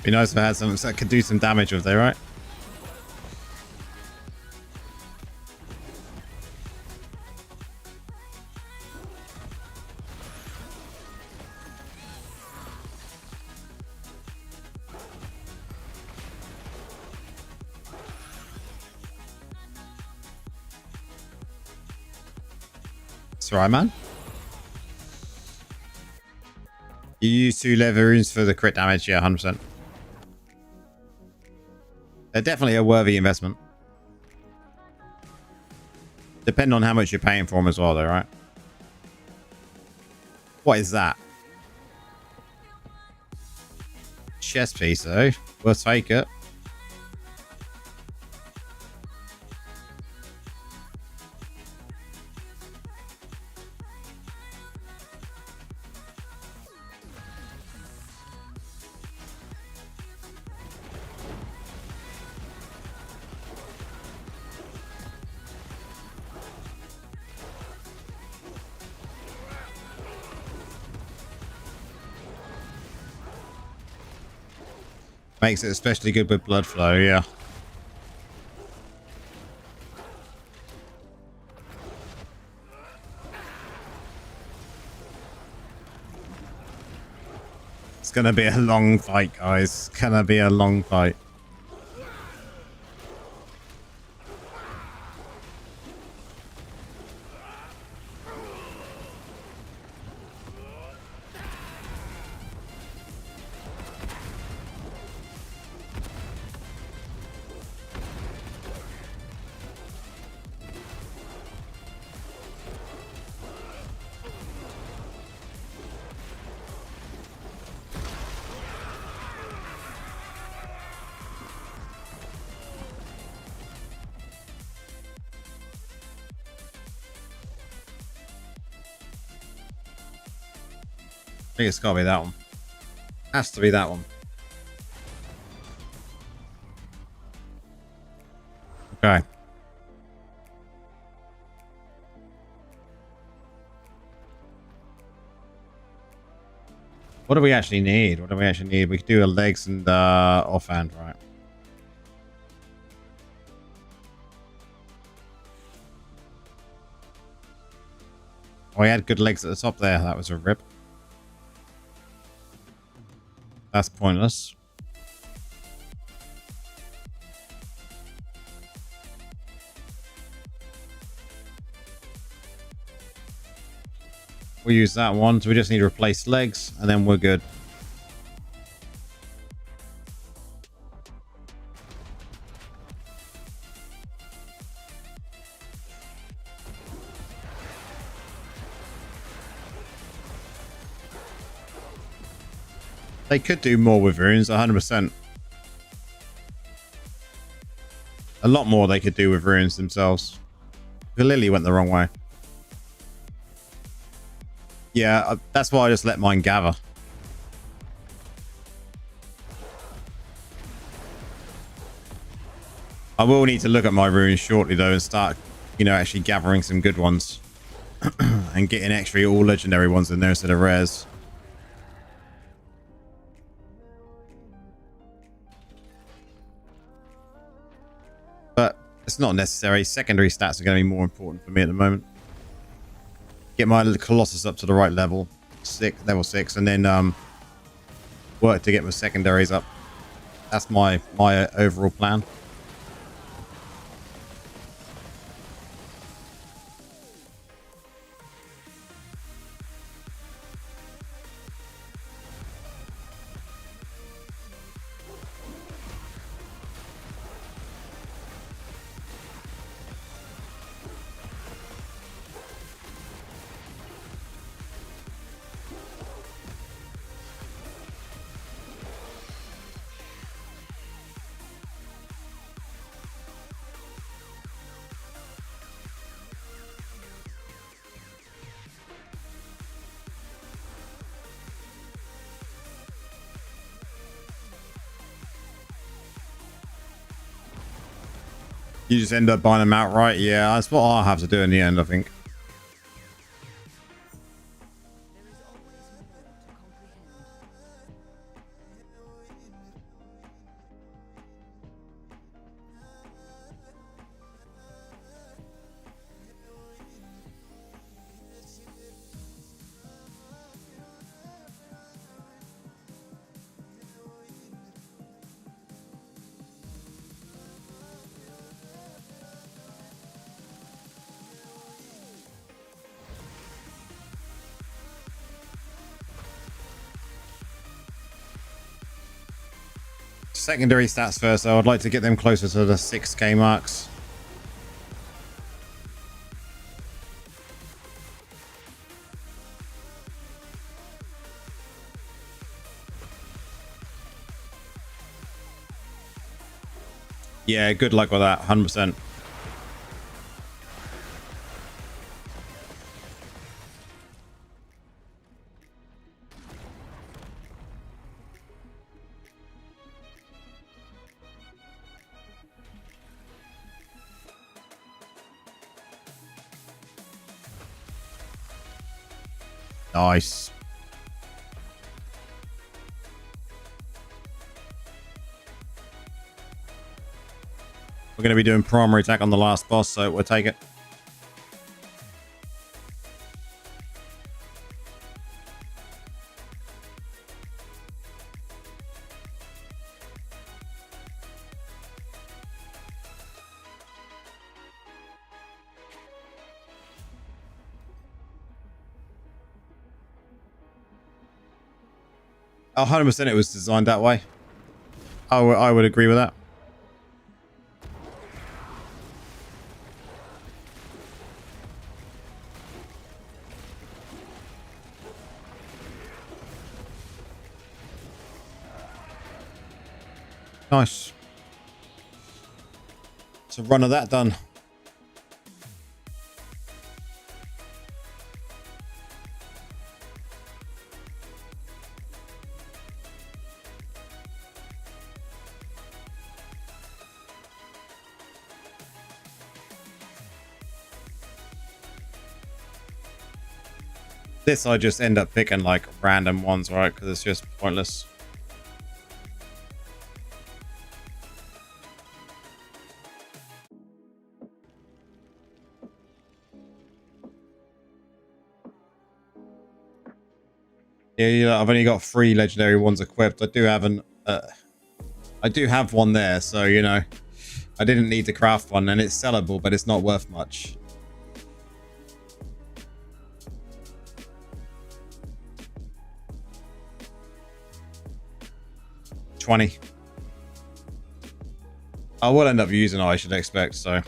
Be nice if I had something that could do some damage with there, right? That's right, man. You use 2 leather runes for the crit damage, yeah, 100%. They're definitely a worthy investment. Depending on how much you're paying for them as well, though, right? What is that? Chest piece, though. We'll take it. Makes it especially good with blood flow, yeah. It's gonna be a long fight, guys. It's gonna be a long fight. I think it's gotta be that one. Has to be that one. Okay. What do we actually need? What do we actually need? We could do a legs and offhand, right? Oh, he had good legs at the top there. That was a rip. That's pointless. We'll use that one. So we just need to replace legs and then we're good. They could do more with runes, 100%. A lot more they could do with runes themselves. The Lily went the wrong way. Yeah, that's why I just let mine gather. I will need to look at my runes shortly though and start, you know, actually gathering some good ones. And getting extra all legendary ones in there instead of rares. But it's not necessary. Secondary stats are going to be more important for me at the moment. Get my Colossus up to the right level, level 6, and then work to get my secondaries up. That's my overall plan. You just end up buying them outright. Yeah, that's what I'll have to do in the end, I think. Secondary stats first, so I'd like to get them closer to the 6k marks. Yeah, good luck with that, 100%. Nice. We're going to be doing primary attack on the last boss, so we'll take it. Oh, 100% it was designed that way. I would agree with that. Nice. So run of that done. This I just end up picking like random ones, right? Because it's just pointless. Yeah, I've only got 3 legendary ones equipped. I do have one there, so you know, I didn't need to craft one, and it's sellable, but it's not worth much. $20. I will end up using it, I should expect, so.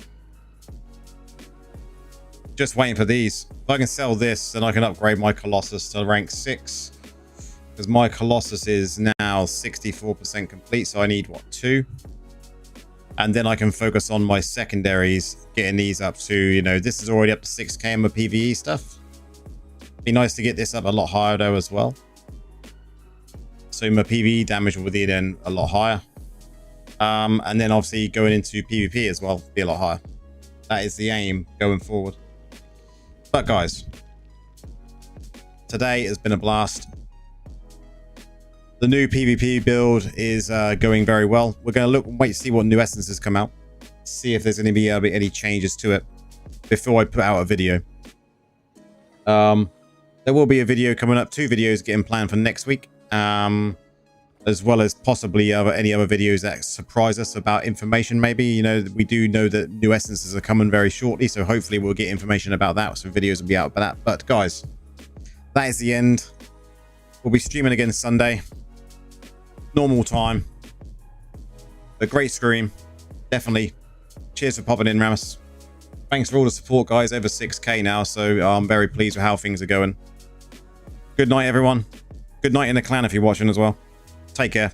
Just waiting for these. If I can sell this, then I can upgrade my Colossus to rank 6. because my Colossus is now 64% complete, so I need what, 2? And then I can focus on my secondaries, getting these up to, you know, this is already up to 6k in my PvE stuff. Be nice to get this up a lot higher though as well. So my PvE damage will be then a lot higher. And then obviously going into PvP as well, be a lot higher. That is the aim going forward. But guys, today has been a blast. The new PvP build is going very well. We're going to look and wait to see what new essences come out. See if there's going to be any changes to it before I put out a video. There will be a video coming up, 2 videos getting planned for next week. As well as possibly any other videos that surprise us about information. Maybe, you know, we do know that new essences are coming very shortly, so hopefully we'll get information about that. So videos will be out about that. But guys, that is the end. We'll be streaming again Sunday, normal time. A great stream, definitely. Cheers for popping in, Ramus. Thanks for all the support, guys. Over 6k now, so I'm very pleased with how things are going. Good night, everyone. Good night in the clan if you're watching as well. Take care.